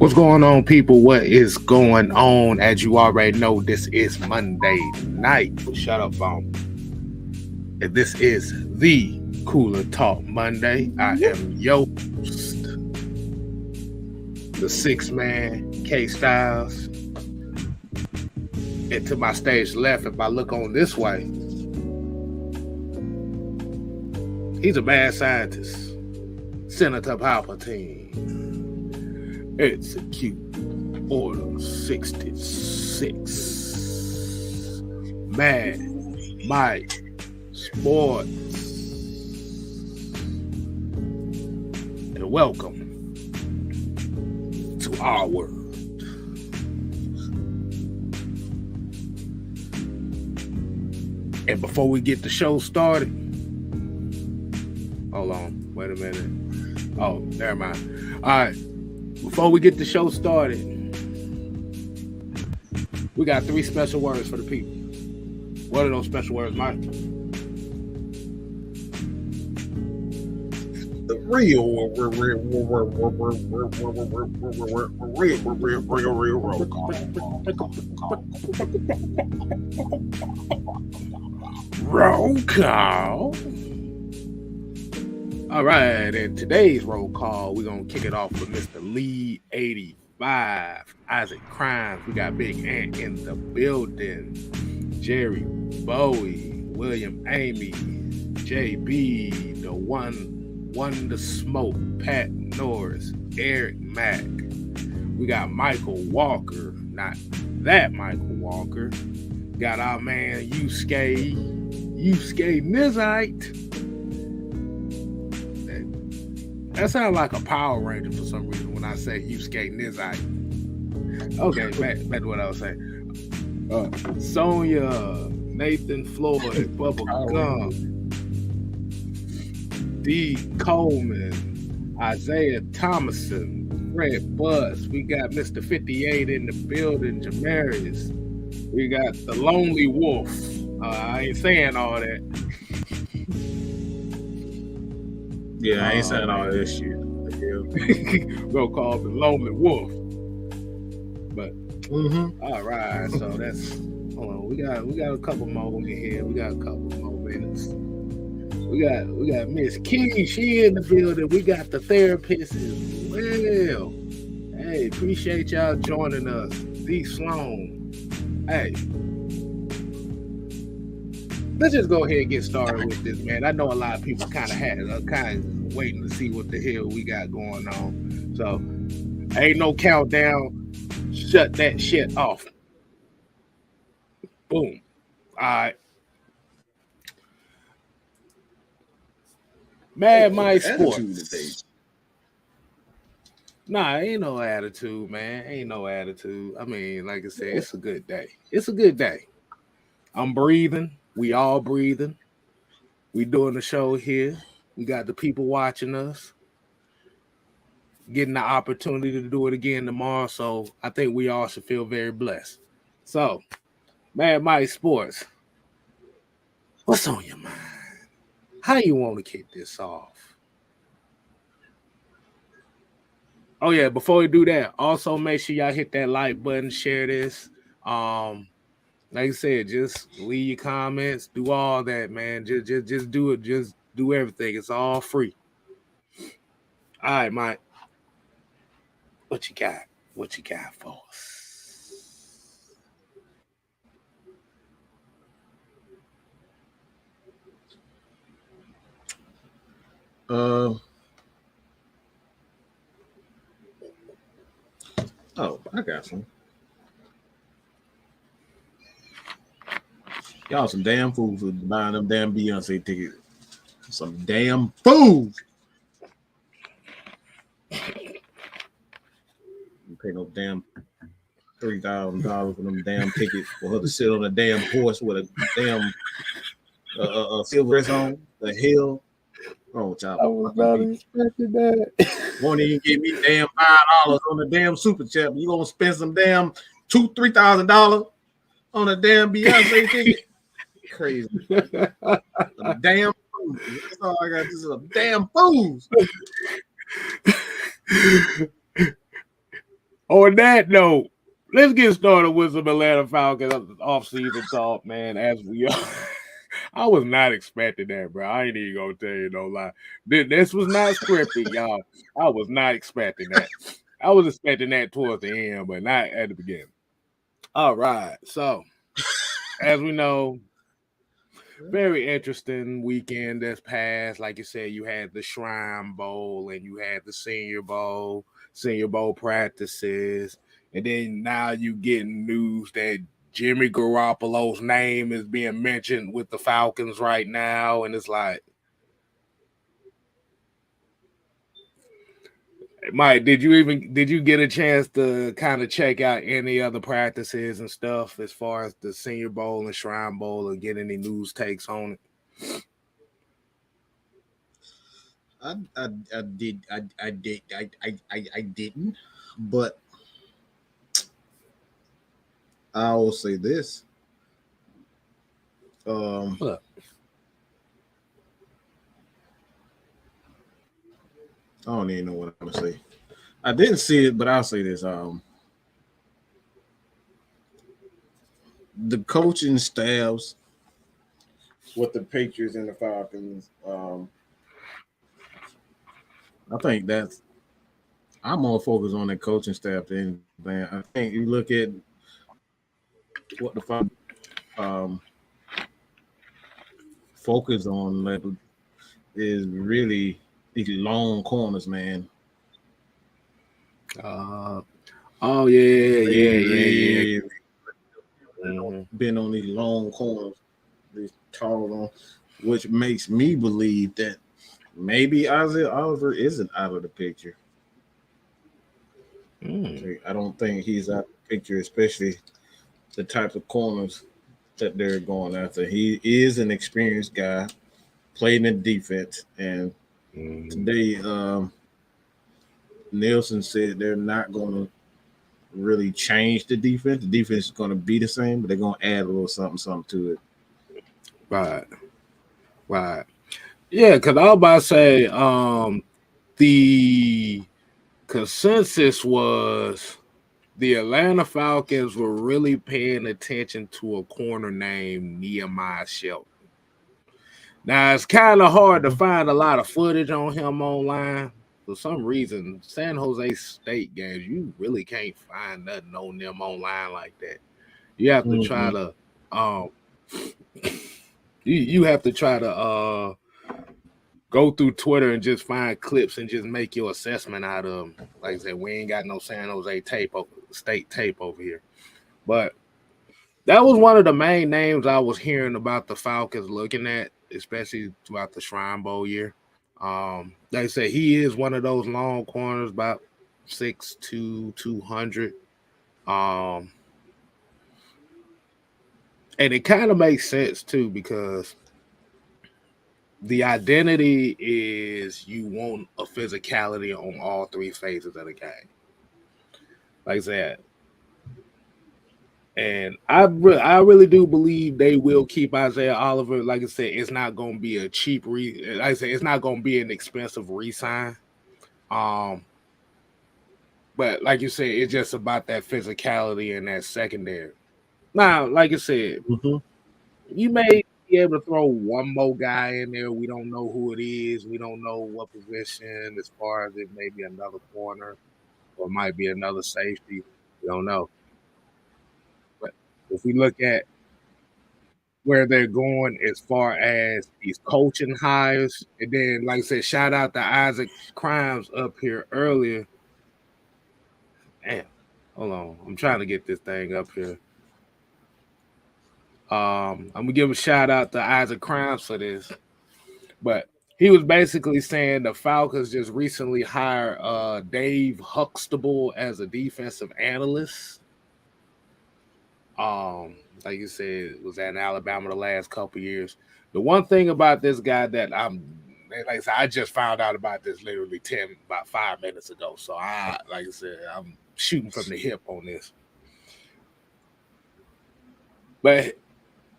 What's going on, people? What is going on? As you already know, this is Monday night. Shut up, phone. And this is the Cooler Talk Monday. I am your host, the six man K Styles. And to my stage left, if I look on this way, he's a mad scientist, Senator Palpatine. Execute Order 66. Mad Mike Sports. And welcome to our world. And before we get the show started, hold on, wait a minute. Oh, never mind. All right. Before we get the show started, we got 3 special words for the people. What are those special words, Mike? The real roll call. Roll call. All right, and today's roll call, we're going to kick it off with Mr. Lee 85, Isaac Crimes. We got Big Ant in the building, Jerry Bowie, William Amy, JB, the one to smoke, Pat Norris, Eric Mack. We got Michael Walker, not that Michael Walker. Got our man Yusuke Nizite. That sounds like a Power Ranger for some reason when I say Yusuke Nizite. Okay, back to what I was saying. Sonia, Nathan Floyd, Bubba Gum, D. Coleman, Isaiah Thomason, Fred Buzz. We got Mr. 58 in the building, Jamarius. We got the Lonely Wolf. I ain't saying all that. Yeah, I ain't saying all this shit. We'll call it the Lonely Wolf. But all right, so that's hold on. We got a couple more in here. We got a couple more minutes. We got Miss Key, she in the building. We got the therapist as well. Hey, appreciate y'all joining us. D. Sloan. Hey. Let's just go ahead and get started with this, man. I know a lot of people kind of waiting to see what the hell we got going on. So, ain't no countdown. Shut that shit off. Boom. All right. Mad Mike Sports. Nah, ain't no attitude, man. Ain't no attitude. I mean, like I said, it's a good day. It's a good day. I'm breathing. We all breathing. We doing the show here. We got the people watching us. Getting the opportunity to do it again tomorrow. So I think we all should feel very blessed. So, Mad Mike Sports, what's on your mind? How you want to kick this off? Oh yeah, before we do that, also make sure y'all hit that like button, share this. Like I said, just leave your comments, do all that, man. Just do it. Just do everything. It's all free. All right, Mike. What you got? What you got for us? I got some. Y'all some damn fools for buying them damn Beyonce tickets. Some damn fools. You pay no damn $3,000 for them damn tickets for her to sit on a damn horse with a damn silver dress on. The hell? Oh, child. I was not expecting that. Won't even give me damn $5 on the damn super chat. You gonna spend some damn $2,000-$3,000 on a damn Beyonce ticket? Crazy. A damn fool. That's all I got. This is a damn fools. On that note, let's get started with some Atlanta Falcons off-season talk, man. As we are, I was not expecting that, bro. I ain't even gonna tell you no lie. This was not scripted, y'all. I was not expecting that. I was expecting that towards the end, but not at the beginning. All right, so as we know, very interesting weekend that's passed. Like you said, you had the Shrine Bowl and you had the Senior Bowl practices, and then now you getting news that Jimmy Garoppolo's name is being mentioned with the Falcons right now, and it's like, Mike, did you get a chance to kind of check out any other practices and stuff as far as the Senior Bowl and Shrine Bowl, or get any news takes on it? I didn't, but I will say this. Look. I don't even know what I'm gonna say. I didn't see it, but I'll say this. The coaching staffs with the Patriots and the Falcons, I think that's I'm more focused on the coaching staff than I think you look at what the Falcons focus on level is really these long corners, man. Oh yeah. Been on these long corners, these tall on, which makes me believe that maybe Isaiah Oliver isn't out of the picture. I don't think he's out of the picture, especially the types of corners that they're going after. He is an experienced guy, played in defense, and today Nielson said they're not going to really change the defense. The defense is going to be the same, but they're going to add a little something to it. Right. Yeah, because I was about to say the consensus was the Atlanta Falcons were really paying attention to a corner named Nehemiah Shelton. Now, it's kind of hard to find a lot of footage on him online. For some reason, San Jose State games, you really can't find nothing on them online like that. You have to try to you have to try to go through Twitter and just find clips and just make your assessment out of them. Like I said, we ain't got no San Jose State tape over here. But that was one of the main names I was hearing about the Falcons looking at, especially throughout the Shrine Bowl year. Like I said, he is one of those long corners, about 6'2", 200. And it kind of makes sense too, because the identity is you want a physicality on all three phases of the game. Like I said, and I really do believe they will keep Isaiah Oliver. Like I said, it's not going to be a cheap like I said, it's not going to be an expensive re-sign. But like you said, it's just about that physicality and that secondary. Now, like I said, you may be able to throw one more guy in there. We don't know who it is. We don't know what position, as far as it may be another corner or it might be another safety. We don't know. But if we look at where they're going as far as these coaching hires, and then, like I said, shout out to Isaac Crimes up here earlier. Damn, hold on. I'm trying to get this thing up here. I'm gonna give a shout out to Isaac Crimes for this, but he was basically saying the Falcons just recently hired Dave Huxtable as a defensive analyst. Like you said, was at Alabama the last couple years. The one thing about this guy that like I said, I just found out about this literally about 5 minutes ago. So like I said, I'm shooting from the hip on this. But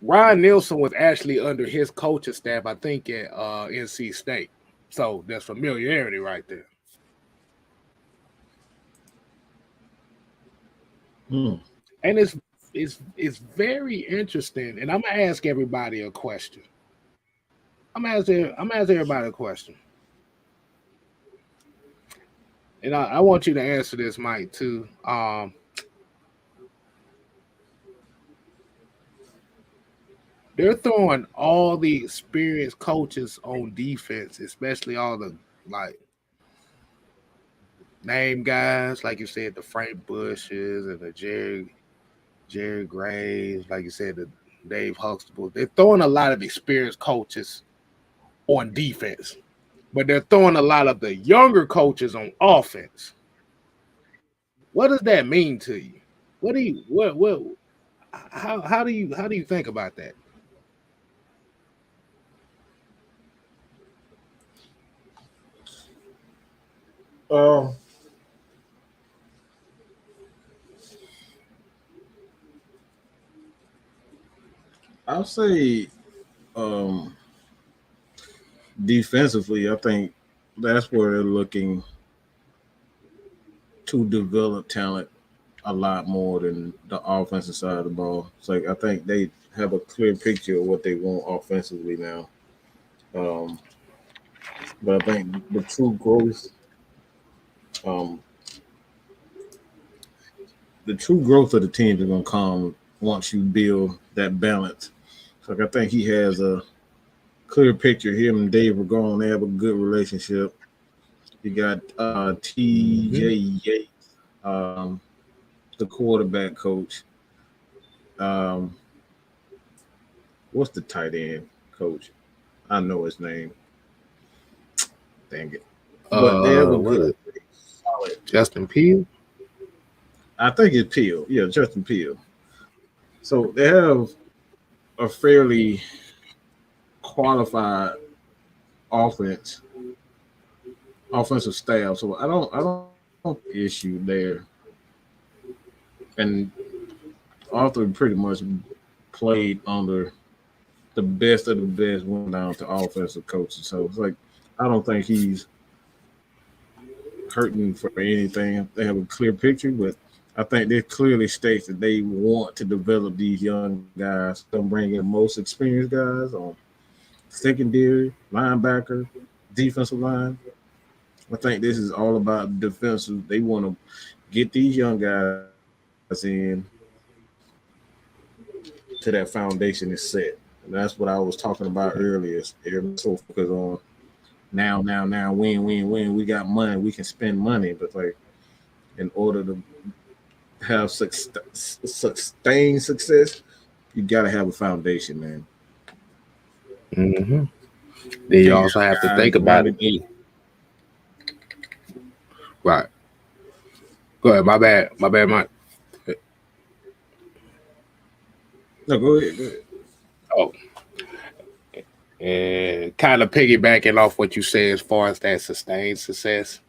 Ryan Nielsen was actually under his coaching staff, I think, at NC State. So there's familiarity right there. Hmm. And it's very interesting. And I'm gonna ask everybody a question. I'm gonna ask everybody a question. And I want you to answer this, Mike, too. They're throwing all the experienced coaches on defense, especially all the like name guys, like you said, the Frank Bushes and the Jerry Graves, like you said, the Dave Huxtable. They're throwing a lot of experienced coaches on defense, but they're throwing a lot of the younger coaches on offense. What does that mean to you? What do you what how do you think about that? Um, I'll say um, defensively, I think that's where they're looking to develop talent a lot more than the offensive side of the ball. It's like I think they have a clear picture of what they want offensively now. Um, but I think the true growth, um, the true growth of the teams are going to come once you build that balance. So like I think he has a clear picture. Him and Dave are going. They have a good relationship. You got T.J. Mm-hmm. Yates, the quarterback coach. Um, what's the tight end coach? I know his name. Dang it. But they have a What is good, solid. Justin Peel? I think it's Peel. Yeah, Justin Peel. So they have a fairly qualified offense, offensive staff. So I don't issue there. And Arthur pretty much played under the best of the best went down to offensive coaches. So it's like I don't think he's hurting for anything. They have a clear picture, but I think this clearly states that they want to develop these young guys. Don't bring in most experienced guys on secondary, linebacker, defensive line. I think this is all about defensive. They want to get these young guys in to that foundation is set. And that's what I was talking about earlier. Everybody's so focused on now, win. We got money, we can spend money, but like in order to have sustained success, you got to have a foundation, man. Mm-hmm. Then you Can't also have to have think guys about running it in. too. Right. Go ahead. My bad, Mike. No, go ahead. Go ahead. Oh, and kind of piggybacking off what you say as far as that sustained success.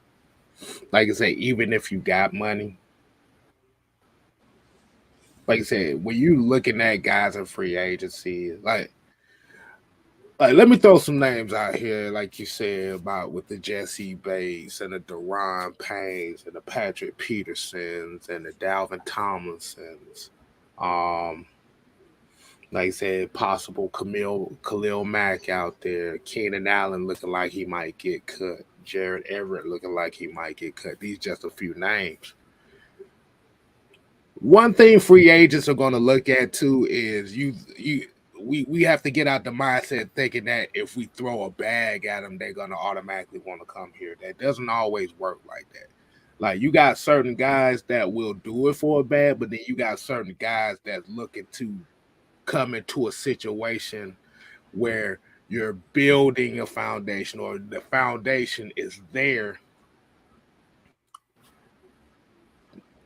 Like I said, even if you got money, like I said, when you looking at guys in free agency, like let me throw some names out here, like you said about with the Jesse Bates and the Deron Paynes and the Patrick Petersons and the Dalvin Tomlinsons. Um, like I said, possible Khalil Mack out there, Keenan Allen looking like he might get cut, Jared Everett looking like he might get cut. These just a few names. One thing free agents are going to look at too is we have to get out the mindset thinking that if we throw a bag at them, they're going to automatically want to come here. That doesn't always work like that. Like you got certain guys that will do it for a bag, but then you got certain guys that's looking to come into a situation where you're building a foundation or the foundation is there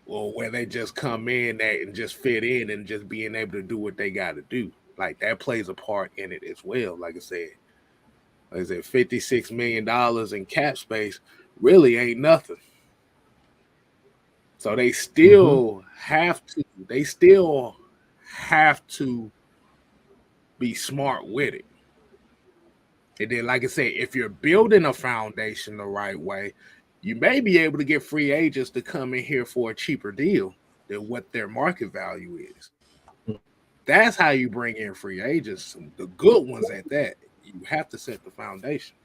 or where they just come in there and just fit in and just being able to do what they got to do. Like that plays a part in it as well. Like I said, $56 million in cap space really ain't nothing. So Mm-hmm. they still have to be smart with it. And then, like I said, if you're building a foundation the right way, you may be able to get free agents to come in here for a cheaper deal. than what their market value is. That's how you bring in free agents, the good ones at that. You have to set the foundation.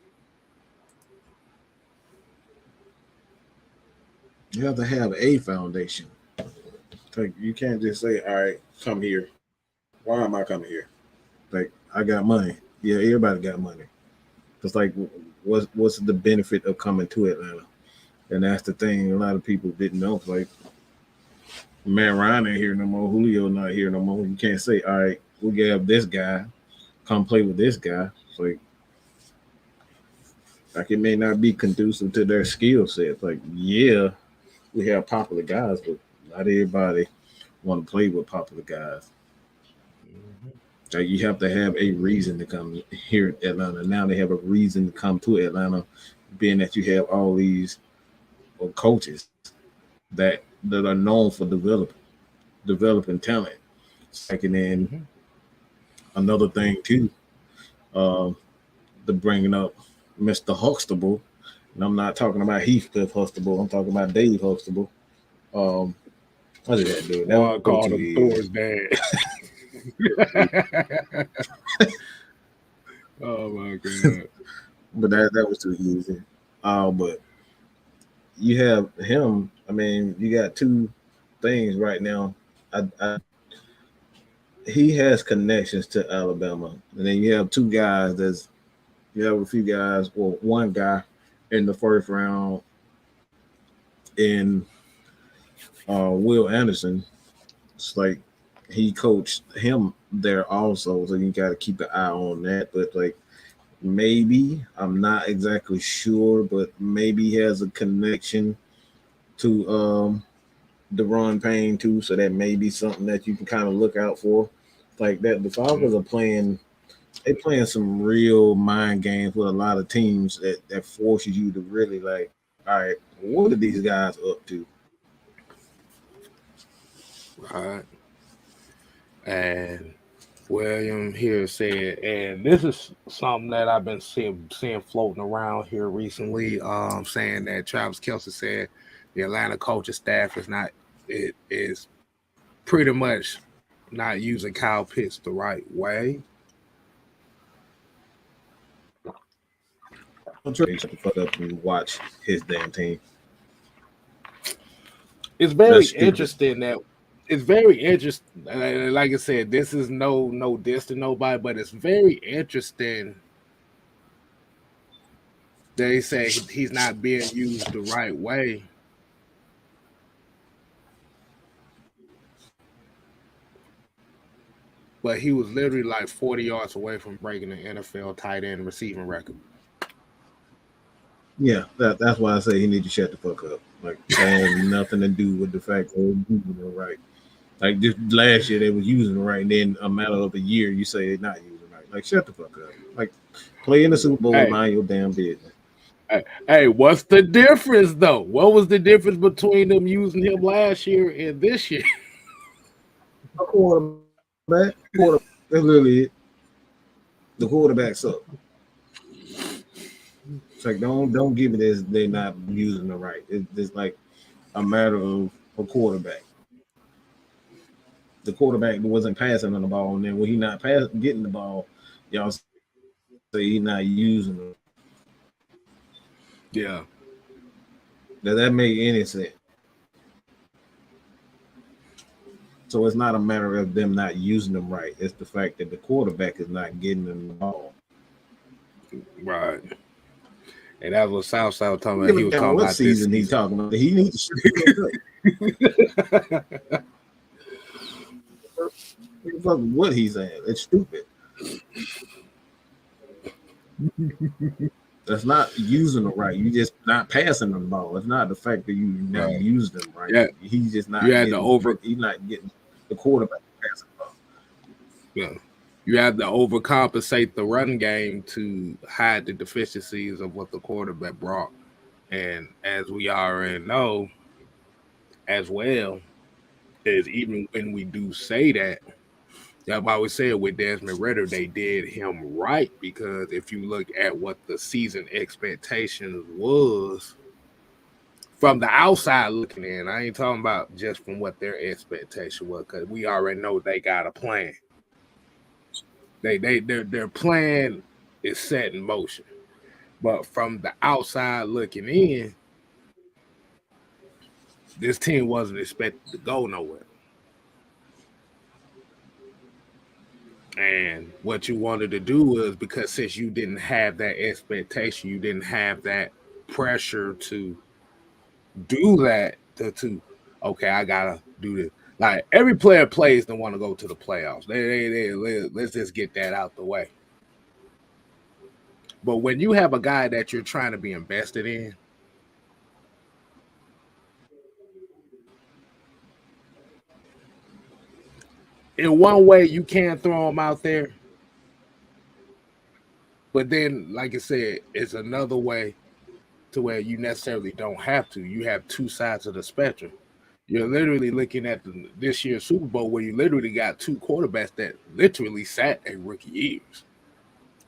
You have to have a foundation. Like you can't just say, "All right, come here." Why am I coming here? Like I got money. Yeah, everybody got money. It's like, what's the benefit of coming to Atlanta? And that's the thing. A lot of people didn't know. It's like, man, Ryan ain't here no more. Julio not here no more. You can't say, "All right, we have this guy. Come play with this guy." It's like it may not be conducive to their skill set. Like, yeah, we have popular guys, but not everybody want to play with popular guys. Mhm. Like you have to have a reason to come here at Atlanta. Now they have a reason to come to Atlanta, being that you have all these coaches that are known for developing talent. Second, in Mhm. another thing too, uh, the bringing up Mr. Huxtable, and I'm not talking about Heathcliff Huxtable. I'm talking about Dave Huxtable. Um, what did that do? That One was too called him easy. Thor's dad. Oh my god. But that was too easy. But you have him. I mean, you got two things right now. He has connections to Alabama, and then you have two guys. You have a few guys, well, one guy in the first round in Will Anderson. It's like he coached him there also, so you got to keep an eye on that. But like maybe I'm not exactly sure, but maybe he has a connection to Deron Payne too, so that may be something that you can kind of look out for. Like that, the Falcons are playing. They playing some real mind games with a lot of teams that forces you to really like, all right, what are these guys up to? Right. And William here said, and this is something that I've been seeing floating around here recently. Saying that Travis Kelce said the Atlanta coaching staff is pretty much not using Kyle Pitts the right way. I'm trying to fuck up and watch his damn team. It's very That's stupid. interesting that it's very interesting. Like I said, this is no diss to nobody, but it's very interesting. They say he's not being used the right way. But he was literally like 40 yards away from breaking the NFL tight end receiving record. Yeah, that's why I say he need to shut the fuck up. Like that has nothing to do with the fact that they're using it right. Like this last year they was using it right, and then a matter of a year you say they're not using it right. Like shut the fuck up. Like play in the Super Bowl, Hey, mind your damn business. hey, what's the difference though? What was the difference between them using him last year and this year? A quarterback, that's literally it. The quarterback's up. It's like don't give it as they're not using it right. It's like a matter of a quarterback. The quarterback wasn't passing on the ball, and then when he not getting the ball, y'all say he's not using it. Yeah, Does that make any sense? So it's not a matter of them not using them right. It's the fact that the quarterback is not getting them the ball. right. And that's what Southside was talking about. Give He a was damn talking what about this season he season. talking about. He needs to shut up. What he's saying. It's stupid. That's not using them right. You just not passing them the ball. It's not the fact that you not Right. using them right. Yeah, He's just you not had to getting. over. He's not getting the quarterback passing the ball. Yeah. You had to overcompensate the run game to hide the deficiencies of what the quarterback brought. And as we already know, as well, is even when we do say that, I've always said with Desmond Ritter, they did him right because if you look at what the season expectations was from the outside looking in, I ain't talking about just from what their expectation was, because we already know they got a plan. Their plan is set in motion. But from the outside looking in, this team wasn't expected to go nowhere. And what you wanted to do was, because since you didn't have that expectation, you didn't have that pressure to do that, to okay, I gotta do this. Like every player plays to want to go to the playoffs. Let's just get that out the way. But when you have a guy that you're trying to be invested in one way you can throw him out there, but then, like I said, it's another way to where you necessarily don't have to. You have two sides of the spectrum. You're literally looking at this year's Super Bowl where you literally got two quarterbacks that literally sat a rookie years.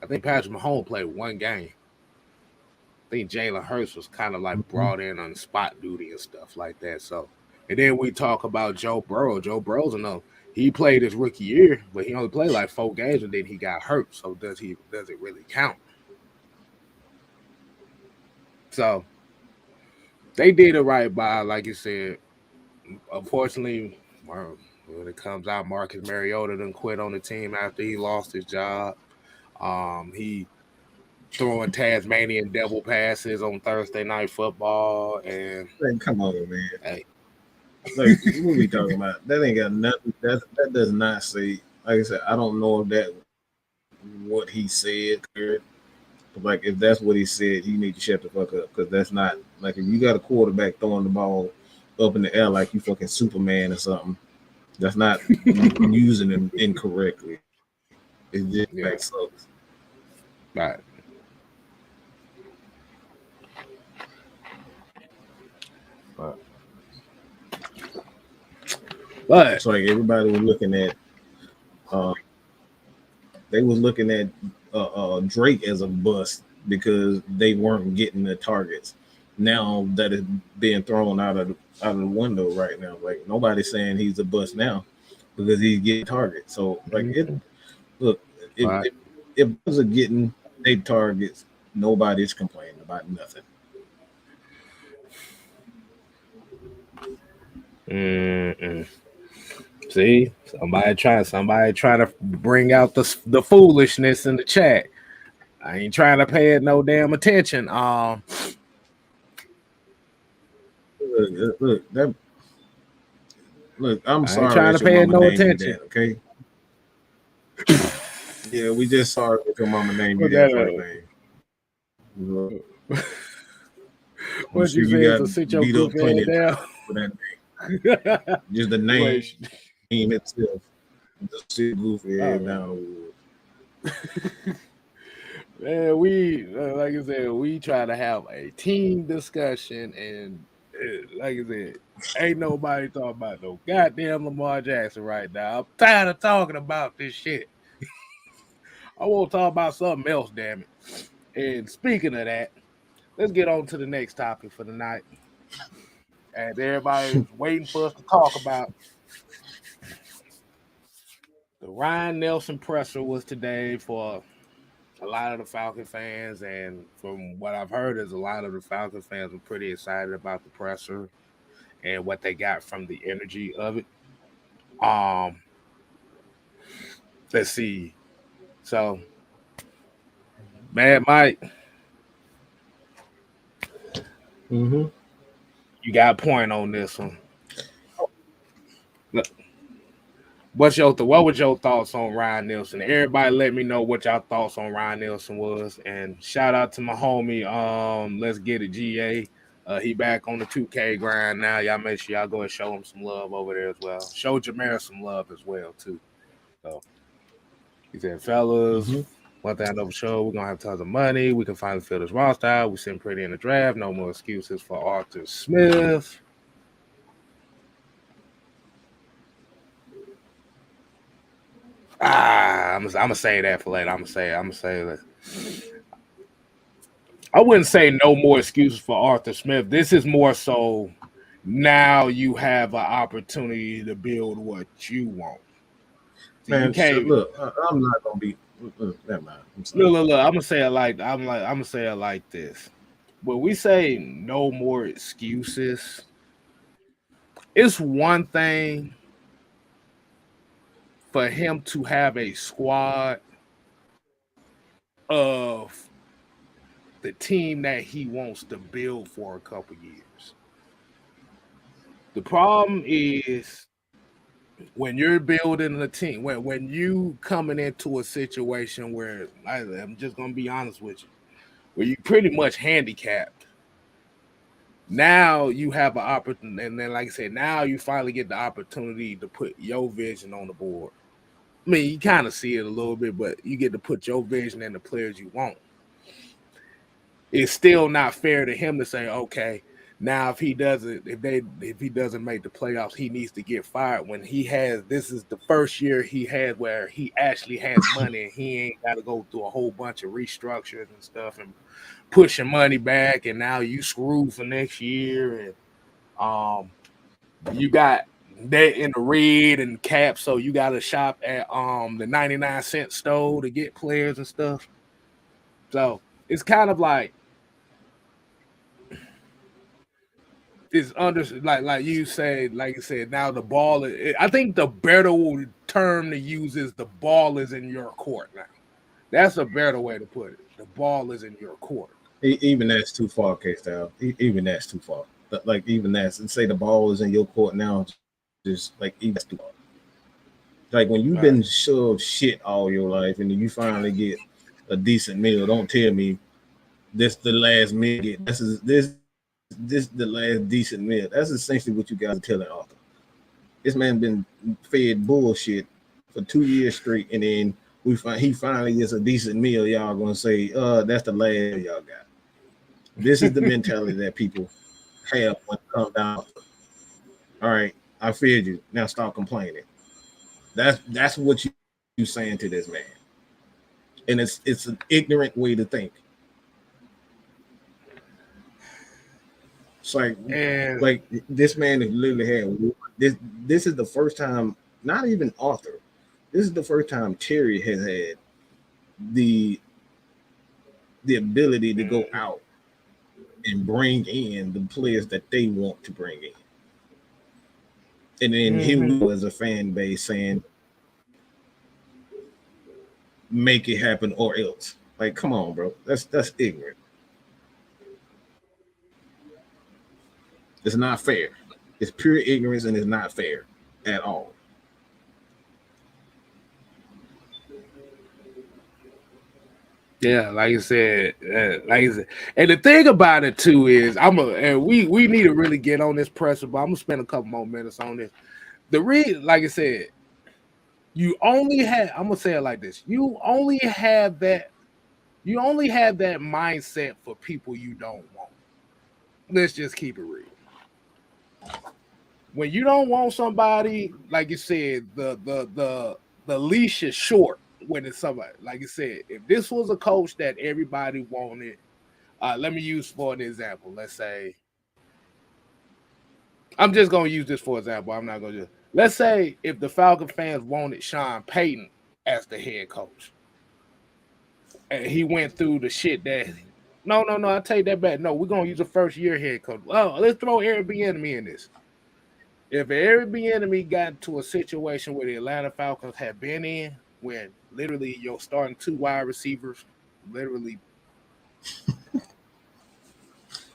I think Patrick Mahomes played one game. I think Jalen Hurts was kind of like brought in on spot duty and stuff like that. So, and then we talk about Joe Burrow. Joe Burrow's he played his rookie year, but he only played like 4 games and then he got hurt. So does it really count? So they did it right by, like you said. Unfortunately, when it comes out, Marcus Mariota done quit on the team after he lost his job. He throwing Tasmanian devil passes on Thursday Night Football, and Man, come on, man. Hey. Like, what we talking about? That ain't got nothing. That does not say. Like I said, I don't know if that what he said. But like, if that's what he said, you need to shut the fuck up, because that's not like, if you got a quarterback throwing the ball up in the air like you fucking Superman or something, that's not using him incorrectly. It just like sucks. Right. But it's like everybody was looking at Drake as a bust because they weren't getting the targets. Now that is being thrown out of the window right now. Like, nobody's saying he's a bust now because he's getting targets. So like, if those are getting big targets, nobody's complaining about nothing. See, somebody trying to bring out the foolishness in the chat. I ain't trying to pay it no damn attention. Look, I'm sorry. I ain't trying to pay it no attention. That, okay. Yeah, we just sorry that your mama named you that name. What you say? So sit your goofy head down. For that name. Just the name itself. Just sit goofy head down. Man, we like I said, we try to have a team discussion, and like I said, ain't nobody talking about no goddamn Lamar Jackson right now. I'm tired of talking about this shit. I want to talk about something else, damn it. And speaking of that, let's get on to the next topic for the night. And everybody's waiting for us to talk about. The Ryan Nielson presser was today for a lot of the Falcon fans, and from what I've heard, is a lot of the Falcon fans were pretty excited about the presser and what they got from the energy of it. Let's see. So, Mad Mike, you got a point on this one. Look, what was your thoughts on Ryan Nielson? Everybody let me know what y'all thoughts on Ryan Nielson was. And shout out to my homie, Let's Get It GA. He back on the 2K grind now. Y'all make sure y'all go and show him some love over there as well. Show Jameer some love as well, too. So he said, fellas, one thing I know for sure, we're gonna have tons of money. We can finally fill this roster out. We sitting pretty in the draft. No more excuses for Arthur Smith. I'm gonna say that for later. I'm gonna say that. I wouldn't say no more excuses for Arthur Smith. This is more so now you have an opportunity to build what you want. So you Man, can't look, I'm not gonna be. Never mind. I'm sorry. look. I'm gonna say it like this. When we say no more excuses, it's one thing for him to have a squad of the team that he wants to build for a couple years. The problem is when you're building a team, when you coming into a situation where I'm just gonna be honest with you, where you pretty much handicapped. Now you have an opportunity, and then like I said, now you finally get the opportunity to put your vision on the board. I mean, you kind of see it a little bit, but you get to put your vision and the players you want. It's still not fair to him to say, okay, now if he doesn't make the playoffs, he needs to get fired when this is the first year he had where he actually has money and he ain't got to go through a whole bunch of restructures and stuff and pushing money back, and now you screwed for next year, and you got that in the red and cap, so you got to shop at the 99-cent store to get players and stuff. So it's kind of like it's under like you said, now the ball is, I think the better term to use is the ball is in your court now. That's a better way to put it. The ball is in your court. Even that's too far, K-Style. Even that's too far. Like even that's, and say the ball is in your court now, just like even that's too far. Like when you've been shoved shit all your life and then you finally get a decent meal, don't tell me this the last meal. This the last decent meal. That's essentially what you guys are telling Arthur. This man been fed bullshit for 2 years straight, and then he finally gets a decent meal. Y'all gonna say, that's the last y'all got. This is the mentality that people have when it comes down. All right, I feared you. Now stop complaining. That's what you saying to this man, and it's an ignorant way to think. It's like this man has literally had this. This is the first time. Not even Arthur. This is the first time Terry has had the ability to go out and bring in the players that they want to bring in. And then here we go as a fan base saying, make it happen or else. Like, come on, bro. That's ignorant. It's not fair. It's pure ignorance and it's not fair at all. Yeah, like I said, and the thing about it too is, we need to really get on this presser, but I'm gonna spend a couple more minutes on this. Like I said, I'm gonna say it like this: you only have that mindset for people you don't want. Let's just keep it real. When you don't want somebody, like you said, the leash is short. When it's somebody, like you said, if this was a coach that everybody wanted, let me use for an example. Let's say, I'm just going to use this for example. I'm not going to. Let's say if the Falcon fans wanted Sean Payton as the head coach, and he went through the shit that. No, I take that back. No, we're going to use a first year head coach. Oh, let's throw Eric Bieniemy in this. If Eric Bieniemy got to a situation where the Atlanta Falcons had been in, when literally you're starting 2 wide receivers, literally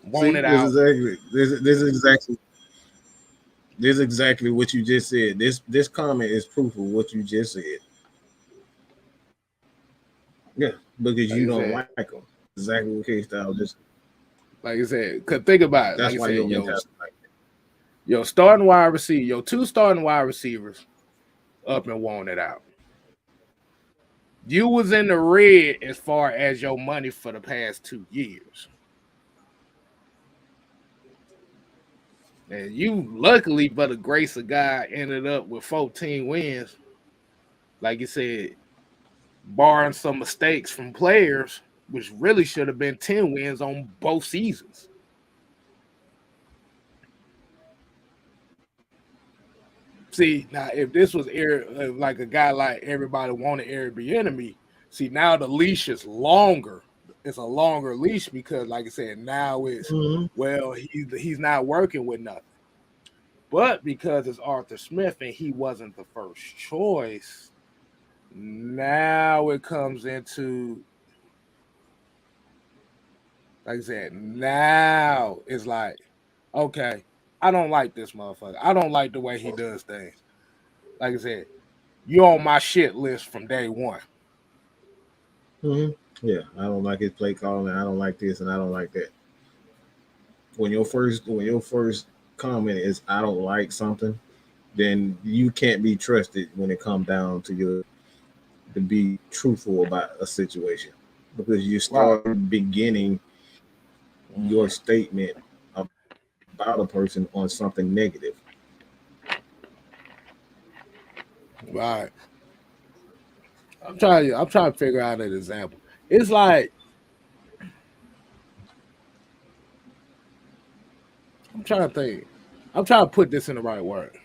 won it out. This is exactly what you just said. This comment is proof of what you just said. Yeah, because you don't like them. Exactly what K-Style just. Like I said, cause think about it. That's like why I said, your starting wide receiver, your 2 starting wide receivers, up and won it out. You was in the red as far as your money for the past 2 years. And you luckily, by the grace of God, ended up with 14 wins. Like you said, barring some mistakes from players, which really should have been 10 wins on both seasons. See, now if this was like a guy like everybody wanted Eric Bieniemy, see now the leash is longer. It's a longer leash because, like I said, now it's well he's not working with nothing. But because it's Arthur Smith and he wasn't the first choice, now it comes into, like I said, now it's like, okay, I don't like this motherfucker. I don't like the way he does things. Like I said, you on my shit list from day one. Yeah, I don't like his play calling. I don't like this, and I don't like that. When your first comment is I don't like something, then you can't be trusted when it comes down to your to be truthful about a situation because you start beginning your statement about a person on something negative. Right. I'm trying to figure out an example. It's like I'm trying to think. I'm trying to put this in the right word.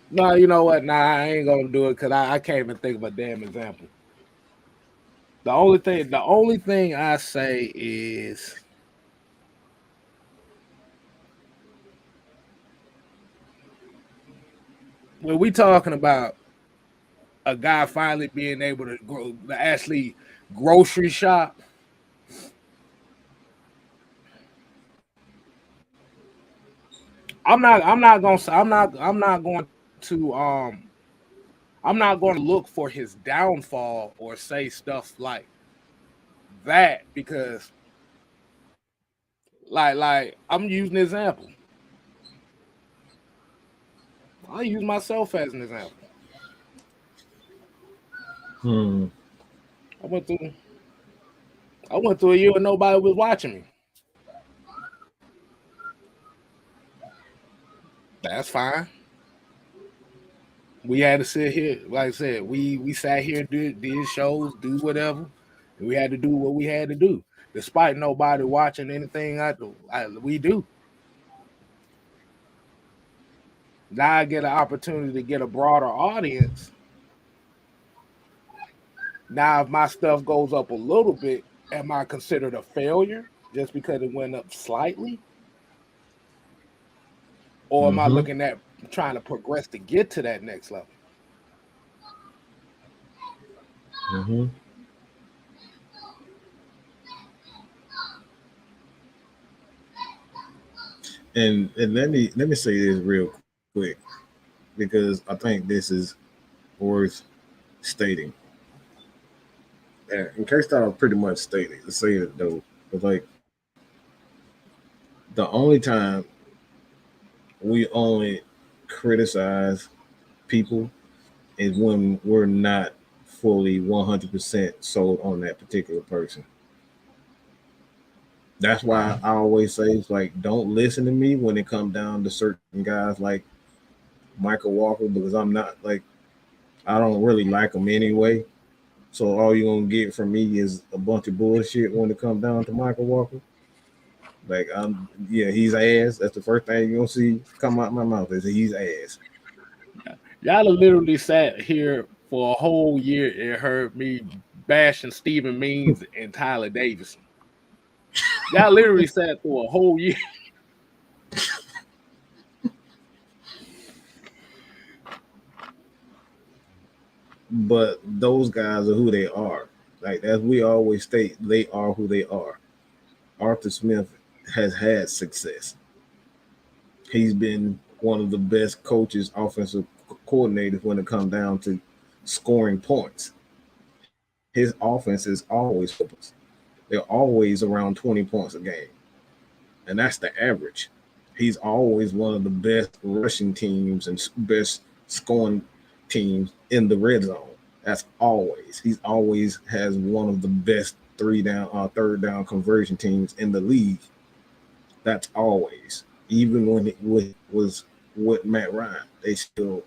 No, you know what? Nah, I ain't gonna do it because I can't even think of a damn example. The only thing I say is when we talking about a guy finally being able to actually grocery shop. I'm not going to I'm not going to look for his downfall or say stuff like that because like I'm using an example. I'll use myself as an example. Hmm. I went through I went through a year and nobody was watching me. That's fine. We had to sit here, like I said, we sat here, did shows, do whatever, and we had to do what we had to do, despite nobody watching anything I do. We do. Now I get an opportunity to get a broader audience. Now, if my stuff goes up a little bit, am I considered a failure just because it went up slightly? Or am I Mm-hmm. looking at trying to progress to get to that next level? Mm-hmm. And let me say this real quick because I think this is worth stating. And in case that I pretty much stated to say it though, but like the only time we only criticize people is when we're not fully 100% sold on that particular person. That's why I always say it's like don't listen to me when it comes down to certain guys like Michael Walker because I'm not like I don't really like him anyway. So all you're gonna get from me is a bunch of bullshit when it comes down to Michael Walker. Like yeah, he's ass. That's the first thing you're gonna see come out my mouth is he's ass. Y'all have literally sat here for a whole year and heard me bashing Stephen Means and Tyler Davison. Y'all literally sat through a whole year. But those guys are who they are. Like as we always state, they are who they are. Arthur Smith has had success. He's been one of the best coaches, offensive coordinators when it comes down to scoring points. His offense is always focused. They're always around 20 points a game. And that's the average. He's always one of the best rushing teams and best scoring teams in the red zone. That's always. He's always has one of the best third down conversion teams in the league. That's always. Even when it was with Matt Ryan, they still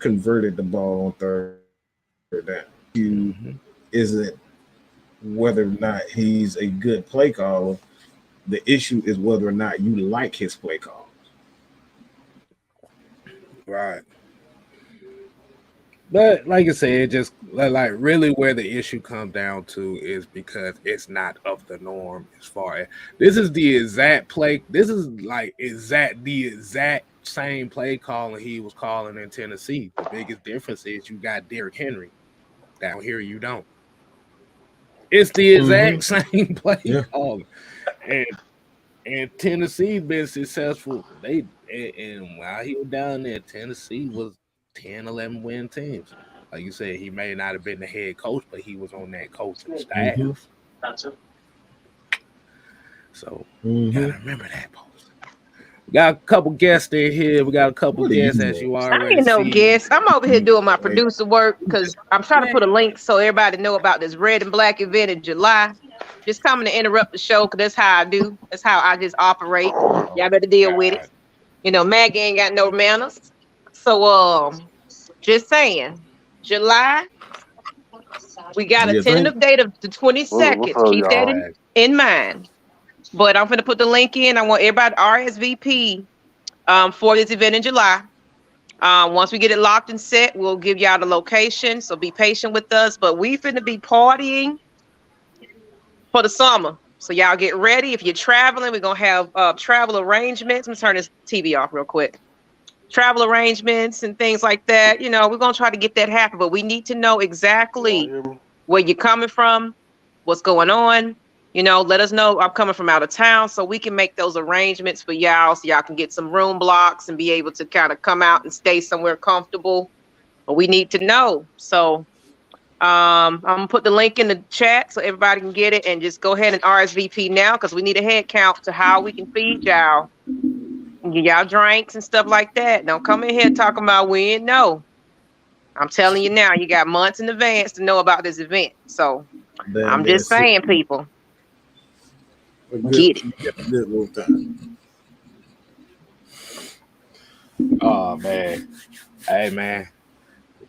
converted the ball on third down. You isn't whether or not he's a good play caller. The issue is whether or not you like his play call. Right. But like I said, just like really where the issue comes down to is because it's not of the norm as far as this is the exact play. This is like the exact same play calling he was calling in Tennessee. The biggest difference is you got Derrick Henry. Down here you don't. It's the exact same play calling. And Tennessee been successful. And while he was down there, Tennessee was 10, 11 win teams. Like you said, he may not have been the head coach, but he was on that coaching staff. So gotta remember that, folks. We got a couple guests in here. We got a couple guests as you already I ain't no see. guest. I'm over here doing my producer work because I'm trying to put a link so everybody know about this red and black event in July. Just coming to interrupt the show because that's how I do. That's how I just operate. Y'all better deal with it. You know, Maggie ain't got no manners. So just saying, July, we got a tentative date of the 22nd. Keep that in mind. But I'm going to put the link in. I want everybody to RSVP for this event in July. Once we get it locked and set, we'll give y'all the location. So be patient with us. But we finna be partying for the summer. So y'all get ready. If you're traveling, we're going to have travel arrangements. Let me turn this TV off real quick. Travel arrangements and things like that. You know, we're going to try to get that happen. But we need to know exactly where you're coming from, what's going on. You know, let us know I'm coming from out of town so we can make those arrangements for y'all so y'all can get some room blocks and be able to kind of come out and stay somewhere comfortable. But we need to know. So I'm going to put the link in the chat so everybody can get it and just go ahead and RSVP now because we need a head count to how we can feed y'all. And get y'all drinks and stuff like that. Don't come in here talking about we didn't know. I'm telling you now, you got months in advance to know about this event. So I'm just saying, people. Get it. Good little time. Oh man. Hey man.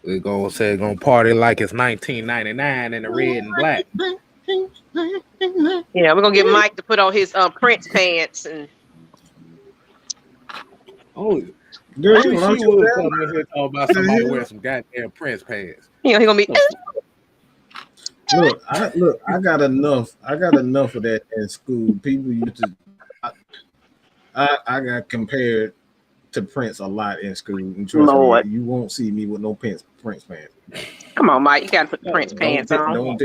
We're gonna party like it's 1999 in the red and black. Yeah, we're gonna get Mike to put on his Prince pants and girl, she would come in here talking about somebody wearing some goddamn Prince pants. You know, he gonna be Look, I got enough of that in school. People used to I got compared to Prince a lot in school. And trust me, you won't see me with no Prince pants. Come on, Mike, you gotta put the Prince pants on. I'm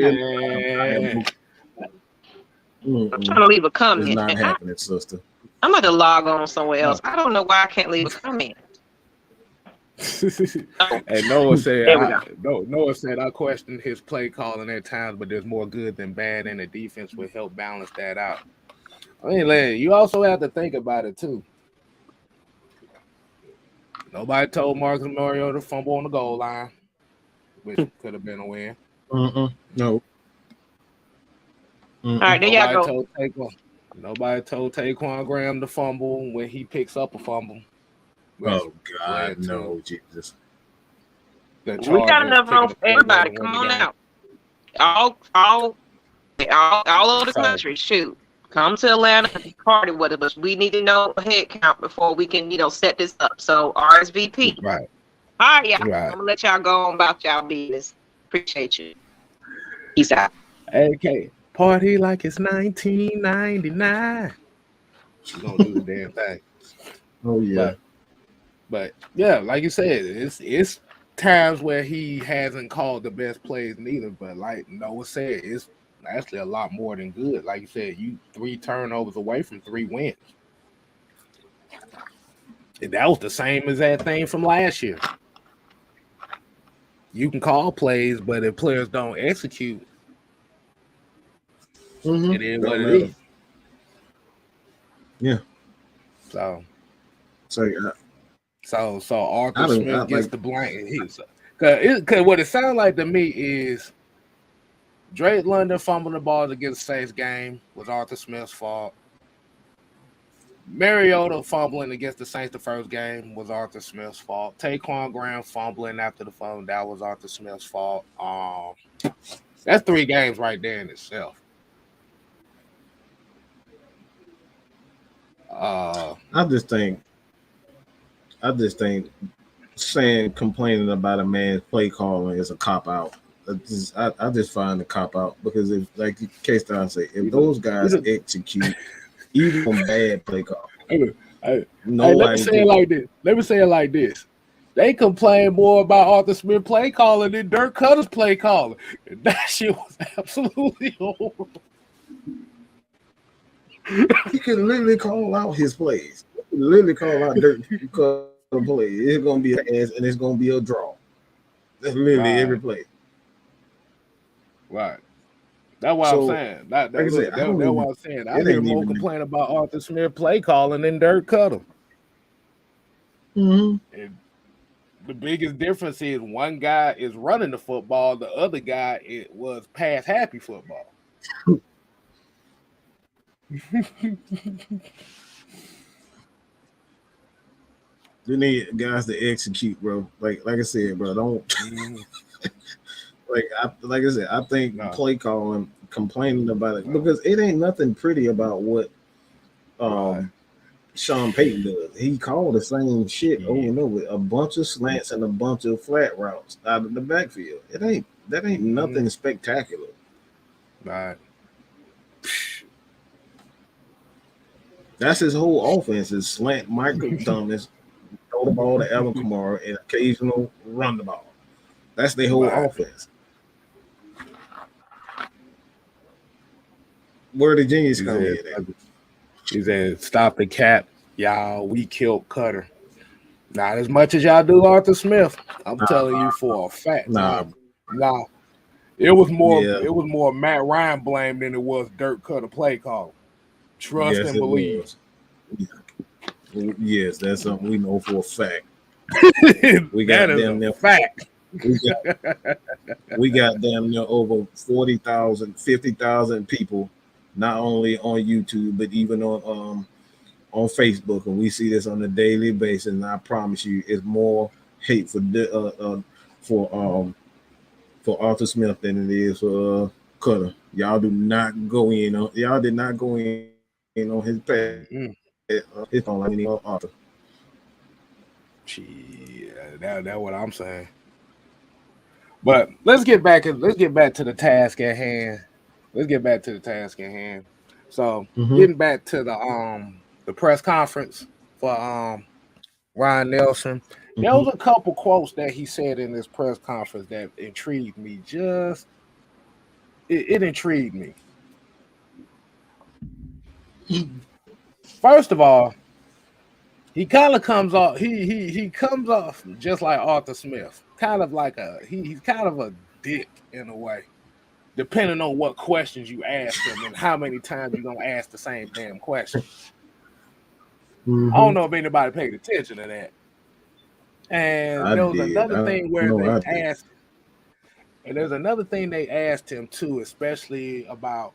trying to leave a comment. It's not happening, sister. I'm going to log on somewhere else. I don't know why I can't leave a comment. And Noah said I questioned his play calling at times, but there's more good than bad, and the defense would help balance that out. I mean, you also have to think about it too. Nobody told Marcus Mariota to fumble on the goal line, which could have been a win. No. All right, there y'all go. Nobody told Taquan Graham to fumble when he picks up a fumble. Oh God, no, Jesus! We got enough room for everybody. Come on out. All over the country. Shoot, come to Atlanta and party with us. We need to know a head count before we can, set this up. So RSVP. Right. All right, y'all. Right. I'm gonna let y'all go on about y'all business. Appreciate you. Peace out. Okay. Party like it's 1999. She's gonna do the damn thing. Oh yeah. But yeah, like you said, it's times where he hasn't called the best plays neither. But like Noah said, it's actually a lot more than good. Like you said, you 3 turnovers away from 3 wins. And that was the same as that thing from last year. You can call plays, but if players don't execute, it is what it is. Yeah. So So Arthur Smith gets the blame. Because what it sounds like to me is Drake London fumbling the ball against the Saints game was Arthur Smith's fault. Mariota fumbling against the Saints the first game was Arthur Smith's fault. Taquan Graham fumbling after the phone, that was Arthur Smith's fault. That's 3 games right there in itself. I just think complaining about a man's play calling is a cop out. I just find the cop out because if, like K-Star say, if those guys execute even on bad play call, let me say it like this. They complain more about Arthur Smith play calling than Dirk Cutter's play calling. That shit was absolutely horrible. He can literally call out his plays. He can literally call out Dirk Cutter play. It's gonna be an ass and it's gonna be a draw. That's literally every play. Right. That's what I'm saying. That's what I'm saying. I hear more complain about Arthur Smith play calling than Dirk Cutter. Mm-hmm. And the biggest difference is one guy is running the football, the other guy was pass happy football. You need guys to execute, bro. Like I said, bro. Don't like I said. I think play calling, complaining about it because it ain't nothing pretty about what Sean Payton does. He called the same shit over and over, a bunch of slants and a bunch of flat routes out of the backfield. That ain't nothing spectacular. Right. That's his whole offense is slant Michael Thomas, throw the ball to Alvin Kamara, and occasional run the ball. That's their whole offense. Where the genius come in? He said, "Stop the cap, y'all. We killed Cutter. Not as much as y'all do Arthur Smith. I'm telling you for a fact. Nah. It was more Matt Ryan blame than it was Dirk Cutter play call. Trust and believe. Yes, that's something we know for a fact. We got damn near fact. We got damn near over 40,000, 50,000 people, not only on YouTube but even on Facebook, and we see this on a daily basis. And I promise you, it's more hate for Arthur Smith than it is for Cutter. Y'all do not go in on. Y'all did not go in on his past. His phone like any Arthur. Gee, that's what I'm saying. But let's get back to the task at hand. So getting back to the press conference for Ryan Nielson, there was a couple quotes that he said in this press conference that intrigued me. It intrigued me. First of all, he kind of comes off. He comes off just like Arthur Smith, kind of like he's kind of a dick in a way, depending on what questions you ask him and how many times you're gonna ask the same damn question. I don't know if anybody paid attention to that. And there was another thing where they asked, and there's another thing they asked him too, especially about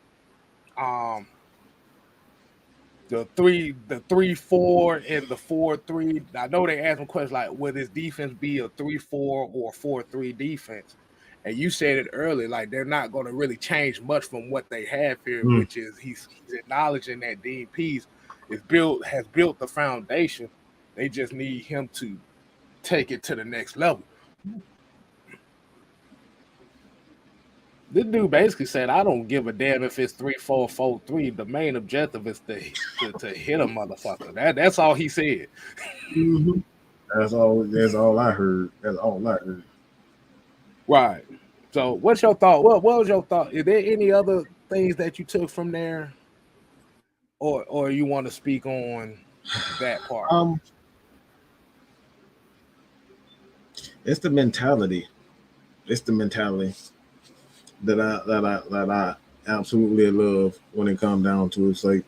the 3-4 and the 4-3. I know they asked him questions like, would his defense be a 3-4 or 4-3 defense? And you said it earlier, like they're not going to really change much from what they have here, which is he's acknowledging that Dean Pease has built the foundation. They just need him to take it to the next level. This dude basically said, I don't give a damn if it's 3-4, 4-3. The main objective is to hit a motherfucker. That's all he said. That's all I heard. That's all I heard. Right. So what's your thought? What was your thought? Is there any other things that you took from there? Or you want to speak on that part? It's the mentality. That I absolutely love when it comes down to it. It's like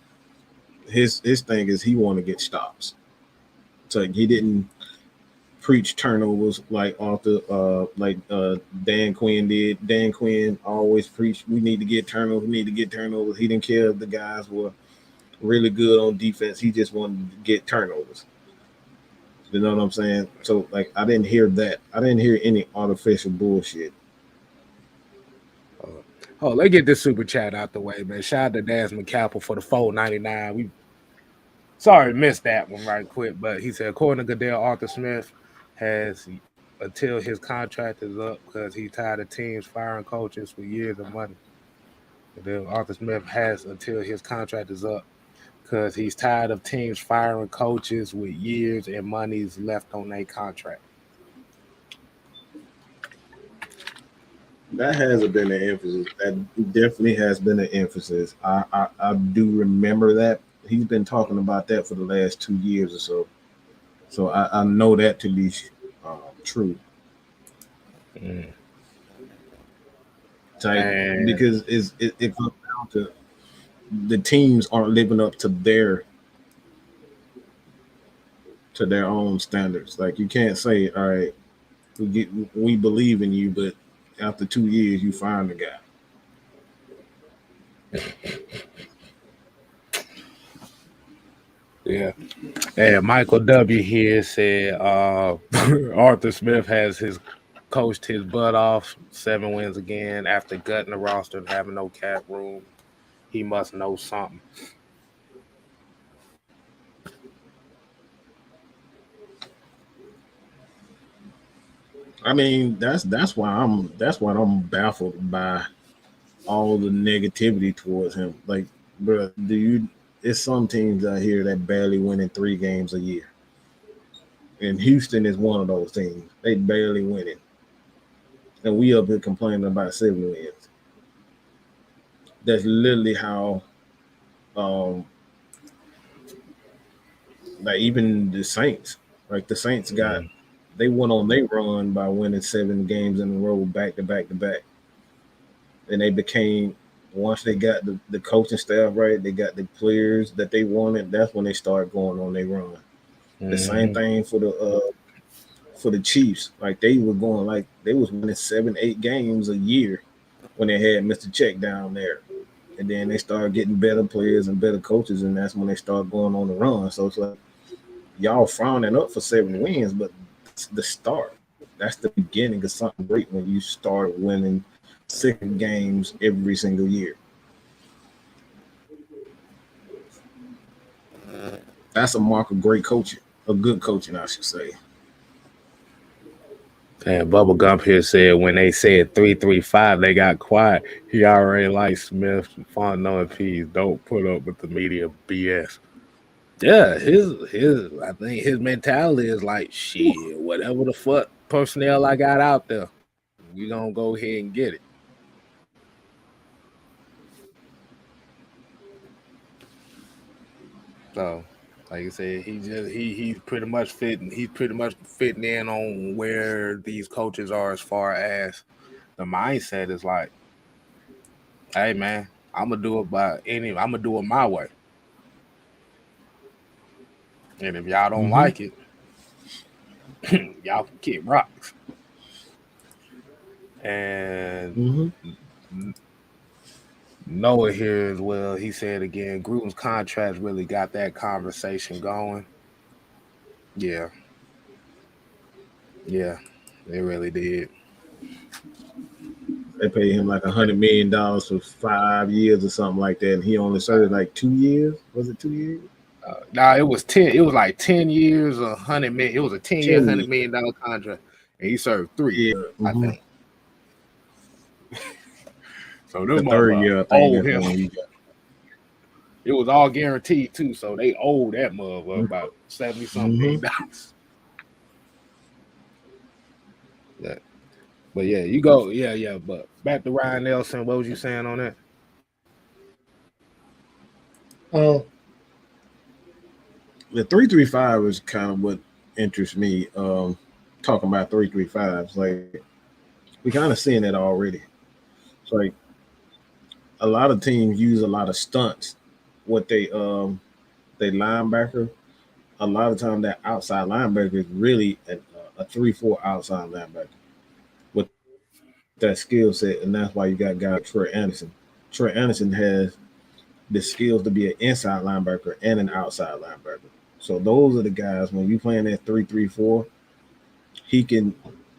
his thing is he want to get stops. It's like he didn't preach turnovers like Arthur, Dan Quinn did. Dan Quinn always preached we need to get turnovers. He didn't care if the guys were really good on defense. He just wanted to get turnovers. You know what I'm saying? So like I didn't hear that. I didn't hear any artificial bullshit. Oh, let's get this super chat out the way, man. Shout out to Desmond Capel for the $4.99. We sorry missed that one right quick, but he said according to Goodell, Arthur Smith has until his contract is up because he's tired of teams firing coaches for years of money. Goodell, Arthur Smith has until his contract is up because he's tired of teams firing coaches with years and monies left on their contract. That hasn't been an emphasis. That definitely has been an emphasis. I do remember that. He's been talking about that for the last 2 years or so. So I know that to be true. Because it comes down to the teams aren't living up to their own standards. Like you can't say, all right, we believe in you, but after 2 years you find the guy. Yeah. And Michael W. here said Arthur Smith has coached his butt off, 7 wins again after gutting the roster and having no cap room. He must know something. I mean, that's why I'm baffled by all the negativity towards him. Like, bro, it's some teams out here that barely winning 3 games a year. And Houston is one of those teams. They barely winning. And we up here complaining about 7 wins. That's literally how like even the Saints, like the Saints they went on their run by winning 7 games in a row back to back to back. And they became, once they got the coaching staff right, they got the players that they wanted, that's when they started going on their run. Mm-hmm. The same thing for the Chiefs. Like they were going, like they was winning 7-8 games a year when they had Mr. Check down there. And then they started getting better players and better coaches, and that's when they started going on the run. So it's like y'all frowning up for 7 wins, but it's the start. That's the beginning of something great when you start winning 6 games every single year. That's a mark of great coaching, of good coaching, I should say. And Bubba Gump here said when they said 3-3-5, they got quiet. He already likes Smith, Fontenot, and Pease. Don't put up with the media BS. Yeah, his I think his mentality is like, shit, whatever the fuck personnel I got out there, we gonna go ahead and get it. So, like I said, he's pretty much fitting. He's pretty much fitting in on where these coaches are as far as the mindset is like, hey man, I'm gonna do it my way. And if y'all don't like it, y'all can kick rocks. And Noah here as well. He said again, Gruden's contract really got that conversation going. Yeah, they really did. They paid him like $100 million for 5 years or something like that, and he only served like 2 years. Was it 2 years? It was 10. It was like 10 years, $100 million. It was a 10-year, $100 million contract, and he served 3. I think. So the 3rd year, I think that's when he got. It was all guaranteed too, so they owed that motherfucker about $70-something million. Yeah. But yeah, you go, yeah. But back to Ryan Nielson, what was you saying on that? The 3-3-5 is kind of what interests me. Talking about 3-3-5s, like we kind of seeing that already. It's like a lot of teams use a lot of stunts. What they linebacker, a lot of time that outside linebacker is really a 3-4 outside linebacker with that skill set, and that's why you got guys like Trey Anderson. Trey Anderson has the skills to be an inside linebacker and an outside linebacker. So those are the guys when you playing that 3-3-4, he can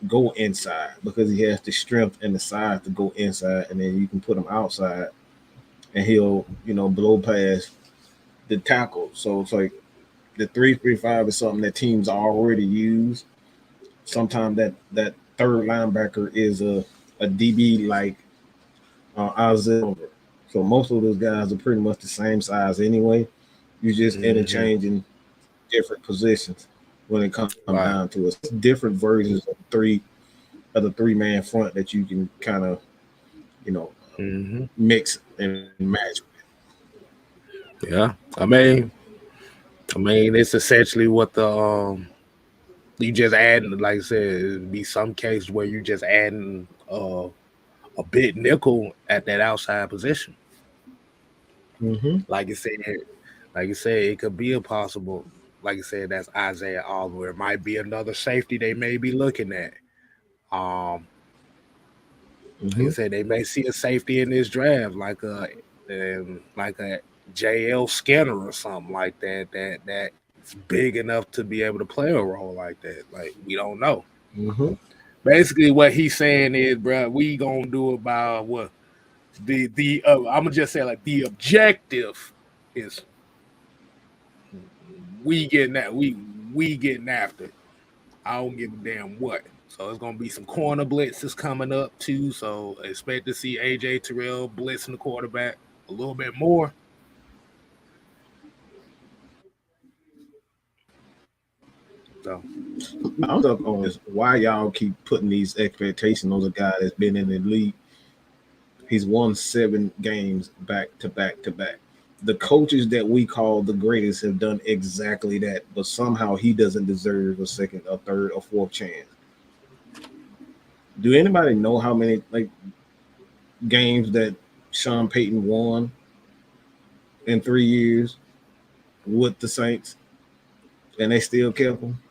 go inside because he has the strength and the size to go inside, and then you can put him outside and he'll, blow past the tackle. So it's like the 3-3-5 is something that teams already use. Sometimes that third linebacker is a DB like Isaiah. So most of those guys are pretty much the same size anyway. You're just interchanging different positions when it comes down to it. Different versions of the three-man front that you can kind of, mix and match. Yeah, I mean, it's essentially what the you just adding, like I said, it'd be some case where you just adding a bit nickel at that outside position. Like you said, it could be a possible. Like you said, that's Isaiah Oliver. It might be another safety they may be looking at. Like I said, they may see a safety in this draft, like a JL Skinner or something like that. That's big enough to be able to play a role like that. Like, we don't know. Basically, what he's saying is, bro, we gonna do about what the I'm gonna just say, like, the objective is we getting after it. I don't give a damn what. So it's gonna be some corner blitzes coming up too. So expect to see AJ Terrell blitzing the quarterback a little bit more. So I'm stuck on this. Why y'all keep putting these expectations on a guy that's been in the league? He's won 7 games back to back to back. The coaches that we call the greatest have done exactly that, but somehow he doesn't deserve a second, a third, or fourth chance. Do anybody know how many games that Sean Payton won in 3 years with the Saints, and they still kept him?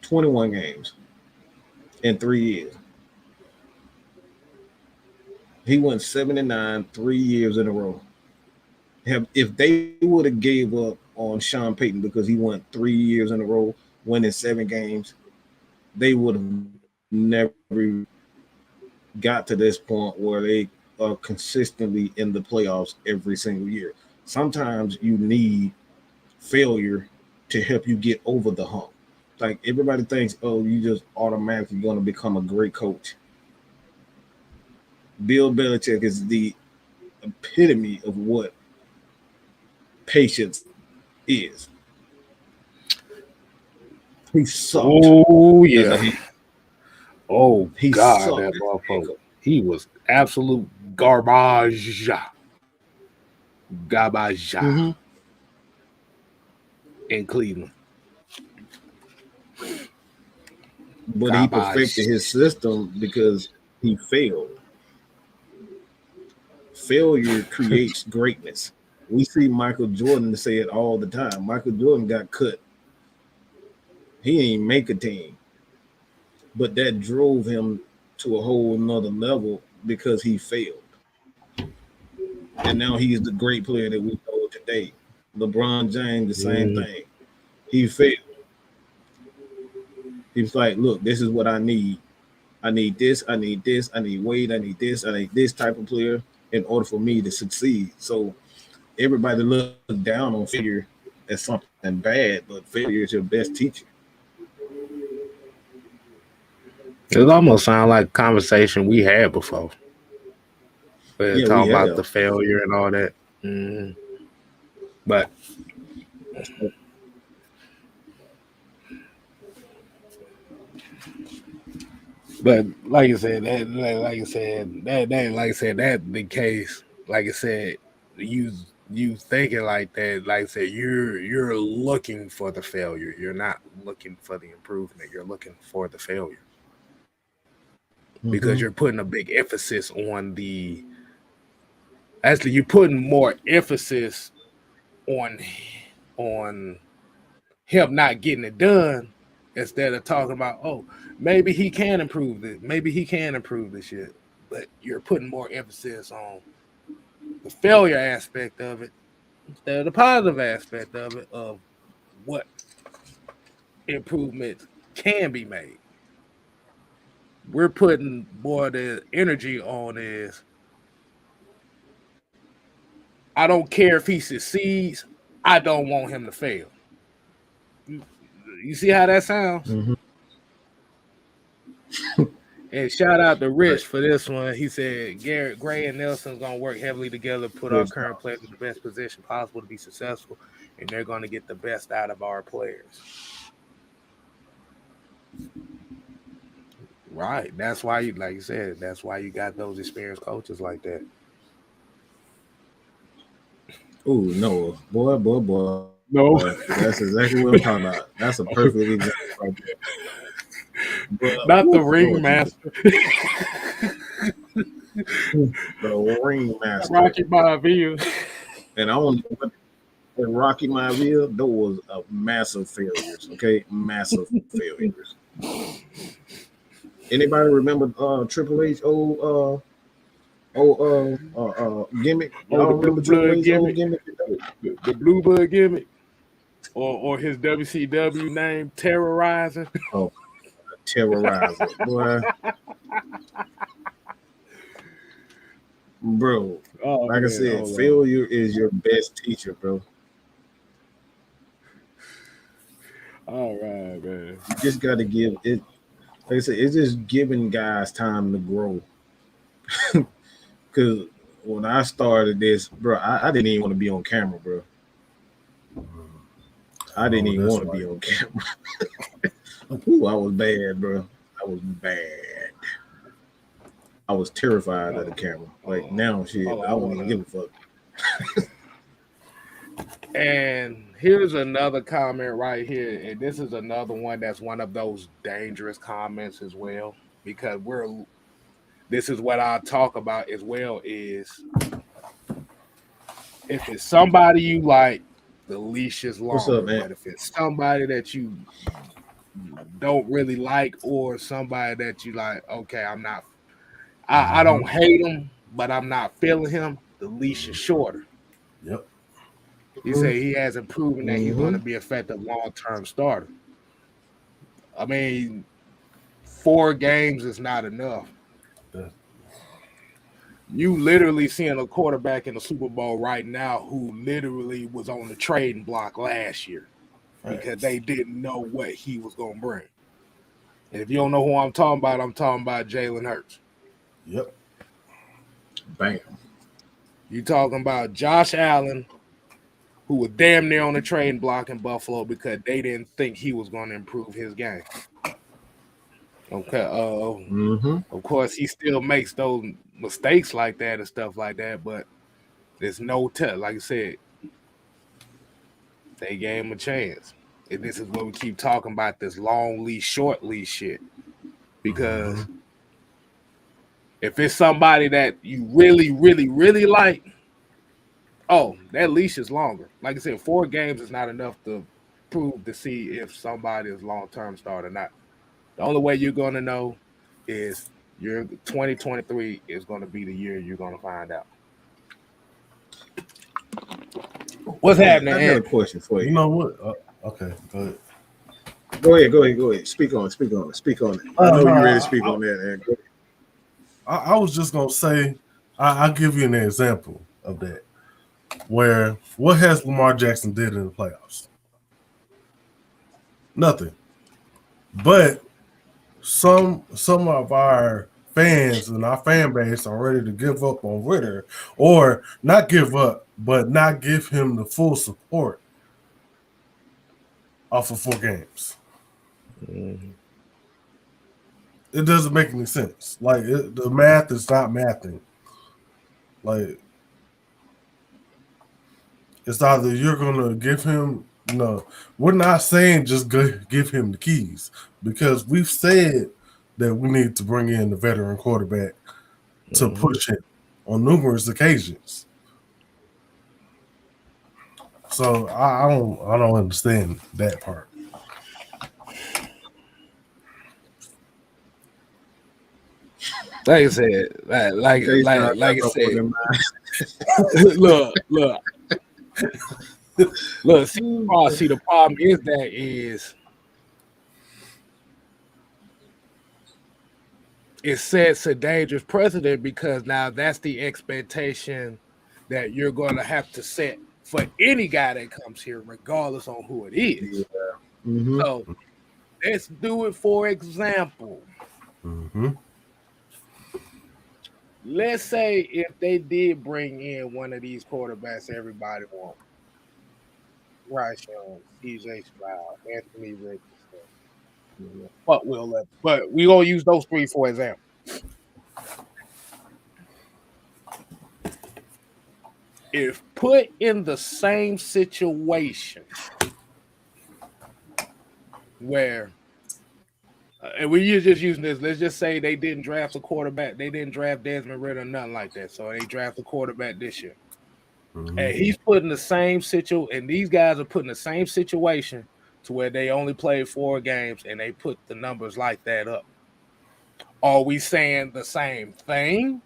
21 games in 3 years. He went 7-9 3 years in a row. If they would have gave up on Sean Payton because he went 3 years in a row, winning 7 games, they would have never got to this point where they are consistently in the playoffs every single year. Sometimes you need failure to help you get over the hump. Like, everybody thinks, oh, you just automatically going to become a great coach. Bill Belichick is the epitome of what patience is. He sucked. Oh yeah. Oh, he God, sucked. That motherfucker. He was absolute garbage. Garbage in Cleveland. But he perfected his system because he failed. Failure creates greatness. We see Michael Jordan say it all the time. Michael Jordan got cut. He ain't make a team. But that drove him to a whole nother level because he failed. And now he's the great player that we know today. LeBron James, the same thing. He failed. He was like, look, this is what I need. I need this, I need this, I need Wade, I need this type of player in order for me to succeed. So everybody looks down on failure as something bad, but failure is your best teacher. It almost sounds like a conversation we had before. We're talking about the failure and all that. But like I said, that the case. Like I said, you thinking like that. Like I said, you're looking for the failure. You're not looking for the improvement. You're looking for the failure because you're putting a big emphasis on the. Actually, you're putting more emphasis on him not getting it done instead of talking about, oh, maybe he can improve it. Maybe he can improve this shit. But you're putting more emphasis on the failure aspect of it instead of the positive aspect of it, of what improvements can be made. We're putting more the energy on is I don't care if he succeeds. I don't want him to fail. You see how that sounds? Mm-hmm. And shout out to Rich for this one. He said Garrett Gray and Nielsen's gonna work heavily together, put our current players in the best position possible to be successful, and they're gonna get the best out of our players. Right. That's why you, like you said, that's why you got those experienced coaches like that. Oh no, boy. No, That's exactly what I'm talking about. That's a perfect example right there. But, not the ringmaster. The ringmaster. Rocky Maivia. And I want to in Rocky Maivia, those was massive failures. Okay, massive failures. Anybody remember Triple H old gimmick? Y'all remember Triple H old gimmick? The blue blood gimmick, or his WCW name, Terrorizer. Oh, Terrorizer, boy. Bro, like I said, failure is your best teacher, bro. All right, man. You just got to give it. Like I said, it's just giving guys time to grow. Because when I started this, bro, I didn't even want to be on camera, bro. I didn't even want to be on camera. Ooh, I was bad, bro. I was bad. I was terrified of the camera. Like now, shit, I don't even give a fuck. And here's another comment right here, and this is another one that's one of those dangerous comments as well, because this is what I talk about as well, is if it's somebody you like, the leash is long. What's up, man? But if it's somebody that you don't really like, or somebody that you like, okay, I don't hate him, but I'm not feeling him, the leash is shorter. Yep. He said he hasn't proven that he's going to be effective long-term starter. I mean, 4 games is not enough. You literally seeing a quarterback in the Super Bowl right now who literally was on the trading block last year because they didn't know what he was going to bring. And if you don't know who I'm talking about Jalen Hurts. Yep. Bam. You talking about Josh Allen, who was damn near on the trading block in Buffalo because they didn't think he was going to improve his game. Okay. Of course, he still makes those mistakes like that and stuff like that, but there's no tell. Like I said, they gave him a chance. And this is what we keep talking about, this long leash, short leash shit. Because if it's somebody that you really, really, really like, oh, that leash is longer. Like I said, 4 games is not enough to prove to see if somebody is long-term starter or not. The only way you're going to know is your 2023 is going to be the year you're going to find out. What's happening? I got a question for you. You know what? Okay, go ahead. Go ahead. Speak on it. I know you're ready to speak on that. Go ahead. I was just going to say, I'll give you an example of that. Where what has Lamar Jackson did in the playoffs? Nothing. But some of our fans and our fan base are ready to give up on Ritter, or not give up, but not give him the full support off of 4 games. It doesn't make any sense. Like the math is not mathing. Like it's either you're gonna give him. No, we're not saying just give him the keys, because we've said that we need to bring in the veteran quarterback to push it on numerous occasions. So I don't understand that part. Like I said, like I said, look. See, the problem is it sets a dangerous precedent because now that's the expectation that you're going to have to set for any guy that comes here, regardless on who it is. Yeah. Mm-hmm. So let's do it. For example, let's say if they did bring in one of these quarterbacks everybody wants, Bryce Young, CJ Stroud, Anthony Richardson, but we're gonna use those three for example. If put in the same situation where, and we're just using this, let's just say they didn't draft a quarterback, they didn't draft Desmond Ridder, nothing like that. So they draft a quarterback this year. And he's put in the same situation, and these guys are put in the same situation to where they only played 4 games and they put the numbers like that up. Are we saying the same thing?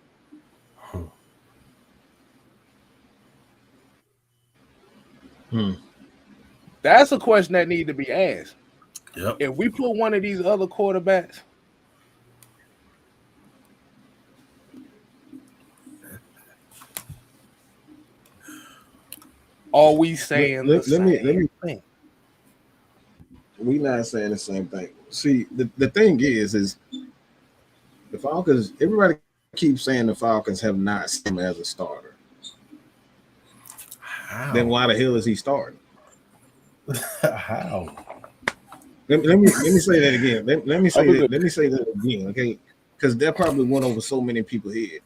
That's a question that needs to be asked. Yep. If we put one of these other quarterbacks, are we saying the same thing? We're not saying the same thing. See, the thing is the Falcons, everybody keeps saying the Falcons have not seen him as a starter. How? Then why the hell is he starting? How? Let me say that again. Let me say that again, okay? Because that probably went over so many people's head.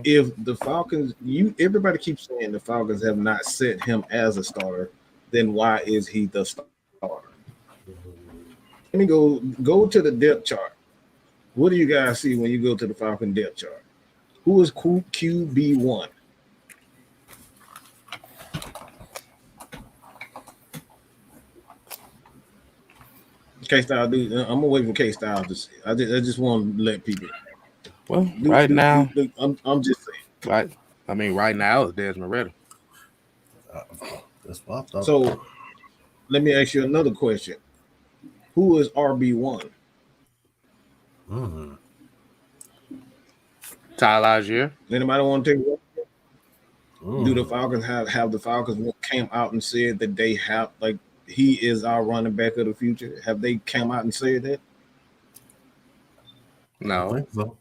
If the Falcons, everybody keeps saying the Falcons have not set him as a starter, then why is he the starter? Let me go to the depth chart. What do you guys see when you go to the Falcon depth chart? Who is QB1? K-Style, dude. I'm gonna wait for K-Style to see. I just want to let people. Well, now, I'm just saying. Right. I mean, right now it's Desmond Ridder. That's what I thought. So, let me ask you another question. Who is RB1? Tyler Algier. Anybody want to take it? Do the Falcons have the Falcons came out and said that they have, like, he is our running back of the future? Have they come out and said that? No. I think so.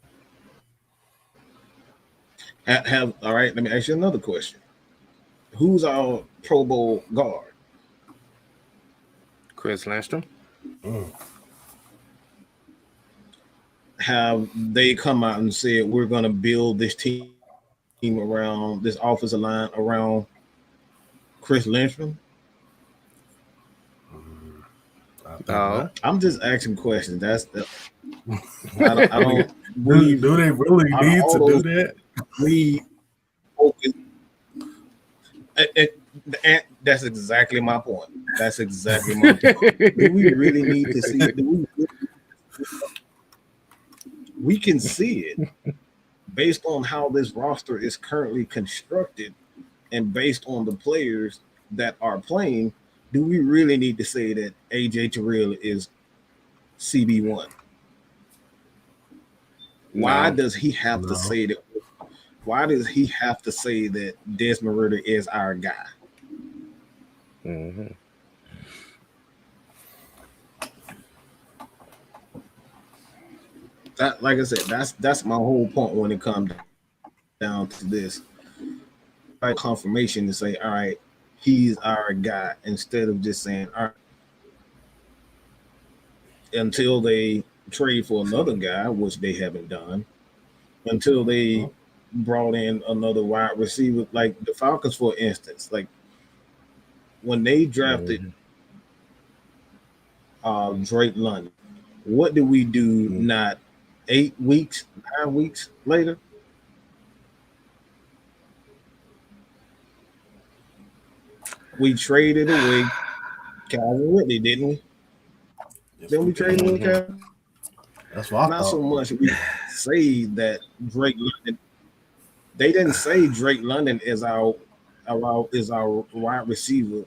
All right, let me ask you another question. Who's our Pro Bowl guard? Chris Lindstrom. Have they come out and said we're going to build this team around this offensive line around Chris Lindstrom? I'm just asking questions. That's the. I don't. Do they really need to do that? We focus. That's exactly my point. That's exactly my point. Do we really need to see it? We can see it based on how this roster is currently constructed and based on the players that are playing. Do we really need to say that AJ Terrell is CB1? Why does he have to say that? Why does he have to say that Desmond Ridder is our guy? That, like I said, that's my whole point when it comes down to this. Confirmation to say, all right, he's our guy, instead of just saying, all right, until they trade for another guy, which they haven't done, until they brought in another wide receiver, like the Falcons, for instance, like when they drafted Drake London, what did we do not 9 weeks later? We traded away Calvin Ridley, didn't we? Then we traded away Calvin. That's what I Not thought. so much we say that Drake London. They didn't say Drake London is our wide receiver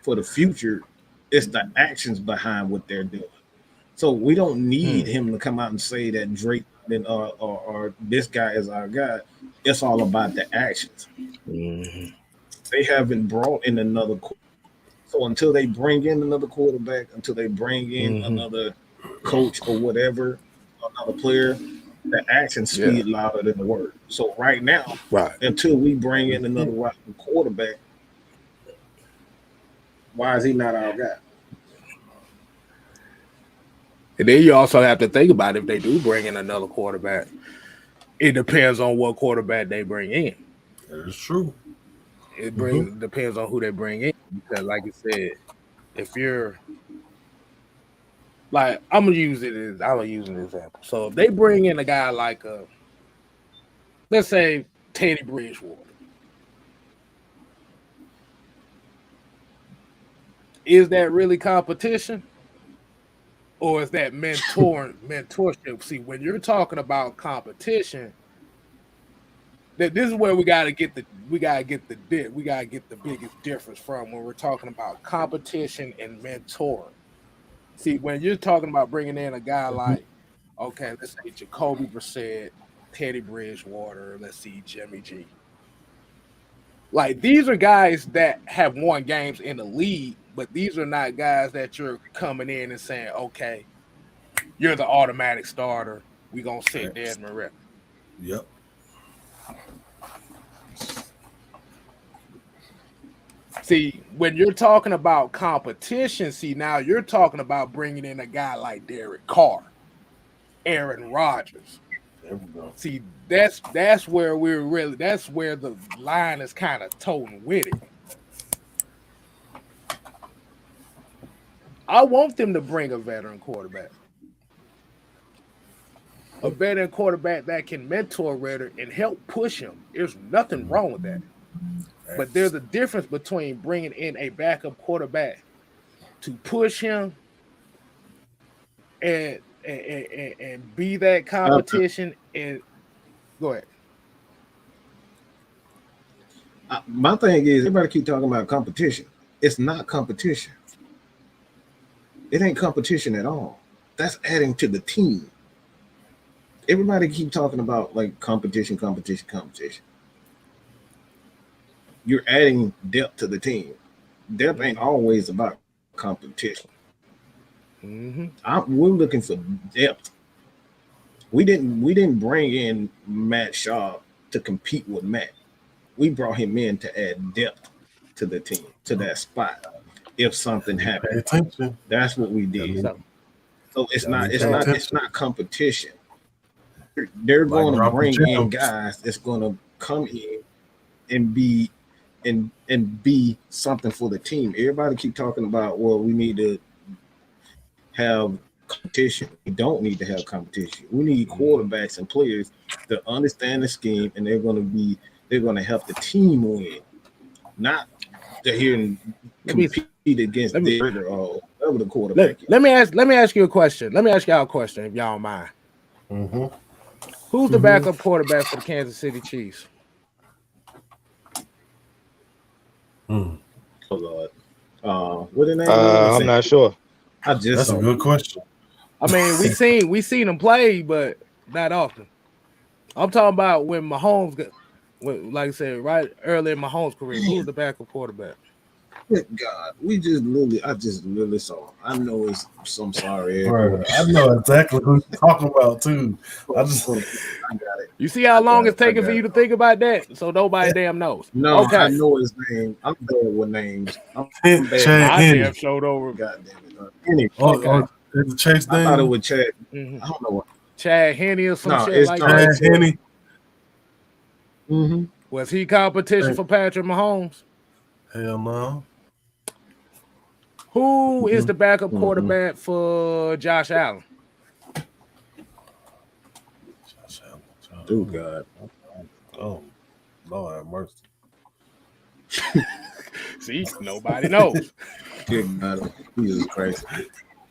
for the future. It's the actions behind what they're doing. So we don't need him to come out and say that Drake or this guy is our guy. It's all about the actions. Mhm. They haven't brought in another. So until they bring in another quarterback, until they bring in another coach or whatever, another player, the actions speak louder than the word. So right now, Right. until we bring in another quarterback, why is he not our guy? And then you also have to think about if they do bring in another quarterback, it depends on what quarterback they bring in. That is true. It depends on who they bring in. Because like you said, if you're like I'm gonna use an example. So if they bring in a guy like let's say Teddy Bridgewater, is that really competition? Or is that mentorship? See, when you're talking about competition, this is where we gotta get the biggest difference from when we're talking about competition and mentoring. See, when you're talking about bringing in a guy like, okay, let's say Jacoby Brissett, Teddy Bridgewater, let's see Jimmy G. Like these are guys that have won games in the league, but these are not guys that you're coming in and saying, okay, you're the automatic starter. We're gonna sit Desmond Ritter. Yep. See, when you're talking about competition, now you're talking about bringing in a guy like Derek Carr, Aaron Rodgers. There we go. See, that's where that's where the line is kind of toting with it. I want them to bring a veteran quarterback. A veteran quarterback that can mentor Ritter and help push him. There's nothing wrong with that. But there's a difference between bringing in a backup quarterback to push him and be that competition. And go ahead. My thing is, everybody keep talking about competition. It's not competition. It ain't competition at all. That's adding to the team. Everybody keep talking about like competition. You're adding depth to the team. Depth ain't always about competition. We're looking for depth. We didn't bring in Matt Shaw to compete with Matt. We brought him in to add depth to the team, to that spot. If something happened, that's what we did. So it's not competition. They're going to bring in guys that's going to come in and be something for the team. Everybody keep talking about, well, we need to have competition. We don't need to have competition. We need quarterbacks and players that understand the scheme, and they're going to help the team win, not to hear and compete against the or whatever the quarterback. Let me ask you a question. Let me ask y'all a question, if y'all don't mind. Who's the backup quarterback for the Kansas City Chiefs? Oh Lord, what the name? I'm not sure. That's a good question. I mean, we seen him play, but not often. I'm talking about when Mahomes like I said, right early in Mahomes' career. Who's the backup quarterback? Good God, I just literally saw. I know it's some sorry. Bro, I know exactly who you're talking about too. I got it. You see how long it's taking for you to think about that? So nobody damn knows. No, okay. I know his name. I'm bad with names. I'm Chad Henne. Damn showed over. God damn it. Is it Chase I thought it was Chad. I don't know what. Chad Henne or some shit like that. Chad Henne. Was he competition for Patrick Mahomes? Hell no. Who is the backup quarterback for Josh Allen? Oh God. Oh, Lord have mercy. See, nobody knows. Good God, Jesus Christ.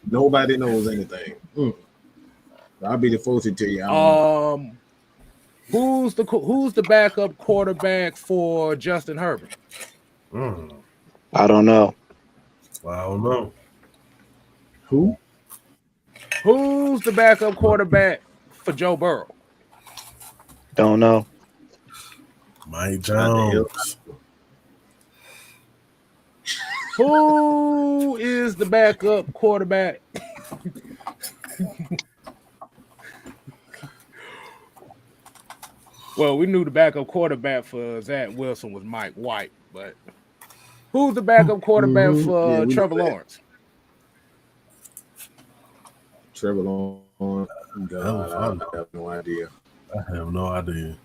Nobody knows anything. I'll be the first to tell you. Who's the backup quarterback for Justin Herbert? I don't know. I don't know. Who? Who's the backup quarterback for Joe Burrow? Don't know. Mike Jones. Who is the backup quarterback? Well, we knew the backup quarterback for Zach Wilson was Mike White, but who's the backup quarterback for Trevor Lawrence? Trevor Lawrence. God, I have no idea. I have no idea.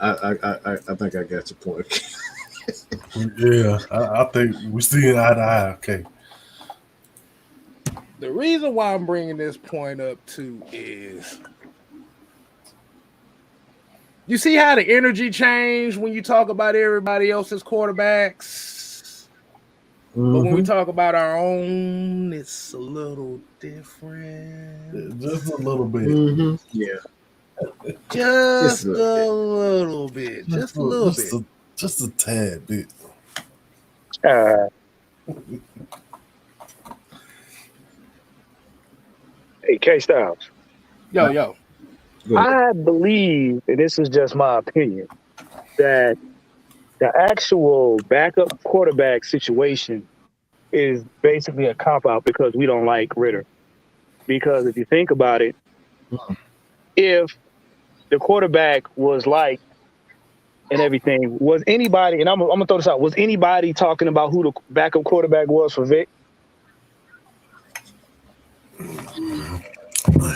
I think I got your point. Yeah, I think we see eye to eye. Okay. The reason why I'm bringing this point up too is you see how the energy changed when you talk about everybody else's quarterbacks. But when we talk about our own, it's a little different. Just a little bit. Yeah. Just a little bit. Just a little bit. Just a tad bit. Hey, K Styles. Yo. I believe, and this is just my opinion, that the actual backup quarterback situation is basically a cop-out because we don't like Ritter. Because if you think about it, if the quarterback was like and everything, was anybody, and I'm going to throw this out, was anybody talking about who the backup quarterback was for Vic?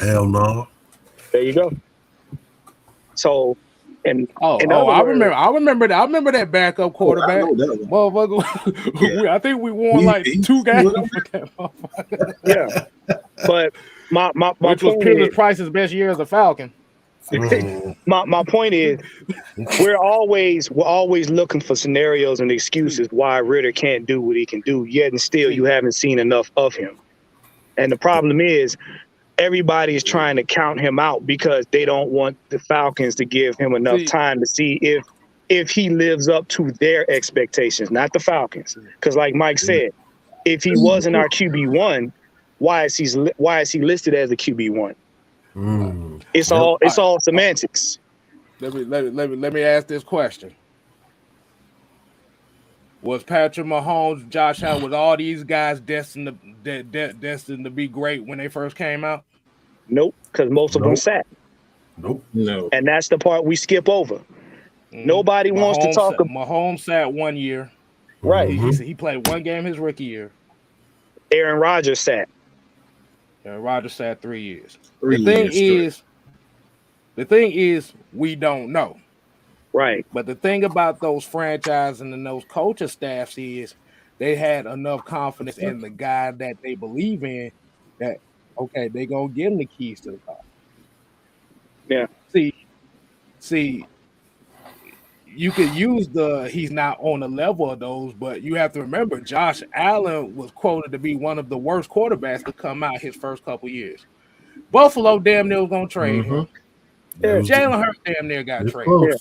Hell no. There you go. So, I remember that backup quarterback. Motherfucker, I think we won like 2 games with that motherfucker. Yeah, but my which was Peter Price's best year as a Falcon. My point is, we're always looking for scenarios and excuses why Ritter can't do what he can do. Yet and still, you haven't seen enough of him. And the problem is, everybody is trying to count him out because they don't want the Falcons to give him enough time to see if he lives up to their expectations, not the Falcons. Because like Mike said, if he wasn't our QB1, why is he listed as a QB1? It's all semantics. Let me ask this question. Was Patrick Mahomes, Josh Allen, was all these guys destined to be great when they first came out? Nope, because most of them sat. Nope. No. And that's the part we skip over. Nobody wants to talk about. Mahomes sat 1 year. Right. He played 1 game his rookie year. Aaron Rodgers sat. Aaron Rodgers sat 3 years. The thing is, we don't know. Right. But the thing about those franchises and those coaching staffs is they had enough confidence in the guy that they believe in that, okay, they're going to give him the keys to the car. Yeah. See, you could use he's not on the level of those, but you have to remember Josh Allen was quoted to be one of the worst quarterbacks to come out his first couple years. Buffalo damn near was going to trade him. Yeah, Jalen Hurts damn near got traded.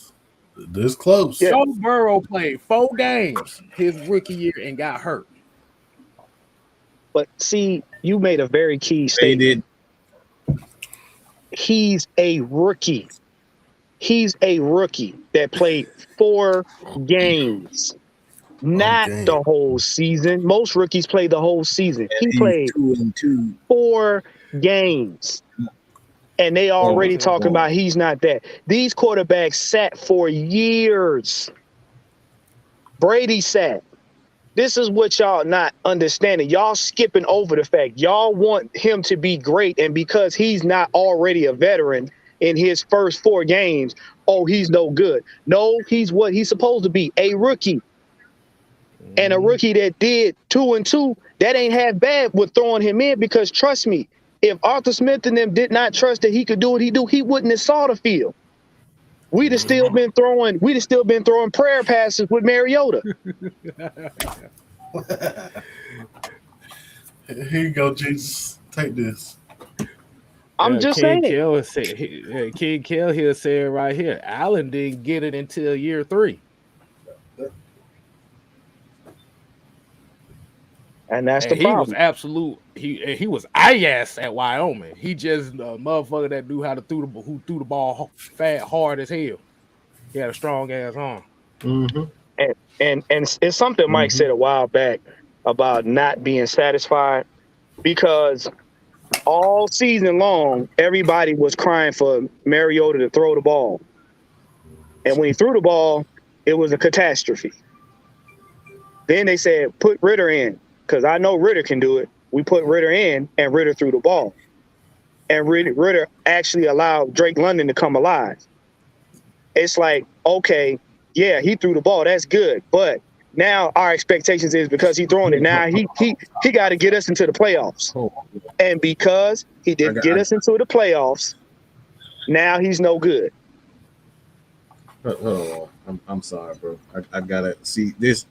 This close. Joe Burrow played 4 games his rookie year and got hurt. But see, you made a very key statement. He's a rookie. He's a rookie that played 4 games, not the whole season. Most rookies play the whole season. He played 4 games. And they already talking about he's not that. These quarterbacks sat for years. Brady sat. This is what y'all not understanding. Y'all skipping over the fact. Y'all want him to be great. And because he's not already a veteran in his first 4 games, he's no good. No, he's what he's supposed to be, a rookie. And a rookie that did 2-2, that ain't half bad with throwing him in because trust me, if Arthur Smith and them did not trust that he could do what he do, he wouldn't have saw the field. We'd have still been throwing prayer passes with Mariota. Here you go, Jesus. Take this. I'm just King saying. Kill said, King Kill here said right here, Allen didn't get it until year 3. And that's the And he was problem. absolute. He was ass at Wyoming. He just a motherfucker that knew how to who threw the ball fat hard as hell. He had a strong ass arm. Mm-hmm. And it's something Mike said a while back about not being satisfied, because all season long everybody was crying for Mariota to throw the ball, and when he threw the ball, it was a catastrophe. Then they said put Ritter in, because I know Ritter can do it. We put Ritter in, and Ritter threw the ball, and Ritter actually allowed Drake London to come alive. It's like, okay, yeah, he threw the ball. That's good. But now our expectations is because he's throwing it. Now he got to get us into the playoffs. And because he didn't get us into the playoffs, now he's no good. Oh, I'm sorry, bro. I gotta see this.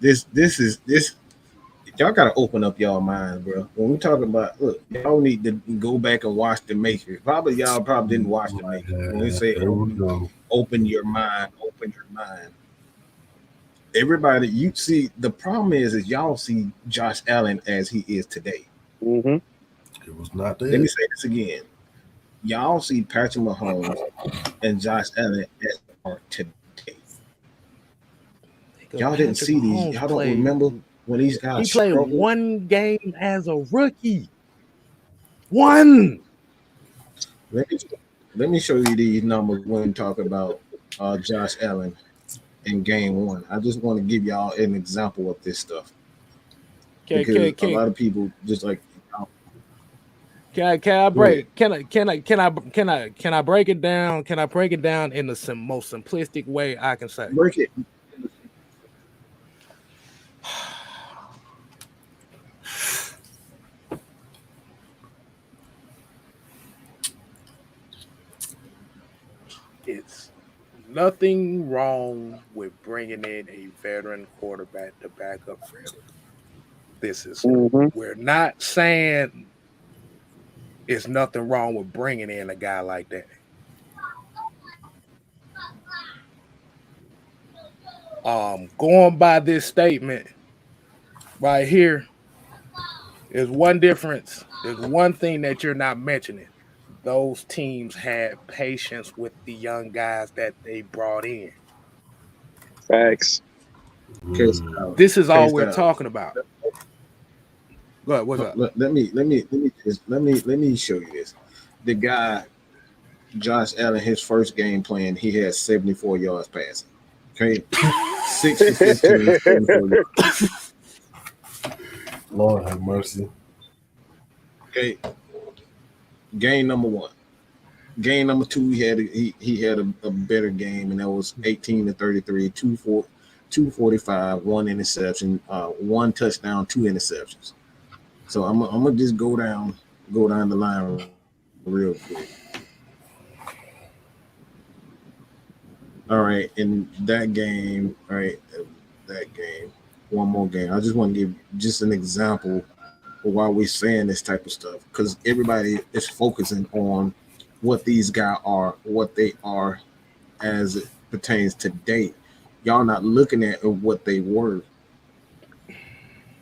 Y'all gotta open up y'all minds, bro. When we talking about, look, y'all need to go back and watch The Matrix. Y'all probably didn't watch The Matrix. When we say open your mind. Everybody, you see, the problem is y'all see Josh Allen as he is today. Mm-hmm. It was not there. Let me say this again. Y'all see Patrick Mahomes and Josh Allen as they are today. Y'all didn't see these. Y'all don't remember when these guys He played one game as a rookie. One. Let me show you these numbers when we talk about Josh Allen in game 1. I just want to give y'all an example of this stuff. Because a lot of people just like. Can I break? Can I break it down? Can I break it down in the most simplistic way I can say? Break it. It's nothing wrong with bringing in a veteran quarterback to back up Fred. This is we're not saying it's nothing wrong with bringing in a guy like that. Going by this statement right here, there's one difference. There's one thing that you're not mentioning. Those teams had patience with the young guys that they brought in. Facts. This is all we're talking about. Go ahead, what's up? Let me show you this. The guy, Josh Allen, his first game playing, he had 74 yards passing. Okay, 6-15. Lord have mercy. Okay, game number 1. Game number 2, he had a better game, and that was 18-33, 245, 1 interception, 1 touchdown, 2 interceptions. So I'm gonna just go down the line real quick. All right, in that game, one more game. I just want to give just an example of why we're saying this type of stuff, because everybody is focusing on what these guys are, what they are as it pertains to date. Y'all not looking at what they were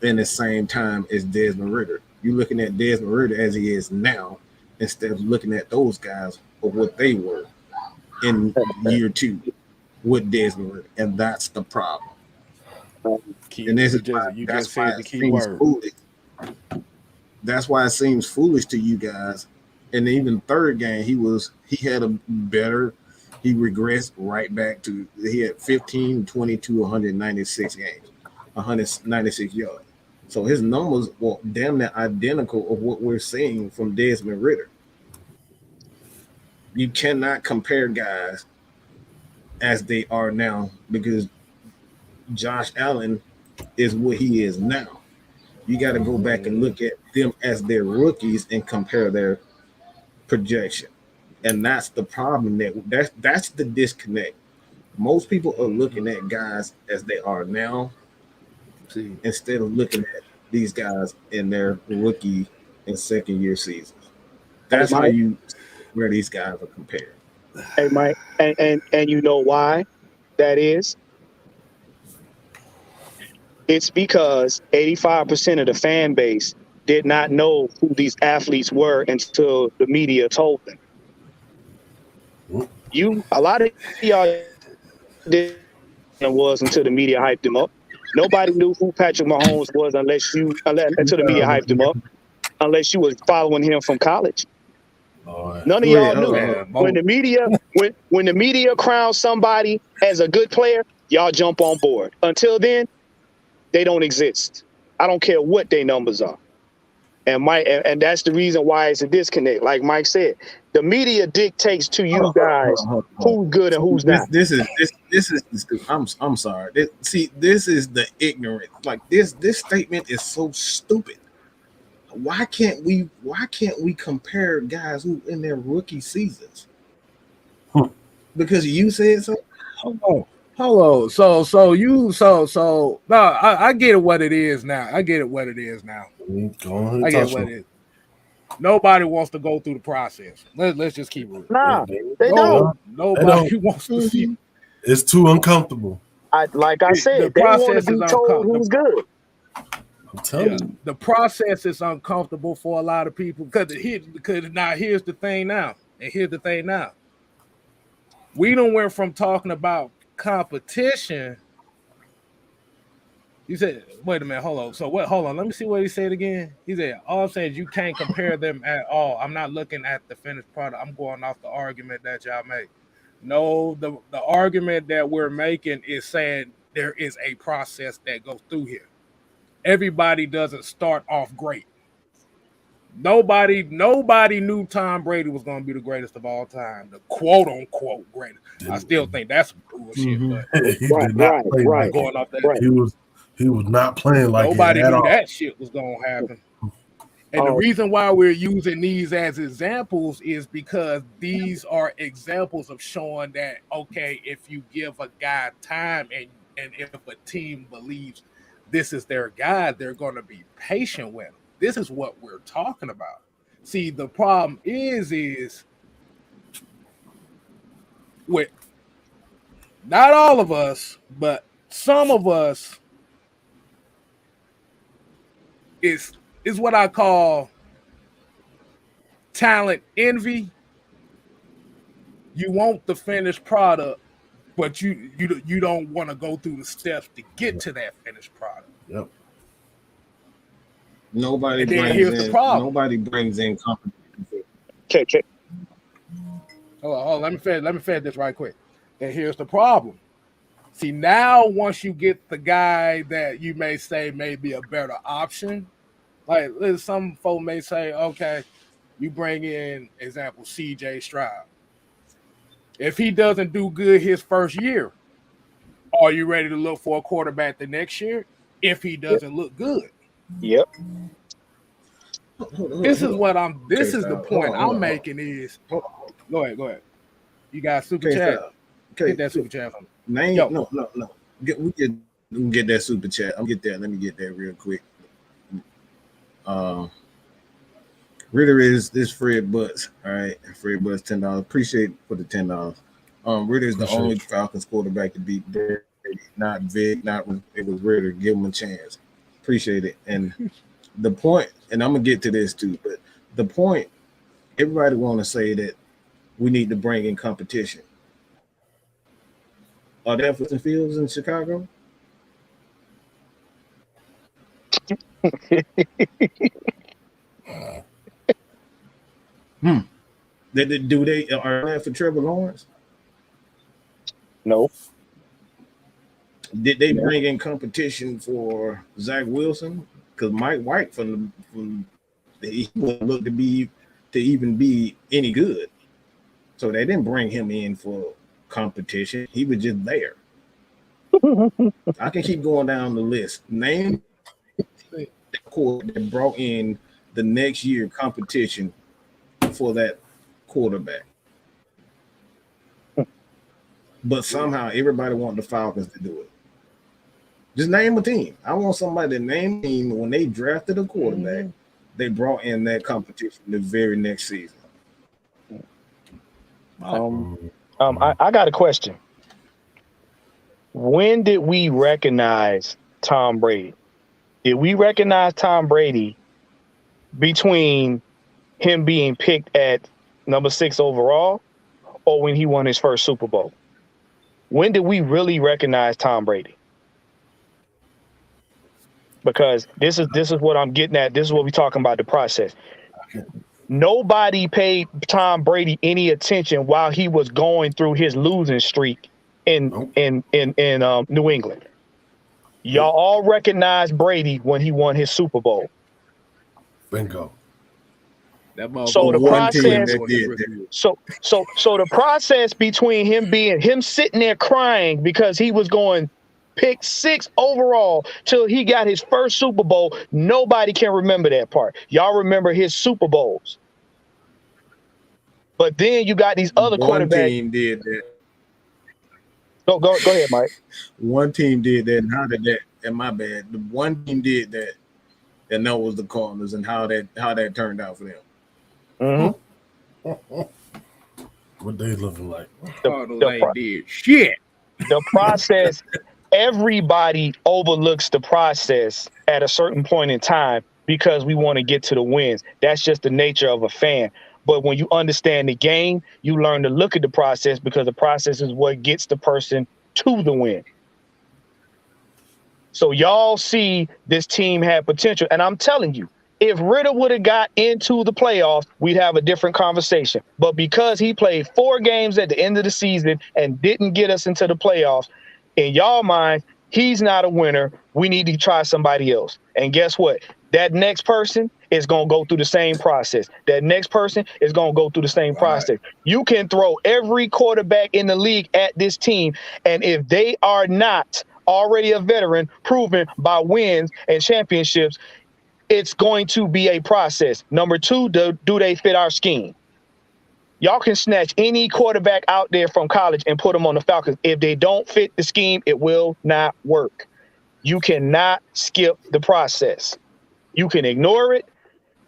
in the same time as Desmond Ritter. You're looking at Desmond Ritter as he is now, instead of looking at those guys of what they were in year 2 with Desmond Ritter, and that's the problem. And this is that's why it seems foolish. That's why it seems foolish to you guys. And even third game, he had a better. He regressed right back to, he had 15, 22, 196 games, 196 yards. So his numbers were damn near identical of what we're seeing from Desmond Ritter. You cannot compare guys as they are now, because Josh Allen is what he is now. You got to go back and look at them as their rookies and compare their projection. And that's the problem. That's the disconnect. Most people are looking at guys as they are now, instead of looking at these guys in their rookie and second year seasons. That's how you where these guys are compared. Hey, Mike, and you know why that is? It's because 85% of the fan base did not know who these athletes were until the media told them. A lot of y'all didn't know was until the media hyped him up. Nobody knew who Patrick Mahomes was until the media hyped him up, unless you was following him from college. None of y'all knew. When the media crowns somebody as a good player, y'all jump on board. Until then, they don't exist. I don't care what their numbers are. And that's the reason why it's a disconnect. Like Mike said, the media dictates to you guys who's good and who's not. This is I'm sorry. This is the ignorant. Like this statement is so stupid. Why can't we compare guys who in their rookie seasons? Because you said so. Hello. So no, I get it what it is now. I get what it is. Nobody wants to go through the process. Let's just keep it. Nah, they don't. Nobody wants to see. It's too uncomfortable. I said, they want to be told who's good. I'm telling you. The process is uncomfortable for a lot of people because now here's the thing now. We don't went from talking about competition. You said, wait a minute, hold on. So what? Hold on. Let me see what he said again. He said, all I'm saying is you can't compare them at all. I'm not looking at the finished product. I'm going off the argument that y'all make. No, the argument that we're making is saying there is a process that goes through here. Everybody doesn't start off great. Nobody knew Tom Brady was going to be the greatest of all time, the quote unquote greatest. I still think that's bullshit. But he did not play like going off that. He was not playing like nobody knew all. That shit was going to happen. And the reason why we're using these as examples is because these are examples of showing that, okay, if you give a guy time and if a team believes this is their guy, they're going to be patient with him. This is what we're talking about. See, the problem is with not all of us, but some of us is what I call talent envy. You want the finished product, but you don't want to go through the steps to get to that finished product. Yep. Nobody brings in competition. Okay. Hold on, let me finish this right quick. And here's the problem. See, now once you get the guy that you may say may be a better option, like some folk may say, okay, you bring in, example, CJ Stroud. If he doesn't do good his first year, are you ready to look for a quarterback the next year if he doesn't look good? Yep. This is the point I'm making is go ahead. You got super chat. Get that super chat from me. No. We can get that super chat. I'll get that. Let me get that real quick. Ritter is Fred Butts. All right, Fred Butts, $10. Appreciate for the $10. Ritter is the only Falcons quarterback to beat Brady, not Vic, it was Ritter. Give him a chance. Appreciate it. And the point, and I'm gonna get to this too, but the point, everybody want to say that we need to bring in competition. Are there fields in Chicago? Do they are there for Trevor Lawrence? No. Did they bring in competition for Zach Wilson? Because Mike White he wouldn't look to even be any good. So they didn't bring him in for competition. He was just there. I can keep going down the list. Name the court that brought in the next year competition for that quarterback. But somehow everybody wanted the Falcons to do it. Just name a team. I want somebody to name a team when they drafted a quarterback, they brought in that competition the very next season. I got a question. When did we recognize Tom Brady? Did we recognize Tom Brady between him being picked at number 6 overall or when he won his first Super Bowl? When did we really recognize Tom Brady? Because this is what I'm getting at. This is what we're talking about, the process. Nobody paid Tom Brady any attention while he was going through his losing streak in New England. Y'all all recognized Brady when he won his Super Bowl. Bingo. So the process, so the process between him sitting there crying because he was going pick 6 overall till he got his first Super Bowl, nobody can remember that part. Y'all remember his Super Bowls. But then you got these other quarterbacks. One team did that. Go ahead, Mike. One team did that, and how did that? And my bad. The one team did that, and that was the Cardinals, and how that turned out for them. Mm-hmm. What they looking like? Did shit. The process. Everybody overlooks the process at a certain point in time because we want to get to the wins. That's just the nature of a fan. But when you understand the game, you learn to look at the process because the process is what gets the person to the win. So y'all see this team had potential. And I'm telling you, if Ritter would have got into the playoffs, we'd have a different conversation. But because he played 4 games at the end of the season and didn't get us into the playoffs, in y'all mind, he's not a winner. We need to try somebody else. And guess what? That next person is going to go through the same process. That next person is going to go through the same process. You can throw every quarterback in the league at this team, and if they are not already a veteran, proven by wins and championships, it's going to be a process. Number 2, do they fit our scheme? Y'all can snatch any quarterback out there from college and put them on the Falcons. If they don't fit the scheme, it will not work. You cannot skip the process. You can ignore it.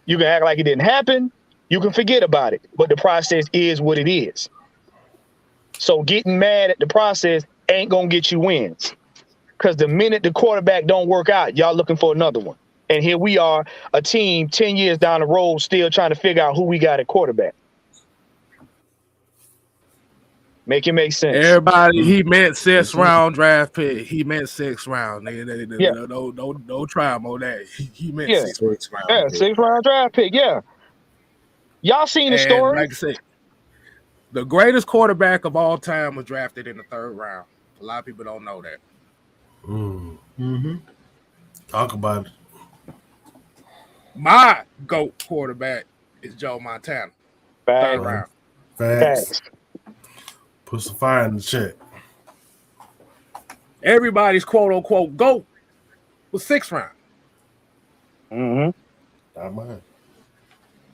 You can act like it didn't happen. You can forget about it. But the process is what it is. So getting mad at the process ain't going to get you wins. Because the minute the quarterback don't work out, y'all looking for another one. And here we are, a team 10 years down the road still trying to figure out who we got at quarterback. Make it make sense. Everybody, he meant 6th round draft pick. He meant 6th round. Don't try him on that. He meant 6th round. Yeah, 6th round draft pick. Yeah. Y'all seen the story? Like I said, the greatest quarterback of all time was drafted in the 3rd round. A lot of people don't know that. Mm-hmm. Talk about it. My GOAT quarterback is Joe Montana. 3rd round. Facts. Put some fire in the chat. Everybody's quote unquote GOAT was 6th round. Mm-hmm. Not mine.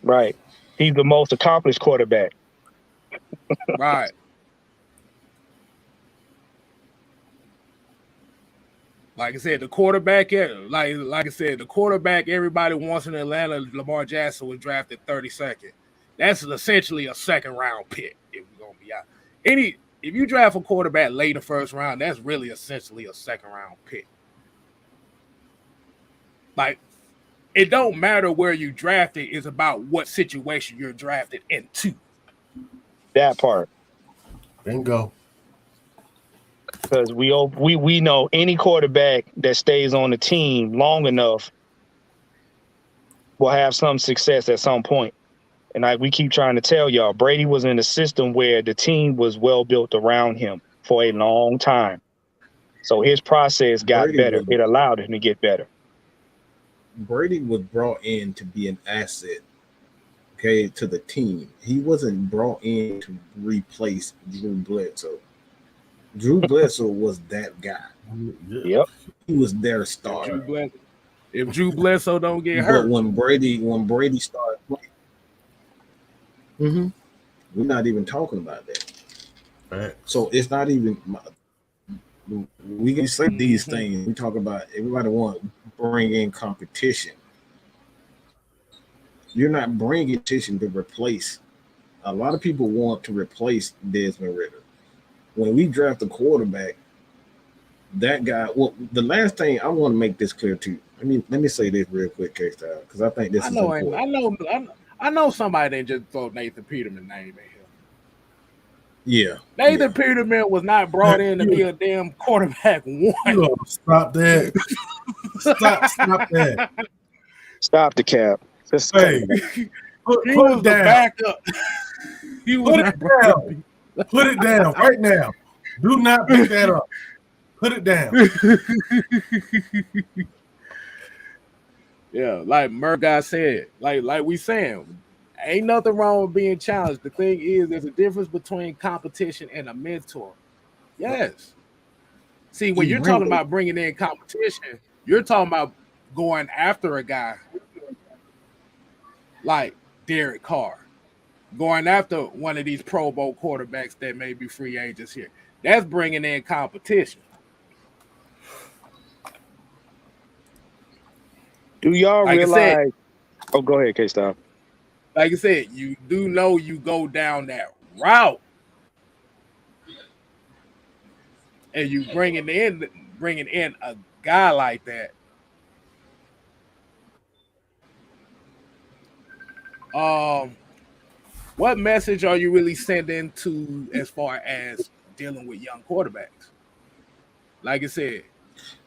Right. He's the most accomplished quarterback. Right. Like I said, the quarterback, the quarterback everybody wants in Atlanta, Lamar Jackson, was drafted 32nd. That's essentially a 2nd round pick, if we're gonna be out. If you draft a quarterback late in the 1st round, that's really essentially a 2nd round pick. Like, it don't matter where you drafted, it's about what situation you're drafted into. That part. Bingo. Because we know any quarterback that stays on the team long enough will have some success at some point. And we keep trying to tell y'all, Brady was in a system where the team was well built around him for a long time. So his process got better. It allowed him to get better. Brady was brought in to be an asset, okay, to the team. He wasn't brought in to replace Drew Bledsoe. Drew Bledsoe was that guy. Yep. He was their starter. If Drew Bledsoe don't get hurt. But when Brady started playing, we're not even talking about that. Right. So it's not even we can say these things. We talk about everybody want to bring in competition. You're not bringing competition to replace a lot of people want to replace Desmond Ritter. When we draft a quarterback, that guy. Well, the last thing I want to make this clear too. Let me say this real quick, K-Style, because I think this is important. I know somebody didn't just throw Nathan Peterman's name in here. Yeah, Nathan Peterman was not brought in to be a damn quarterback one. Stop that! Stop that! Stop the cap. Just Hey, He was the backup. He was Put it down. Put it down right now. Do not pick that up. Put it down. Yeah, like Murguy said, like we saying, ain't nothing wrong with being challenged. The thing is, there's a difference between competition and a mentor. Yes. See, when you're talking about bringing in competition, you're talking about going after a guy like Derek Carr, going after one of these Pro Bowl quarterbacks that may be free agents here. That's bringing in competition. Do y'all realize? Go ahead, K-Style. Like I said, you do know you go down that route, and you bringing in a guy like that. What message are you really sending to as far as dealing with young quarterbacks? Like I said,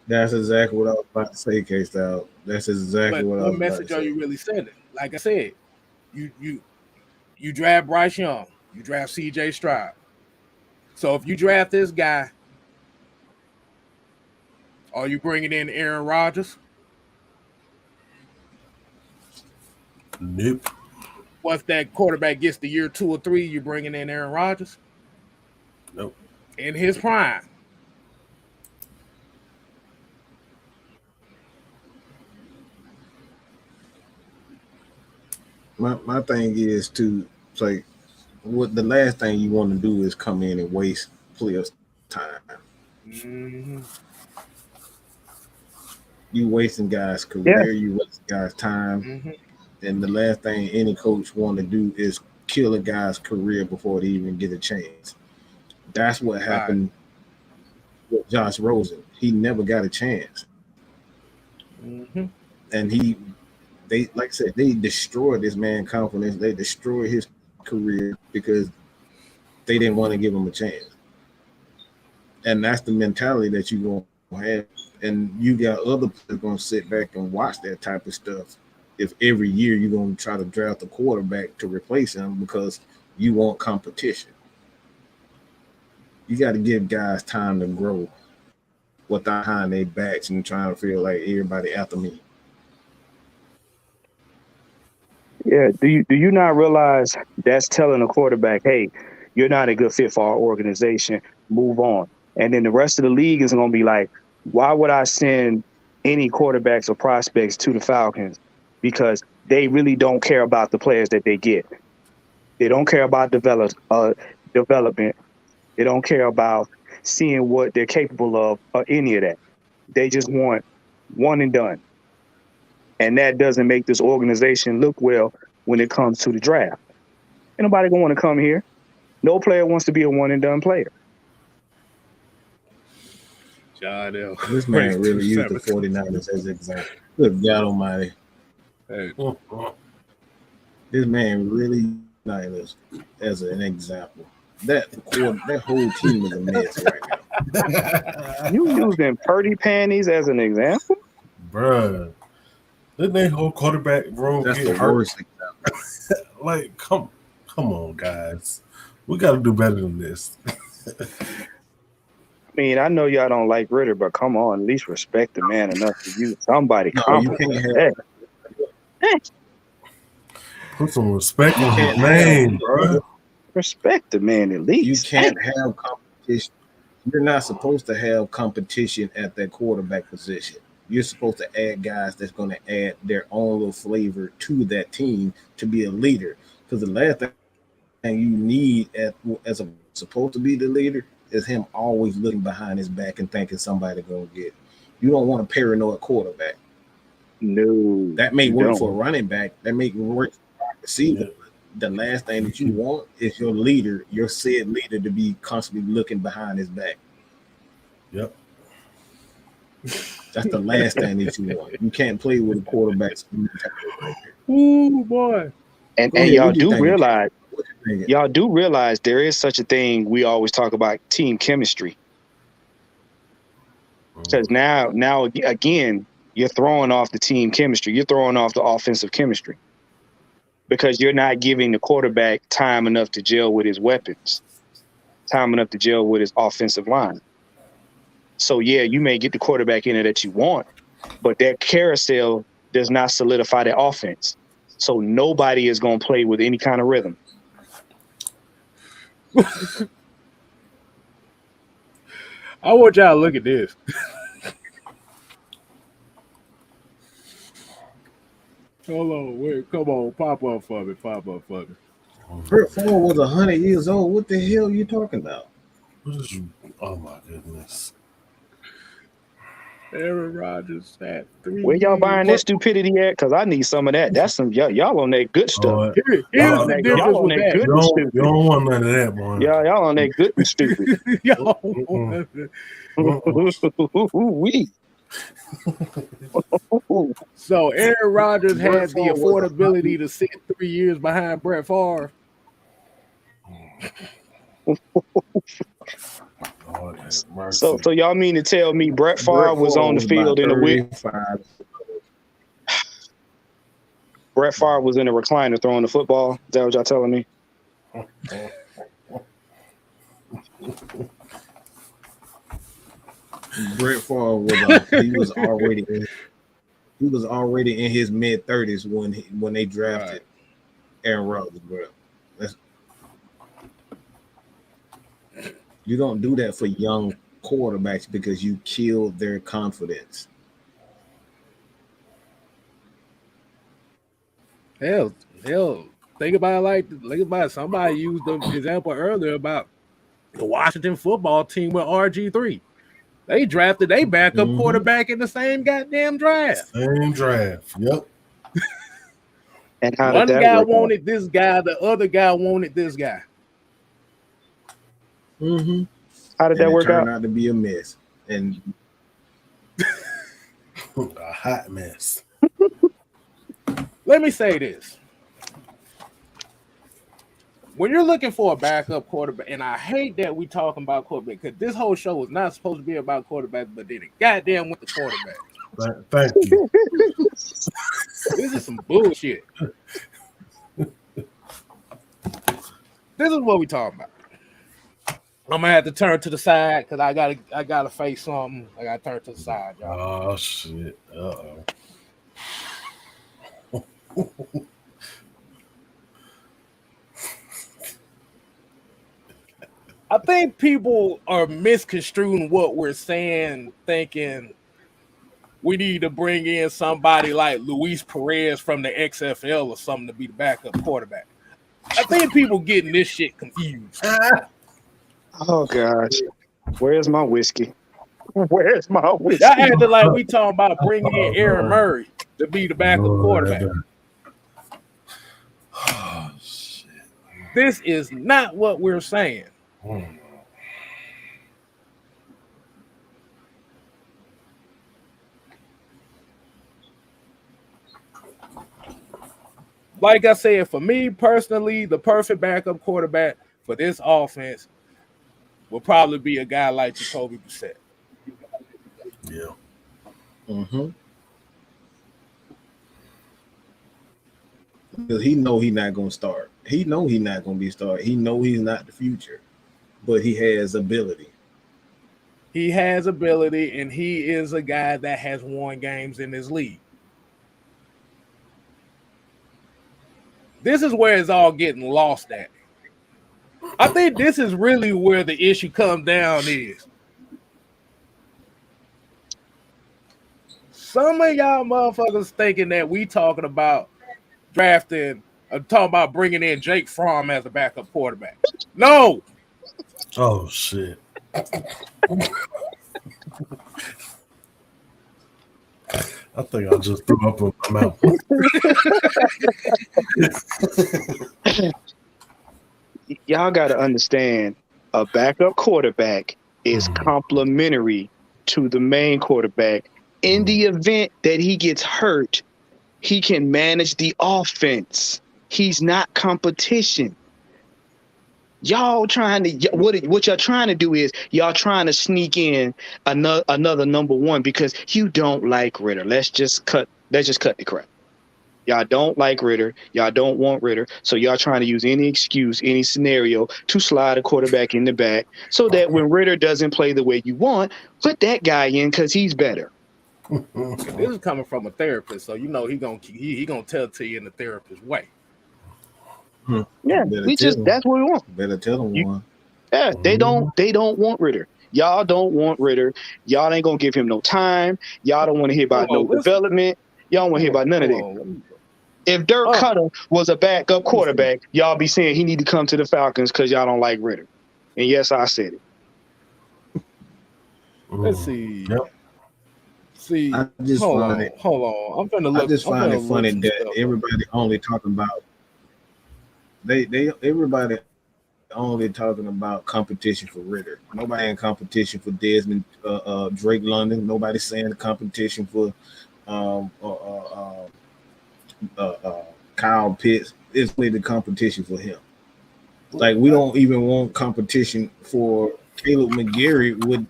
that's exactly what I was about to say, K-Style. That's exactly what I was about to say. What message are you really sending? Like I said, you draft Bryce Young, you draft CJ Stroud. So if you draft this guy, are you bringing in Aaron Rodgers? Nope. Once that quarterback gets to year 2 or 3, you're bringing in Aaron Rodgers? Nope. In his prime. My thing is to like what the last thing you want to do is come in and waste players' time. Mm-hmm. You wasting guys' career, you wasting guys' time. Mm-hmm. And the last thing any coach want to do is kill a guy's career before they even get a chance. That's what happened with Josh Rosen. He never got a chance. Mm-hmm. And they like I said, they destroyed this man's confidence. They destroyed his career because they didn't want to give him a chance. And that's the mentality that you're going to have. And you got other players going to sit back and watch that type of stuff. If every year you're going to try to draft a quarterback to replace him because you want competition. You got to give guys time to grow without behind their backs and trying to feel like everybody after me. Yeah. Do you not realize that's telling a quarterback, hey, you're not a good fit for our organization. Move on. And then the rest of the league is going to be like, why would I send any quarterbacks or prospects to the Falcons? Because they really don't care about the players that they get. They don't care about development. They don't care about seeing what they're capable of or any of that. They just want one and done. And that doesn't make this organization look well when it comes to the draft. Ain't nobody going to want to come here. No player wants to be a one and done player. This man really used the 49ers as an example. Good God Almighty. Hey. This man really used as an example. That whole team is a mess right now. You using Purdy panties as an example? Bruh. Didn't they whole quarterback room That's get the hurt? worst example. Like, come on, guys. We got to do better than this. I mean, I know y'all don't like Ritter, but come on, at least respect the man enough to use somebody. No, you can't have Put some respect on his name, bro. Respect the man at least. You can't have competition. You're not supposed to have competition at that quarterback position. You're supposed to add guys that's going to add their own little flavor to that team to be a leader. Because the last thing you need as a supposed to be the leader is him always looking behind his back and thinking somebody going to get it. You don't want a paranoid quarterback. No. That may work for a running back. That may work for a receiver. the last thing that you want is your leader, your said leader, to be constantly looking behind his back. Yep. That's the last thing that you want. You can't play with a quarterback. Ooh, boy. And Go ahead, y'all what you do thinking? realize, What you thinking? y'all do realize there is such a thing. We always talk about team chemistry. Because now again, you're throwing off the team chemistry. You're throwing off the offensive chemistry because you're not giving the quarterback time enough to gel with his weapons, time enough to gel with his offensive line. So yeah, you may get the quarterback in there that you want, but that carousel does not solidify the offense. So nobody is going to play with any kind of rhythm. I want y'all to look at this. Hold on, wait, come on, pop up for me. Brett Favre was 100 years old. What the hell are you talking about? What is you? Oh my goodness. Aaron Rodgers had 3 Where y'all years. buying that stupidity at? Because I need some of that. That's some y'all on that good stuff. Here's Y'all the on difference that with that. good and stupid. You don't want none of that, boy. Y'all on that good and stupid. Wee. So Aaron Rodgers had the affordability to sit 3 years behind Brett Favre. Lord have mercy. So y'all mean to tell me Brett Favre was on the field in a whip? Brett Favre was in a recliner throwing the football? Is that what y'all telling me? Brett Favre was already in his mid-30s when they drafted Aaron Rodgers, bro. You don't do that for young quarterbacks because you kill their confidence. Hell, think about it. Somebody used the example earlier about the Washington football team with RG3. They drafted their backup quarterback in the same goddamn draft. Same draft. Yep. And how One did that guy work wanted this guy, the other guy wanted this guy. Mm-hmm. How did that work out? Turned out to be a mess. And A hot mess. Let me say this. When you're looking for a backup quarterback, and I hate that we talking about quarterback because this whole show is not supposed to be about quarterback, but then it goddamn with the quarterback. Thank you. This is some bullshit. This is what we talking about. I'm gonna have to turn to the side because I gotta face something. I gotta turn to the side, y'all. Oh shit. Uh-oh. I think people are misconstruing what we're saying, thinking we need to bring in somebody like Luis Perez from the XFL or something to be the backup quarterback. I think people getting this shit confused. Oh gosh, where's my whiskey? Where's my whiskey? Y'all acting like we talking about bringing in Aaron Murray to be the backup quarterback. Oh shit. This is not what we're saying. Like I said, for me personally, the perfect backup quarterback for this offense will probably be a guy like Jacoby Brissett. Yeah. mm-hmm. Because he know he's not gonna start. He know he's not gonna be started. He know he's not the future, but he has ability. He has ability, and he is a guy that has won games in this league. This is where it's all getting lost at. I think this is really where the issue comes down is. Some of y'all motherfuckers thinking that we talking about drafting, talking about bringing in Jake Fromm as a backup quarterback. No. Oh shit. I think I just threw up in my mouth. Y'all got to understand, a backup quarterback is complementary to the main quarterback. In the event that he gets hurt, he can manage the offense. He's not competition. Y'all trying to what y'all trying to do is y'all trying to sneak in another number one because you don't like Ritter. Let's just cut the crap. Y'all don't like Ritter. Y'all don't want Ritter. So y'all trying to use any excuse, any scenario to slide a quarterback in the back so that when Ritter doesn't play the way you want, put that guy in because he's better. This is coming from a therapist, so you know he gonna tell it to you in the therapist way. Yeah, that's what we want. Better tell them one. Yeah, they don't want Ritter. Y'all don't want Ritter. Y'all ain't gonna give him no time. Y'all don't want to hear about development. Y'all don't want to hear about none of that. If Dirk Cutter was a backup quarterback, y'all be saying he need to come to the Falcons because y'all don't like Ritter. And yes, I said it. Let's see. Yep. See, I just hold find on. I'm finna look. I just find it funny that stuff. everybody only talking about everybody only talking about competition for Ritter. Nobody in competition for Desmond Drake London. Nobody saying the competition for Kyle Pitts. It's really the competition for him. Like we don't even want competition for Caleb McGarry with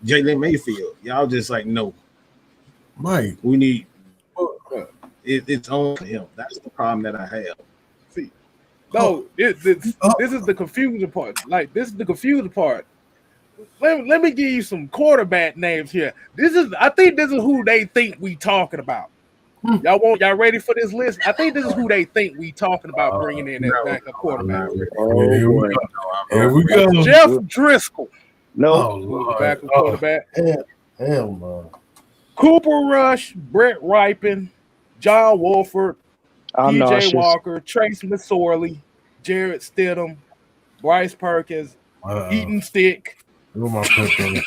Jalen Mayfield. Y'all just like no. Right. We need it's on him. That's the problem that I have. See, no, this is the confusing part. Like this is the confusing part. Let me give you some quarterback names here. I think this is who they think we talking about. Y'all ready for this list? I think this is who they think we talking about bringing in as backup quarterback. Here we go. Jeff Driscoll. No, backup quarterback. Hell no. Cooper Rush, Brett Ripon, John Wolford, PJ Walker, Trace McSorley, Jarrett Stidham, Bryce Perkins, Eaton Stick. Who am I putting?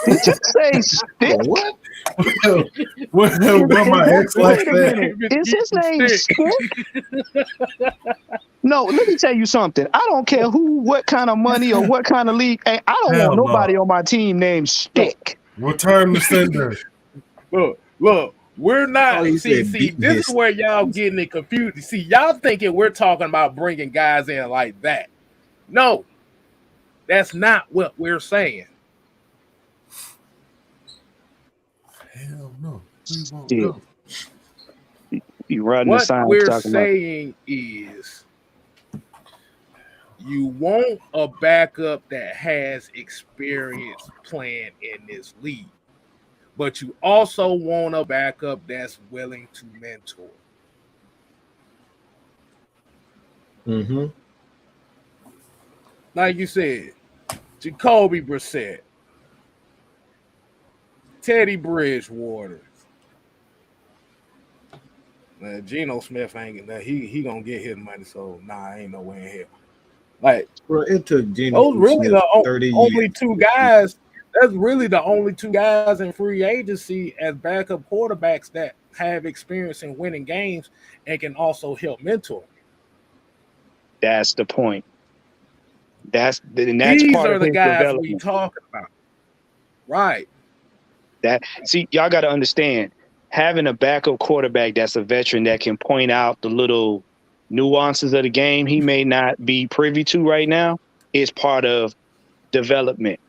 Did you say Stick? What? What my ex like that? Is his name Stick? No, let me tell you something. I don't care what kind of money or what kind of league. Hey, I don't want nobody on my team named Stick. Return the sender. Look, we're not. See, this is where y'all getting it confused. See, y'all thinking we're talking about bringing guys in like that. No, that's not what we're saying. Hell no. Yeah. You riding what the sign we're talking saying is you want a backup that has experience playing in this league, but you also want a backup that's willing to mentor. Mm-hmm. Like you said, Jacoby Brissett, Teddy Bridgewater. Geno Smith ain't he gonna get his money, so ain't no way in hell. Like, well, it took Geno those really Smith the 30 only years. two guys. That's really the only two guys in free agency as backup quarterbacks that have experience in winning games and can also help mentor. That's the point. That's These part are of the his guys development. we talking about, right? See, y'all got to understand, having a backup quarterback that's a veteran that can point out the little nuances of the game he may not be privy to right now is part of development.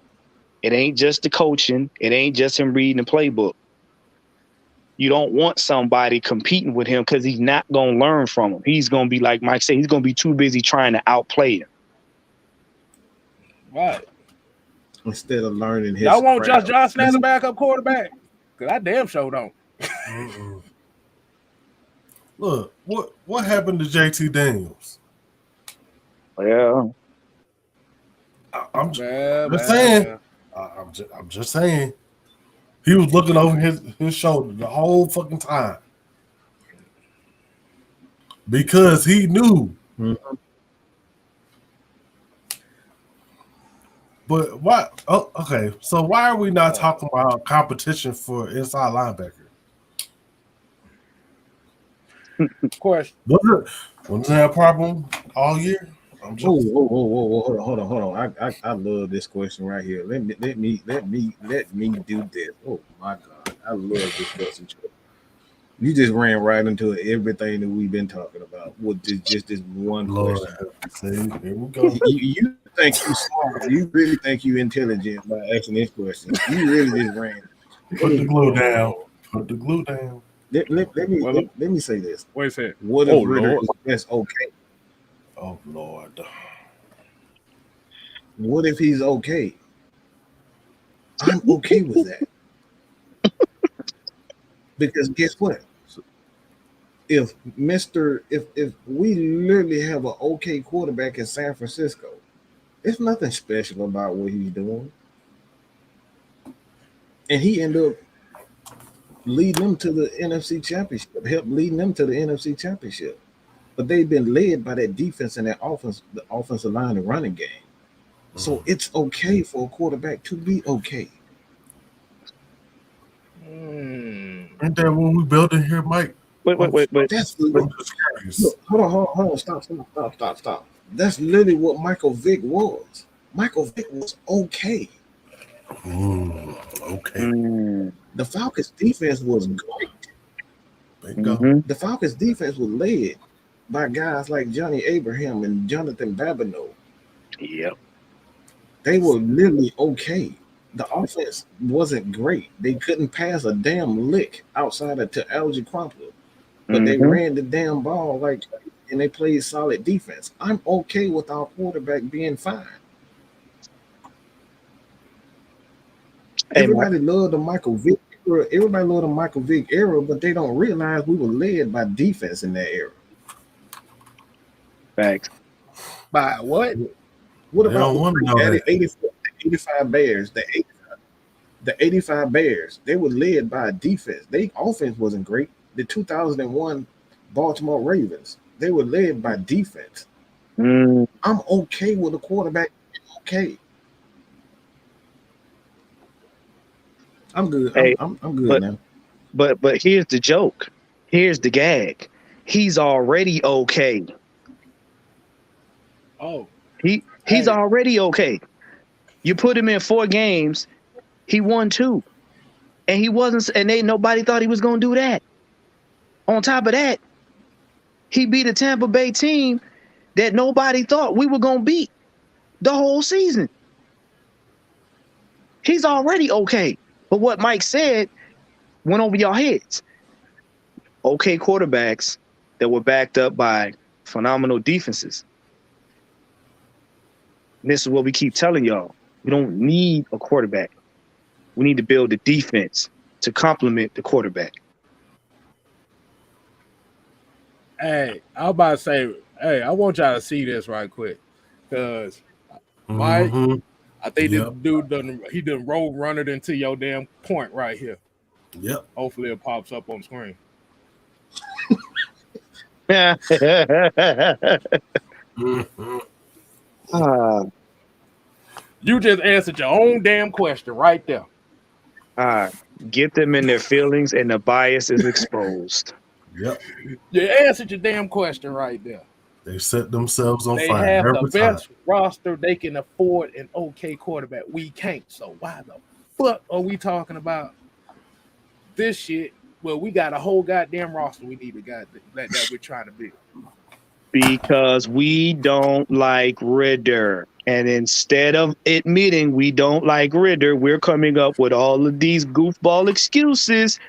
It ain't just the coaching. It ain't just him reading the playbook. You don't want somebody competing with him because he's not going to learn from him. He's going to be, like Mike said, he's going to be too busy trying to outplay him. Right. Instead of learning his Y'all want craft. Josh Johnson as a backup quarterback? Because I damn sure don't. Look, what happened to JT Daniels? Well, I'm just saying. He was looking over his shoulder the whole fucking time. Because he knew. Mm-hmm. But why? Oh, okay. So why are we not talking about competition for inside linebacker? Question. Wasn't that a problem all year? I'm just Whoa, hold on. I love this question right here. Let me do this. Oh my God, I love this question. You just ran right into everything that we've been talking about with just this one Lord. question. See, here we go. You think you smart? You really think you intelligent by asking this question? You really just ran. Put the glue down. Put the glue down. Let me say this. Wait a second. What if Ritter is just okay? Oh Lord. What if he's okay? I'm okay with that. Because guess what? If we literally have an okay quarterback in San Francisco, there's nothing special about what he's doing. And he ended up leading them to the NFC Championship, helped leading them to the NFC Championship. But they've been led by that defense and that offense, the offensive line and running game. So it's okay for a quarterback to be okay. Ain't that when we built it here, Mike? Wait. That's I'm just curious. look, hold on, stop. That's literally what Michael Vick was. Michael Vick was okay. Okay. The Falcons defense was great. Bingo. The Falcons defense was led by guys like Johnny Abraham and Jonathan Babineau. Yep. They were literally okay. The offense wasn't great. They couldn't pass a damn lick outside of to Algie Crumpler. But they ran the damn ball and they played solid defense. I'm okay with our quarterback being fine. Everybody loved the Michael Vick era. Everybody loved the Michael Vick era, but they don't realize we were led by defense in that era. Facts. By what? What They don't want to know about that. the 85 Bears? The 85 Bears, they were led by a defense. Their offense wasn't great. The 2001 Baltimore Ravens, they were led by defense. I'm okay with the quarterback. Okay. I'm good. Hey, I'm good now. But here's the joke. Here's the gag. He's already okay. Oh, He's already okay. You put him in 4 games, he won 2. And he wasn't, and nobody thought he was gonna do that. On top of that, he beat a Tampa Bay team that nobody thought we were gonna beat the whole season. He's already okay. But what Mike said went over your heads. Okay quarterbacks that were backed up by phenomenal defenses. And this is what we keep telling y'all. We don't need a quarterback. We need to build a defense to complement the quarterback. hey, I was about to say, I want y'all to see this right quick. Because Mike, I think this dude done road runner into your damn point right here. Yep. Hopefully it pops up on screen. You just answered your own damn question right there. Get them in their feelings and the bias is exposed. Yep. You answered your damn question right there. They set themselves on They fire have every the best roster. They can afford an okay quarterback. We can't. So why the fuck are we talking about this shit? Well, we got a whole goddamn roster we need to that we're trying to build. Because we don't like Ritter. And instead of admitting we don't like Ritter, we're coming up with all of these goofball excuses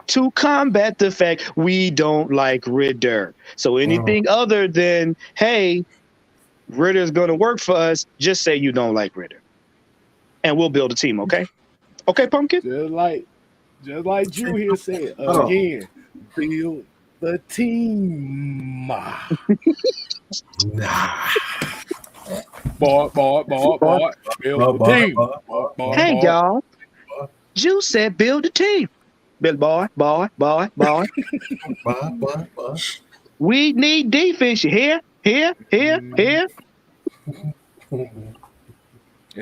to combat the fact we don't like Ritter. So anything other than, hey, Ritter's going to work for us, just say you don't like Ritter. And we'll build a team, okay? Okay, Pumpkin? Just like Drew here said, again, build the team. Boy, build the team. Hey, y'all. Drew said build a team. Build boy. We need defense. Here. And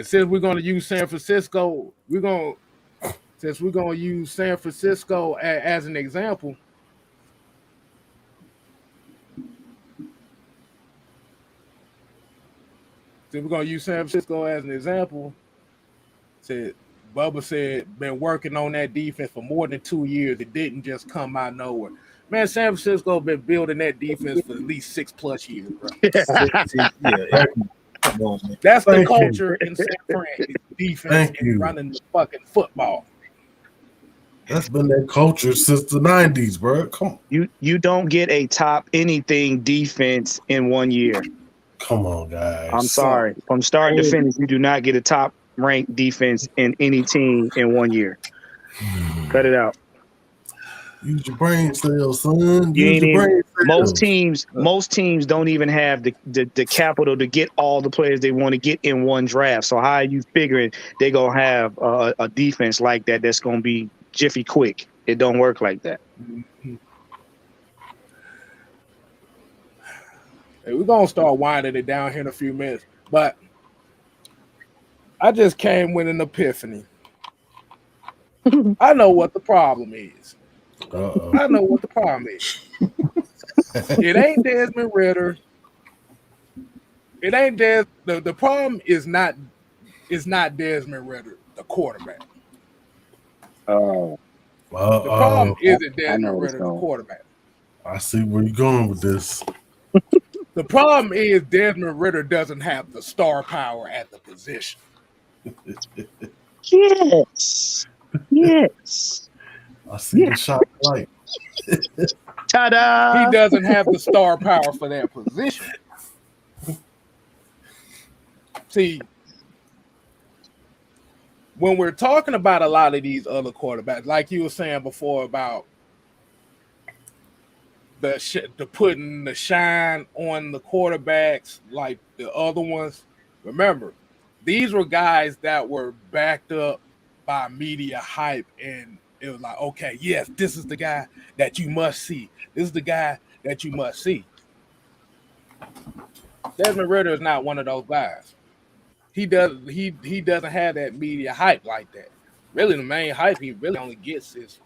since we're going to use San Francisco, as an example, So we're gonna use San Francisco as an example. Said Bubba said been working on that defense for more than 2 years. It didn't just come out of nowhere. Man, San Francisco been building that defense for at least 6+ years, bro. Yeah. Come on, man. That's the Thank you. culture in San Fran. Is defense Thank and you. running the fucking football. That's been that culture since the 90s, bro. Come You don't get a top anything defense in 1 year. on, guys. I'm sorry. From start to finish, you do not get a top ranked defense in any team in 1 year. Cut it out. Use your brain cells, son. You Use ain't your even, brain cells. most teams don't even have the capital to get all the players they want to get in one draft. So how are you figuring they're gonna have a defense like that that's gonna be jiffy quick? It don't work like that. Hey, we're gonna start winding it down here in a few minutes, but I just came with an epiphany. I know what the problem is. Uh-oh. I know what the problem is. It ain't Desmond Ritter. It ain't the problem is not Desmond Ritter, the quarterback. Oh, The problem isn't I know Desmond what's Ritter, the going. quarterback. I see where you're going with this. The problem is Desmond Ritter doesn't have the star power at the position. Yes. Yes. I see the shot light. Ta-da! He doesn't have the star power for that position. See, when we're talking about a lot of these other quarterbacks, like you were saying before about the putting the shine on the quarterbacks like the other ones, remember, these were guys that were backed up by media hype, and it was like, okay, yes, this is the guy that you must see. This is the guy that you must see. Desmond Ritter is not one of those guys. He doesn't have that media hype like that. Really, the main hype he really only gets is,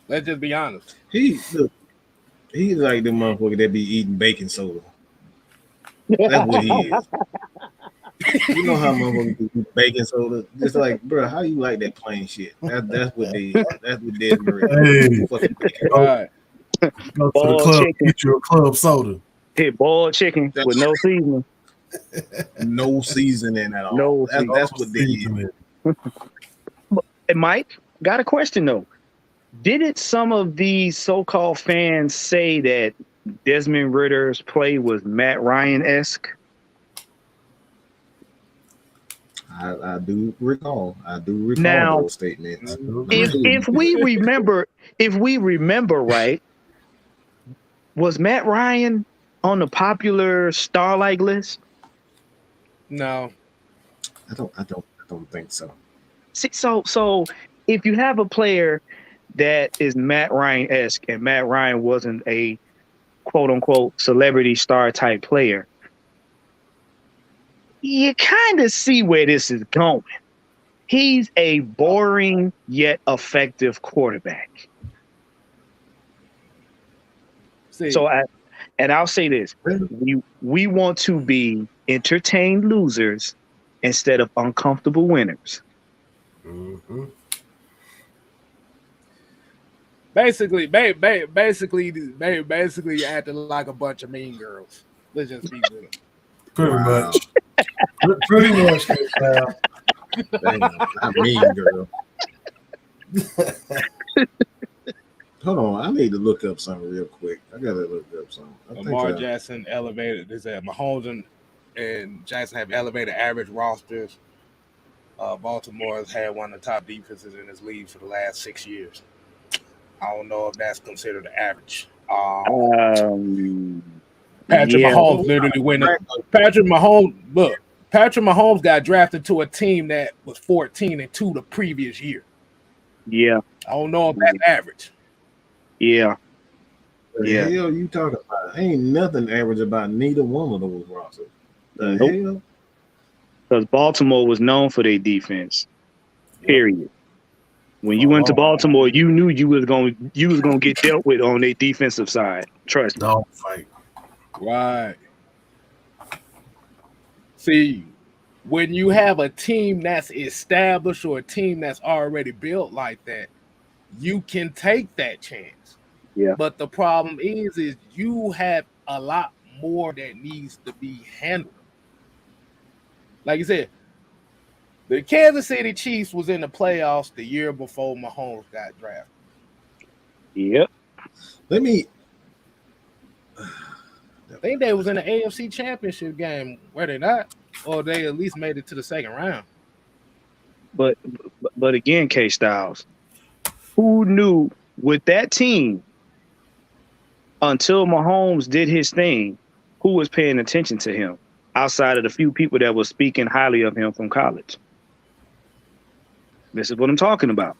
let's just be honest. He's like the motherfucker that be eating baking soda. That's what he is. You know how motherfuckers do baking soda? Just like, bro, how you like that plain shit? That's what they. That's what Desmond Ritter. Hey, All right. go to the Boiled club, chicken. get you a club soda. Hit boiled chicken with no seasoning. No seasoning at all. No That's what they is. Seasoning. Hey, Mike, got a question though. Didn't some of these so-called fans say that Desmond Ritter's play was Matt Ryan-esque? I do recall. Now, those statements. If we remember right, was Matt Ryan on the popular Starlight list? No. I don't think so. See, so if you have a player that is Matt Ryan-esque and Matt Ryan wasn't a quote unquote celebrity star type player, you kind of see where this is going. He's a boring yet effective quarterback. See, So I'll say this: we want to be entertained losers instead of uncomfortable winners. Mm-hmm. basically acting like a bunch of mean girls. Let's just be real. Pretty Wow. much. Pretty much. Damn, I mean, girl. Hold on, I need to look up something real quick. I gotta look up something. Lamar Jackson elevated. They said Mahomes and Jackson have elevated average rosters. Baltimore has had one of the top defenses in this league for the last 6 years. I don't know if that's considered average. Patrick Mahomes literally winning. Patrick Mahomes got drafted to a team that was 14-2 the previous year. Yeah, I don't know if that's average. yeah. The hell you talking about? Ain't nothing average about neither one of those rosters. The Nope. hell? Because Baltimore was known for their defense. Period. When you went to Baltimore, you knew you was gonna get dealt with on their defensive side. Trust me. Dog fight. Right. See, when you have a team that's established or a team that's already built like that, you can take that chance. Yeah. But the problem is you have a lot more that needs to be handled. Like you said, the Kansas City Chiefs was in the playoffs the year before Mahomes got drafted. Yep. Let me. I think they was in the AFC Championship game, were they not? Or they at least made it to the second round. But again, K Styles, who knew with that team until Mahomes did his thing, who was paying attention to him outside of the few people that was speaking highly of him from college? This is what I'm talking about.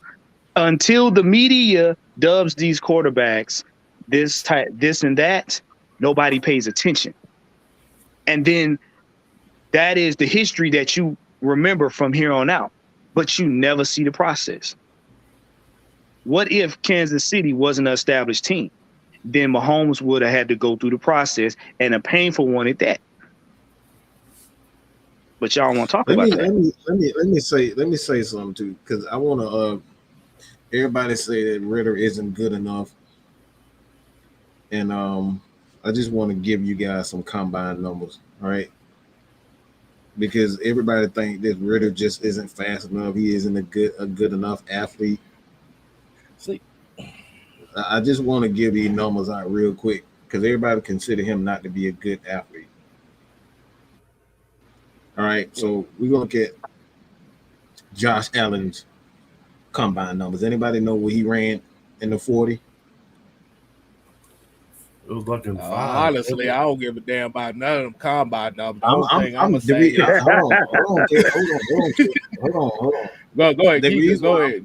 Until the media dubs these quarterbacks this and that, nobody pays attention. And then that is the history that you remember from here on out, but you never see the process. What if Kansas City wasn't an established team? Then Mahomes would have had to go through the process, and a painful one at that. But y'all want to talk about that. Let me say something too, because I want to. Everybody say that Ritter isn't good enough, and I just want to give you guys some combine numbers, all right? Because everybody think that Ritter just isn't fast enough. He isn't a good enough athlete. See, I just want to give these numbers out real quick because everybody consider him not to be a good athlete. All right, so we're gonna look at Josh Allen's combine numbers. Anybody know where he ran in the 40? It was like in 5. honestly, I don't give a damn about none of them combine numbers. Hold on. Go ahead, Keith, go ahead.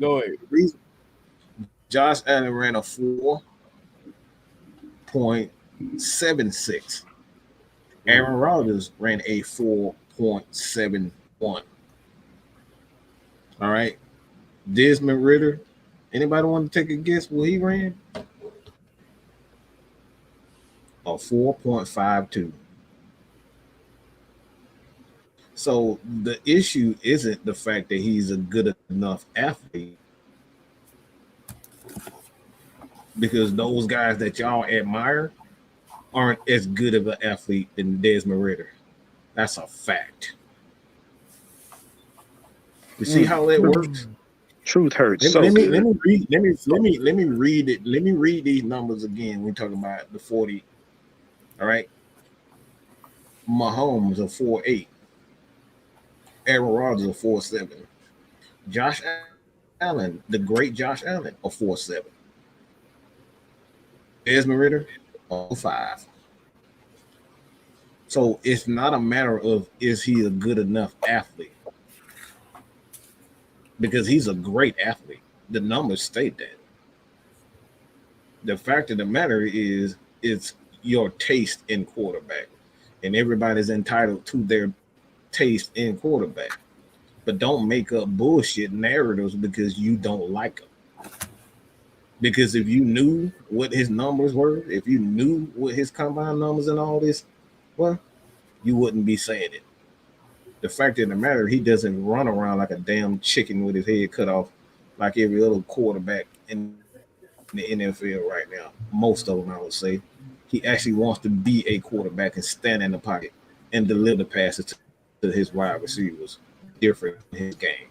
Josh Allen ran a 4.76. Aaron Rodgers ran a 4.71. All right. Desmond Ritter. Anybody want to take a guess what he ran? A 4.52. So the issue isn't the fact that he's a good enough athlete, because those guys that y'all admire aren't as good of an athlete than Desmond Ritter. That's a fact. You see how that works? Truth hurts. Let me read it. Let me read these numbers again. We're talking about the 40. All right. Mahomes a 4.8. Aaron Rodgers a 4.7. Josh Allen, the great Josh Allen, a 4.7. Desmond Ritter, a 5. So it's not a matter of is he a good enough athlete, because he's a great athlete. The numbers state that. The fact of the matter is it's your taste in quarterback, and everybody's entitled to their taste in quarterback. But don't make up bullshit narratives because you don't like them. Because if you knew what his numbers were, if you knew what his combine numbers and all this, well, you wouldn't be saying it. The fact of the matter, he doesn't run around like a damn chicken with his head cut off like every other quarterback in the NFL right now. Most of them, I would say. He actually wants to be a quarterback and stand in the pocket and deliver passes to his wide receivers. Different in his game.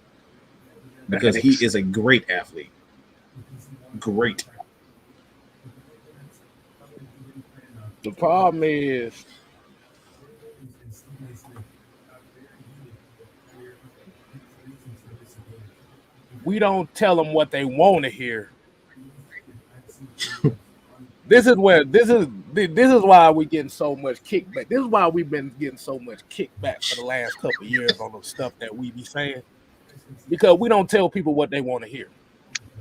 Because he is a great athlete. Great. The problem is we don't tell them what they want to hear. This is why we getting so much kickback. This is why we've been getting so much kickback for the last couple of years on the stuff that we be saying, because we don't tell people what they want to hear.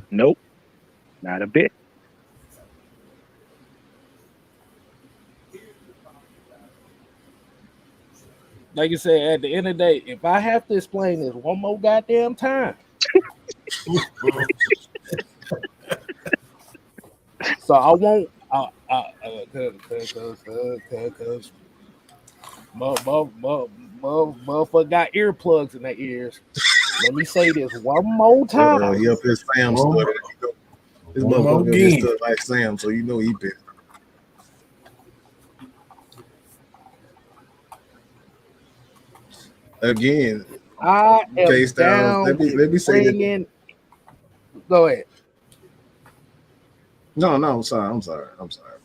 Nope, not a bit. Like you said, at the end of the day, if I have to explain this one more goddamn time, so I won't. Because Motherfucker got earplugs in their ears. Let me say this one more time. He up his Sam stutter. This One more motherfucker game. stutter like Sam, so you know he pissed. Again, I am K-Styles, down let me say this. Go ahead. No, I'm sorry.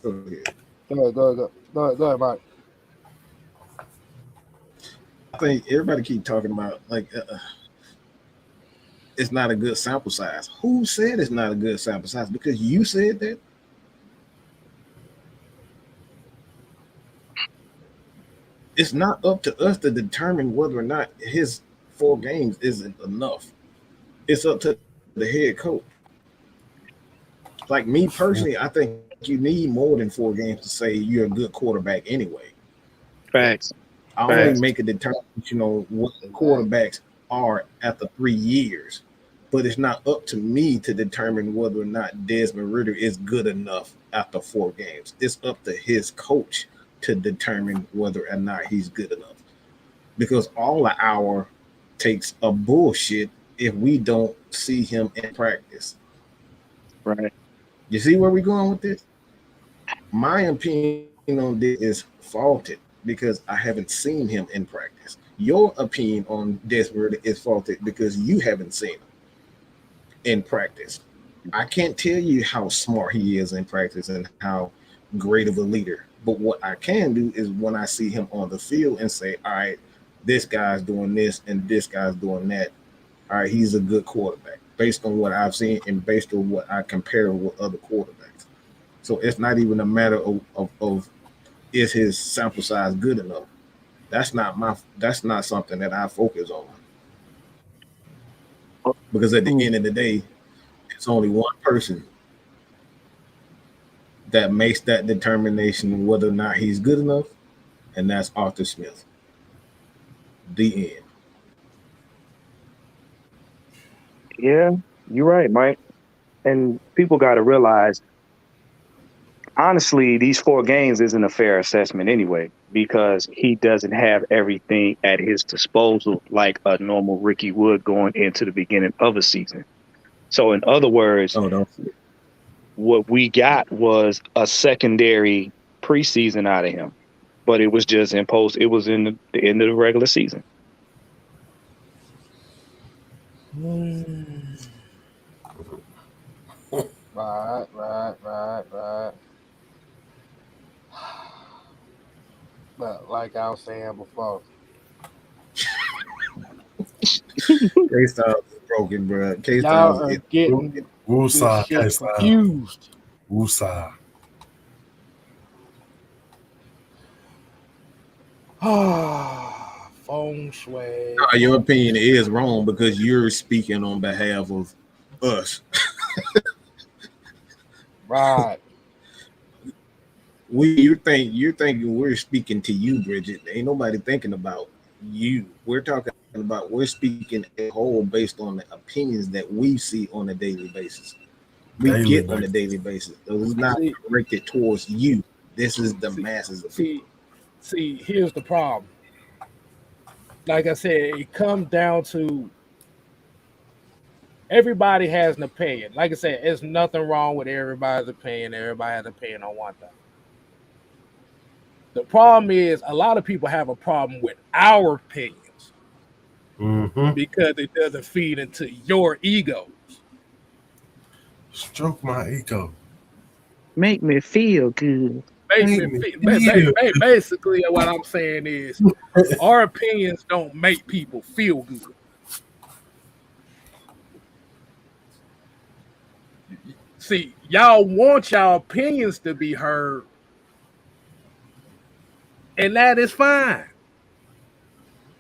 Go ahead. Go ahead, Mike. I think everybody keep talking about like it's not a good sample size. Who said it's not a good sample size? Because you said that. It's not up to us to determine whether or not his 4 games isn't enough. It's up to the head coach. Like me personally, I think you need more than 4 games to say you're a good quarterback anyway. Facts. I only make a determination on what the quarterbacks are after 3 years, but it's not up to me to determine whether or not Desmond Ridder is good enough after 4 games. It's up to his coach to determine whether or not he's good enough. Because all of our takes are bullshit if we don't see him in practice. Right. You see where we're going with this? My opinion on this is faulted because I haven't seen him in practice. Your opinion on Desmond is faulted because you haven't seen him in practice. I can't tell you how smart he is in practice and how great of a leader. But what I can do is when I see him on the field and say, all right, this guy's doing this and this guy's doing that. All right, he's a good quarterback based on what I've seen and based on what I compare with other quarterbacks. So it's not even a matter of is his sample size good enough. That's not something that I focus on. Because at the end of the day, it's only one person that makes that determination whether or not he's good enough, and that's Arthur Smith. The end. Yeah, you're right, Mike. And people got to realize, honestly, these 4 games isn't a fair assessment anyway, because he doesn't have everything at his disposal like a normal rookie would going into the beginning of a season. So in other words, what we got was a secondary preseason out of him, but it was just imposed. It was in the end of the regular season. Right. But like I was saying before, K-Styles is broken, bro. y'all are getting Woosah, this shit confused. Woosah. Feng shui. Your opinion is wrong because you're speaking on behalf of us. Right. You're thinking we're speaking to you, Bridget. Ain't nobody thinking about you. We're speaking a whole based on the opinions that we see on a daily basis. On a daily basis. So it's not directed towards you. This is the masses of people. See, here's the problem. Like I said, it comes down to everybody has an opinion. Like I said, there's nothing wrong with everybody's opinion. Everybody has an opinion on one thing. The problem is a lot of people have a problem with our opinions because it doesn't feed into your egos. Stroke my ego. Make me feel good. Basically, what I'm saying is our opinions don't make people feel good. See, y'all want y'all opinions to be heard, and that is fine.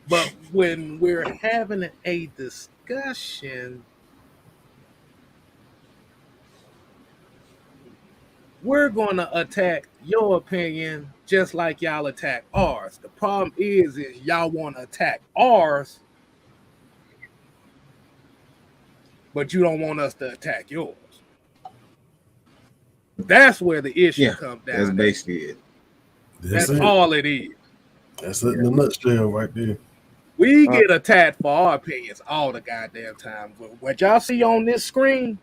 But when we're having a discussion, we're going to attack your opinion just like y'all attack ours. The problem is y'all want to attack ours, but you don't want us to attack yours. That's where the issue comes down. That's basically it. That's all it is. That's it in a nutshell right there. We get attacked for our opinions all the goddamn time. But what y'all see on this screen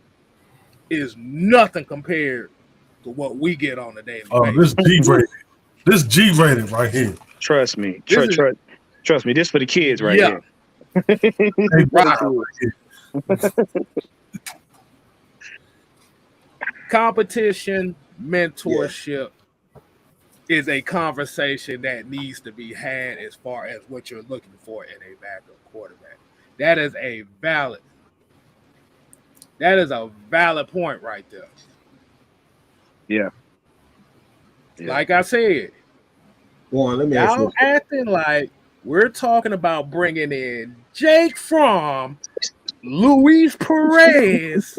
is nothing compared to what we get on a daily basis. This G-rated. This G-rated right here. Trust me. This is- Trust me. This for the kids right Yeah. here. Right. Competition, mentorship is a conversation that needs to be had as far as what you're looking for in a backup quarterback. That is a valid point right there. Yeah. Like I said, One, let me ask you. y'all acting like we're talking about bringing in Jake Fromm, Luis Perez,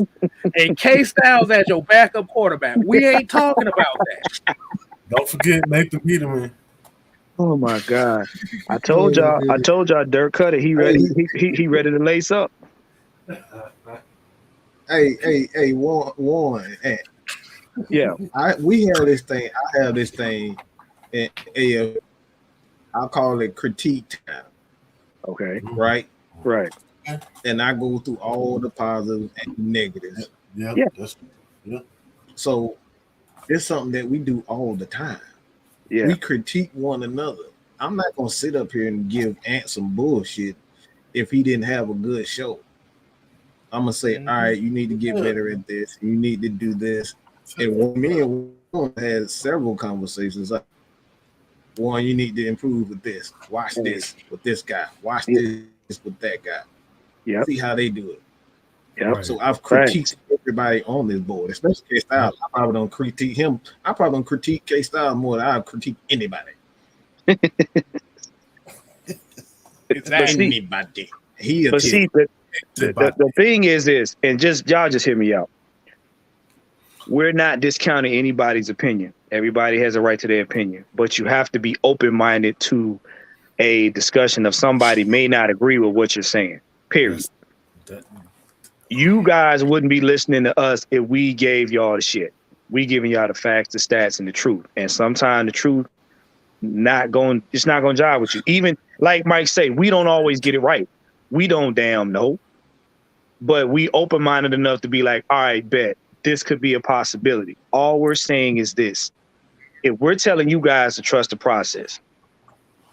and K Styles as your backup quarterback. We ain't talking about that. Don't forget Nathan Peterman. Oh my God! I told y'all, Dirk Cutter. He ready to lace up. Hey, Warren. Yeah. We have this thing. I have this thing. And I'll call it critique time. Okay. Right. Right. And I go through all the positives and negatives. Yeah. So it's something that we do all the time. Yeah. We critique one another. I'm not gonna sit up here and give Ant some bullshit if he didn't have a good show. I'm gonna say, all right, you need to get better at this. You need to do this. And me and Warren had several conversations. Like, Warren, you need to improve with this. Watch this with this guy. Watch this with that guy. Yeah. See how they do it. Yeah. So I've critiqued everybody on this board, especially K Styles. I probably don't critique him. I probably don't critique K Styles more than I critique anybody. Anybody. But see, the thing is this, and y'all just hear me out. We're not discounting anybody's opinion. Everybody has a right to their opinion, but you have to be open-minded to a discussion of somebody may not agree with what you're saying. Period. You guys wouldn't be listening to us if we gave y'all the shit. We giving y'all the facts, the stats, and the truth. And sometimes the truth it's not gonna jive with you. Even like Mike said, we don't always get it right. We don't damn know. But we open-minded enough to be like, all right, bet this could be a possibility. All we're saying is this. If we're telling you guys to trust the process,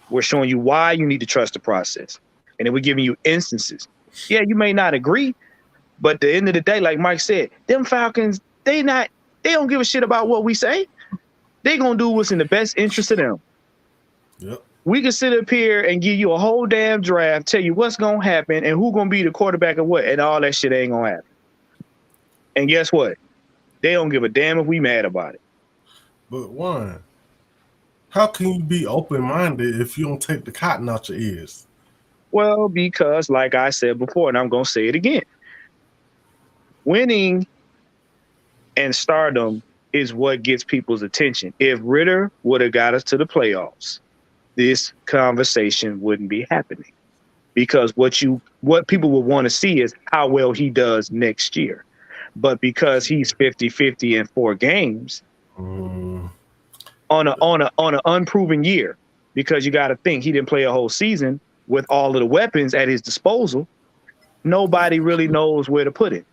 we're showing you why you need to trust the process. And then we're giving you instances. Yeah, you may not agree, but at the end of the day, like Mike said, them Falcons, they don't give a shit about what we say. They gonna do what's in the best interest of them. Yep. We can sit up here and give you a whole damn draft, tell you what's gonna happen and who gonna be the quarterback of what, and all that shit ain't gonna happen. And guess what? They don't give a damn if we mad about it. But one, how can you be open-minded if you don't take the cotton out your ears? Well, because like I said before, and I'm gonna say it again, winning and stardom is what gets people's attention. If Ritter would have got us to the playoffs, this conversation wouldn't be happening. Because what people would want to see is how well he does next year. But because he's 50-50 in 4 games on an unproven year, because you got to think he didn't play a whole season with all of the weapons at his disposal, nobody really knows where to put it.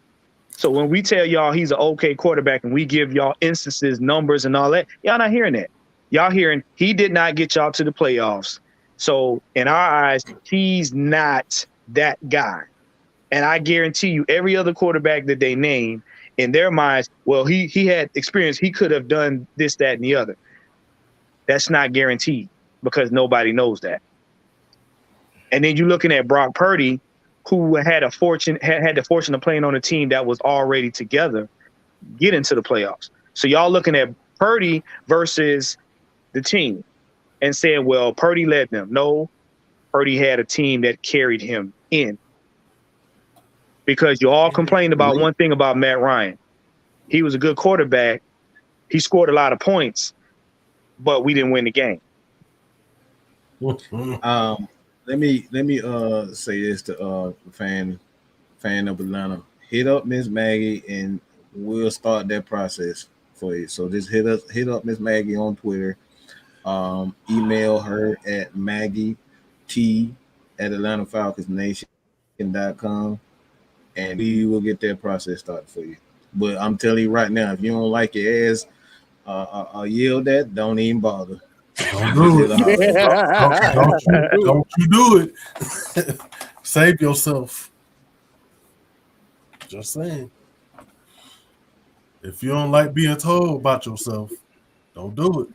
So when we tell y'all he's an okay quarterback and we give y'all instances, numbers, and all that, y'all not hearing that. Y'all hearing he did not get y'all to the playoffs. So in our eyes, he's not that guy. And I guarantee you, every other quarterback that they name, in their minds, well, he had experience. He could have done this, that, and the other. That's not guaranteed because nobody knows that. And then you're looking at Brock Purdy, who had the fortune of playing on a team that was already together, get into the playoffs. So y'all looking at Purdy versus the team and saying, well, Purdy led them. No, Purdy had a team that carried him in. Because you all complained about one thing about Matt Ryan. He was a good quarterback. He scored a lot of points, but we didn't win the game. Let me say this to fan of Atlanta. Hit up Miss Maggie and we'll start that process for you. So just hit up Miss Maggie on Twitter. Email her at Maggie T at Atlanta Falcons Nation.com, and we will get that process started for you. But I'm telling you right now, if you don't like your ass yelled at, don't even bother. Don't do it. Don't you do it. Save yourself. Just saying. If you don't like being told about yourself, don't do it.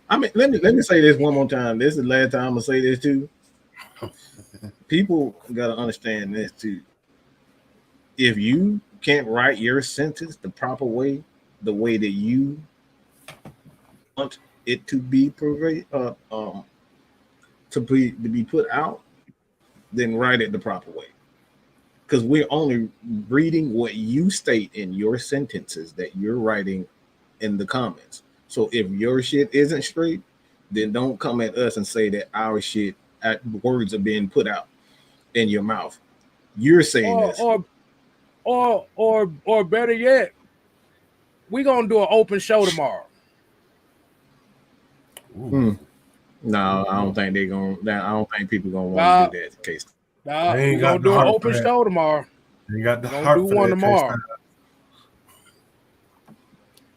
I mean, let me say this one more time. This is the last time I'm gonna say this too. People gotta understand this too. If you can't write your sentence the proper way, the way that you want it to be to be put out, then write it the proper way. Because we're only reading what you state in your sentences that you're writing in the comments. So if your shit isn't straight, then don't come at us and say that our shit words are being put out in your mouth. You're saying this. Or better yet, we're gonna do an open show tomorrow. No, I don't think they're gonna. I don't think people gonna want to do that. Case. We're gonna do an open show tomorrow. You got the we're heart gonna do one tomorrow.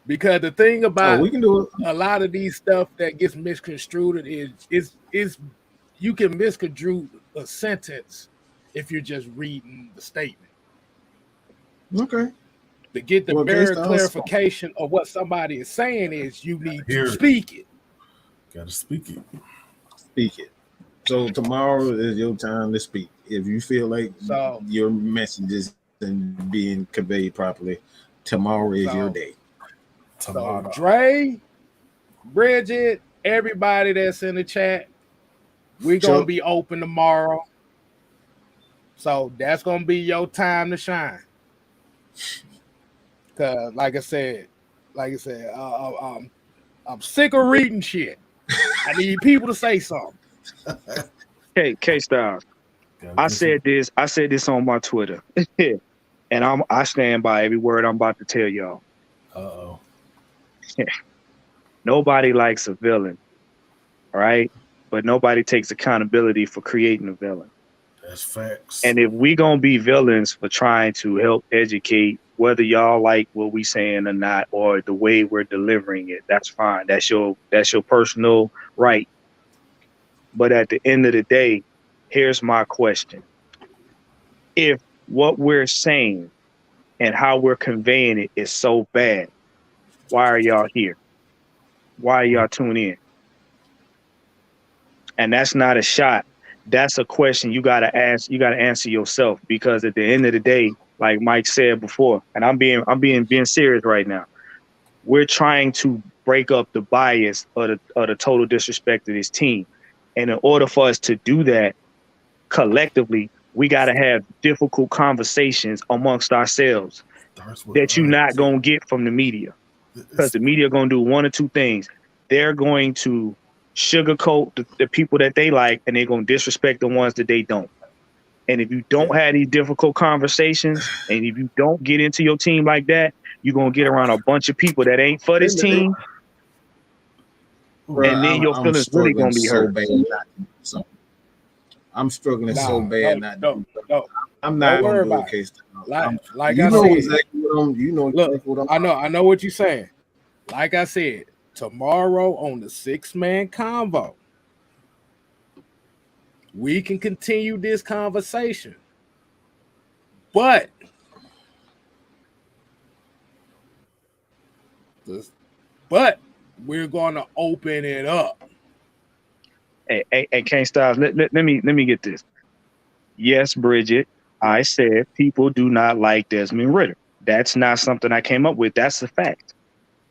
Because the thing about we can do it. A lot of these stuff that gets misconstrued is you can misconstrue a sentence if you're just reading the statement. Okay. To get the very clarification of what somebody is saying is you need to speak it. Gotta speak it. Speak it. So tomorrow is your time to speak. If you feel like your message isn't being conveyed properly, tomorrow is your day. So Dre, Bridget, everybody that's in the chat, we're gonna be open tomorrow. So that's gonna be your time to shine. Cause like I said, I'm sick of reading shit. I need people to say something. Hey, K-Styles. I said this on my Twitter. And I stand by every word I'm about to tell y'all. Uh-oh. Nobody likes a villain, right? But nobody takes accountability for creating a villain. That's facts. And if we gonna be villains for trying to help educate, whether y'all like what we saying or not, or the way we're delivering it, that's fine. That's your personal right. But at the end of the day, here's my question. If what we're saying and how we're conveying it is so bad, why are y'all here? Why are y'all tuning in? And that's not a shot. That's a question you gotta ask. You gotta answer yourself, because at the end of the day, like Mike said before, and I'm being serious right now. We're trying to break up the bias or the total disrespect of this team. And in order for us to do that collectively, we got to have difficult conversations amongst ourselves that you're not going to get from the media. Because the media are going to do one or two things. They're going to sugarcoat the people that they like, and they're going to disrespect the ones that they don't. And if you don't have these difficult conversations, and if you don't get into your team like that, you're going to get around a bunch of people that ain't for this team. Bro, and then your feelings really going to be hurt. I'm struggling so bad not to do no. I'm not going to do a case. Like you I know said, exactly what I'm I know what you're saying. Like I said, tomorrow on the 6-man convo, we can continue this conversation. But we're going to open it up. Hey, K-Styles, let me get this. Yes, Bridget, I said people do not like Desmond Ridder. That's not something I came up with. That's a fact.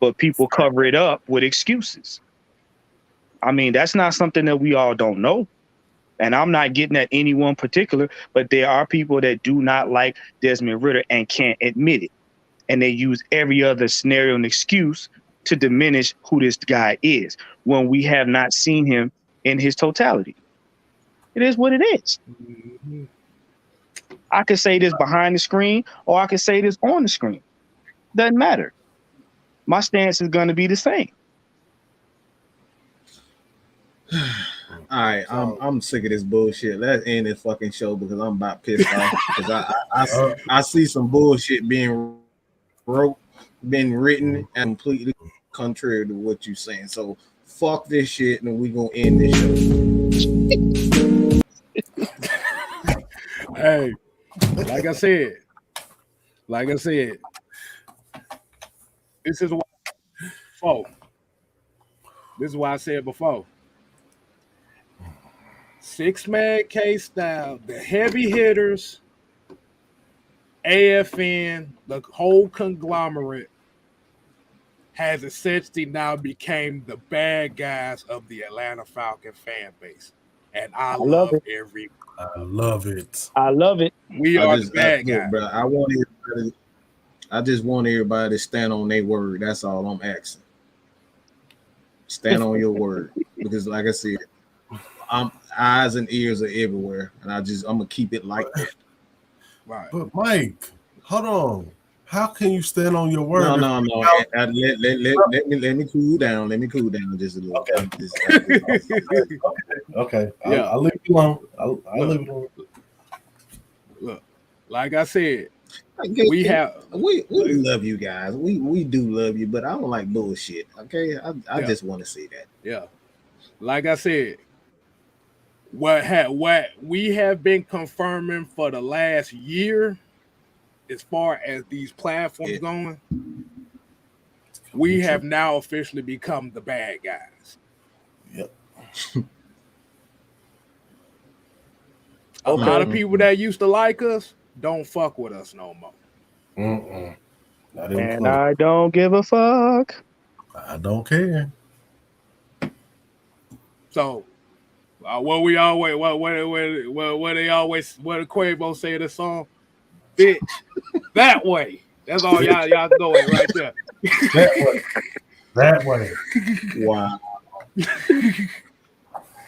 But people cover it up with excuses. I mean, that's not something that we all don't know. And I'm not getting at anyone particular, but there are people that do not like Desmond Ridder and can't admit it. And they use every other scenario and excuse to diminish who this guy is when we have not seen him in his totality. It is what it is. Mm-hmm. I could say this behind the screen, or I could say this on the screen. Doesn't matter. My stance is going to be the same. All right, I'm sick of this bullshit. Let's end this fucking show because I'm about pissed off. Because I see some bullshit being written and completely contrary to what you're saying. So fuck this shit, and we gonna end this show. Hey, like I said, this is why. This is why I said before. 6-man K-Style, the heavy hitters, AFN, the whole conglomerate has essentially now became the bad guys of the Atlanta Falcon fan base. And I love every. I love it. I love it. We are the bad guys. Bro, I just want everybody to stand on their word. That's all I'm asking. Stand on your word. Because like I said, eyes and ears are everywhere. And I'm gonna keep it like that. Right. But Mike, hold on. How can you stand on your word? No. Let me cool down. Let me cool down just a little. Okay. Yeah. I'll leave it alone. I'll leave it alone. Look, like I said, we love you guys. We do love you, but I don't like bullshit. Okay, I just want to say that. Yeah, like I said, what we have been confirming for the last year, as far as these platforms going, we have now officially become the bad guys. Yep. A lot of people that used to like us don't fuck with us no more. And I don't give a fuck. I don't care. So, what they always, what Quavo say in the song, bitch, that way. That's all y'all going right there. That way. Wow.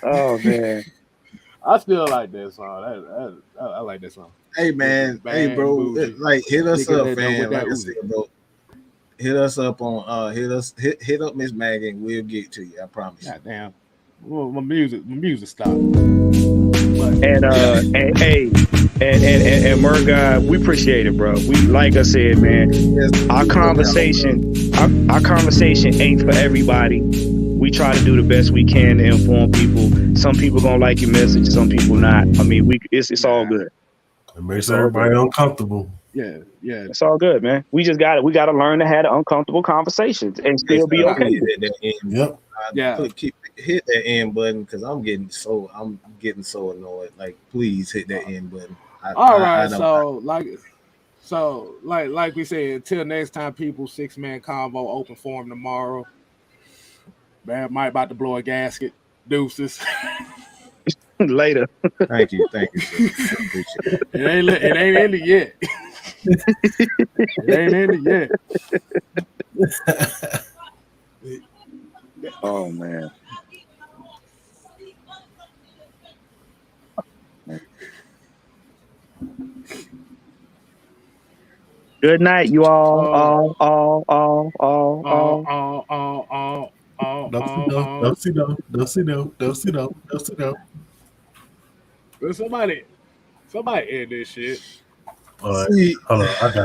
Oh man. I still like that song. I like that song. Hey man, hey bro, like hit us up, man. Like I said, bro, hit us up on hit up Miss Maggie and we'll get to you. I promise. God damn. Well, my music stopped. And Murga, we appreciate it, bro. We, like I said, man, our conversation ain't for everybody. We try to do the best we can to inform people. Some people gonna like your message, some people not. I mean, it's all good. It makes everybody uncomfortable. Yeah. It's all good, man. We gotta learn to have uncomfortable conversations and still be okay. Yep. Hit that end button because I'm getting so annoyed. Like, please hit that end button. Like we said, until next time, people, 6-man convo, open forum tomorrow. Man, Mike about to blow a gasket. Deuces. Later. Thank you. Sir. Appreciate it. It ain't ended yet. It ain't ended yet. Oh man. Good night, you all. Don't see no. Somebody end this shit. All right. Hold on. I got you.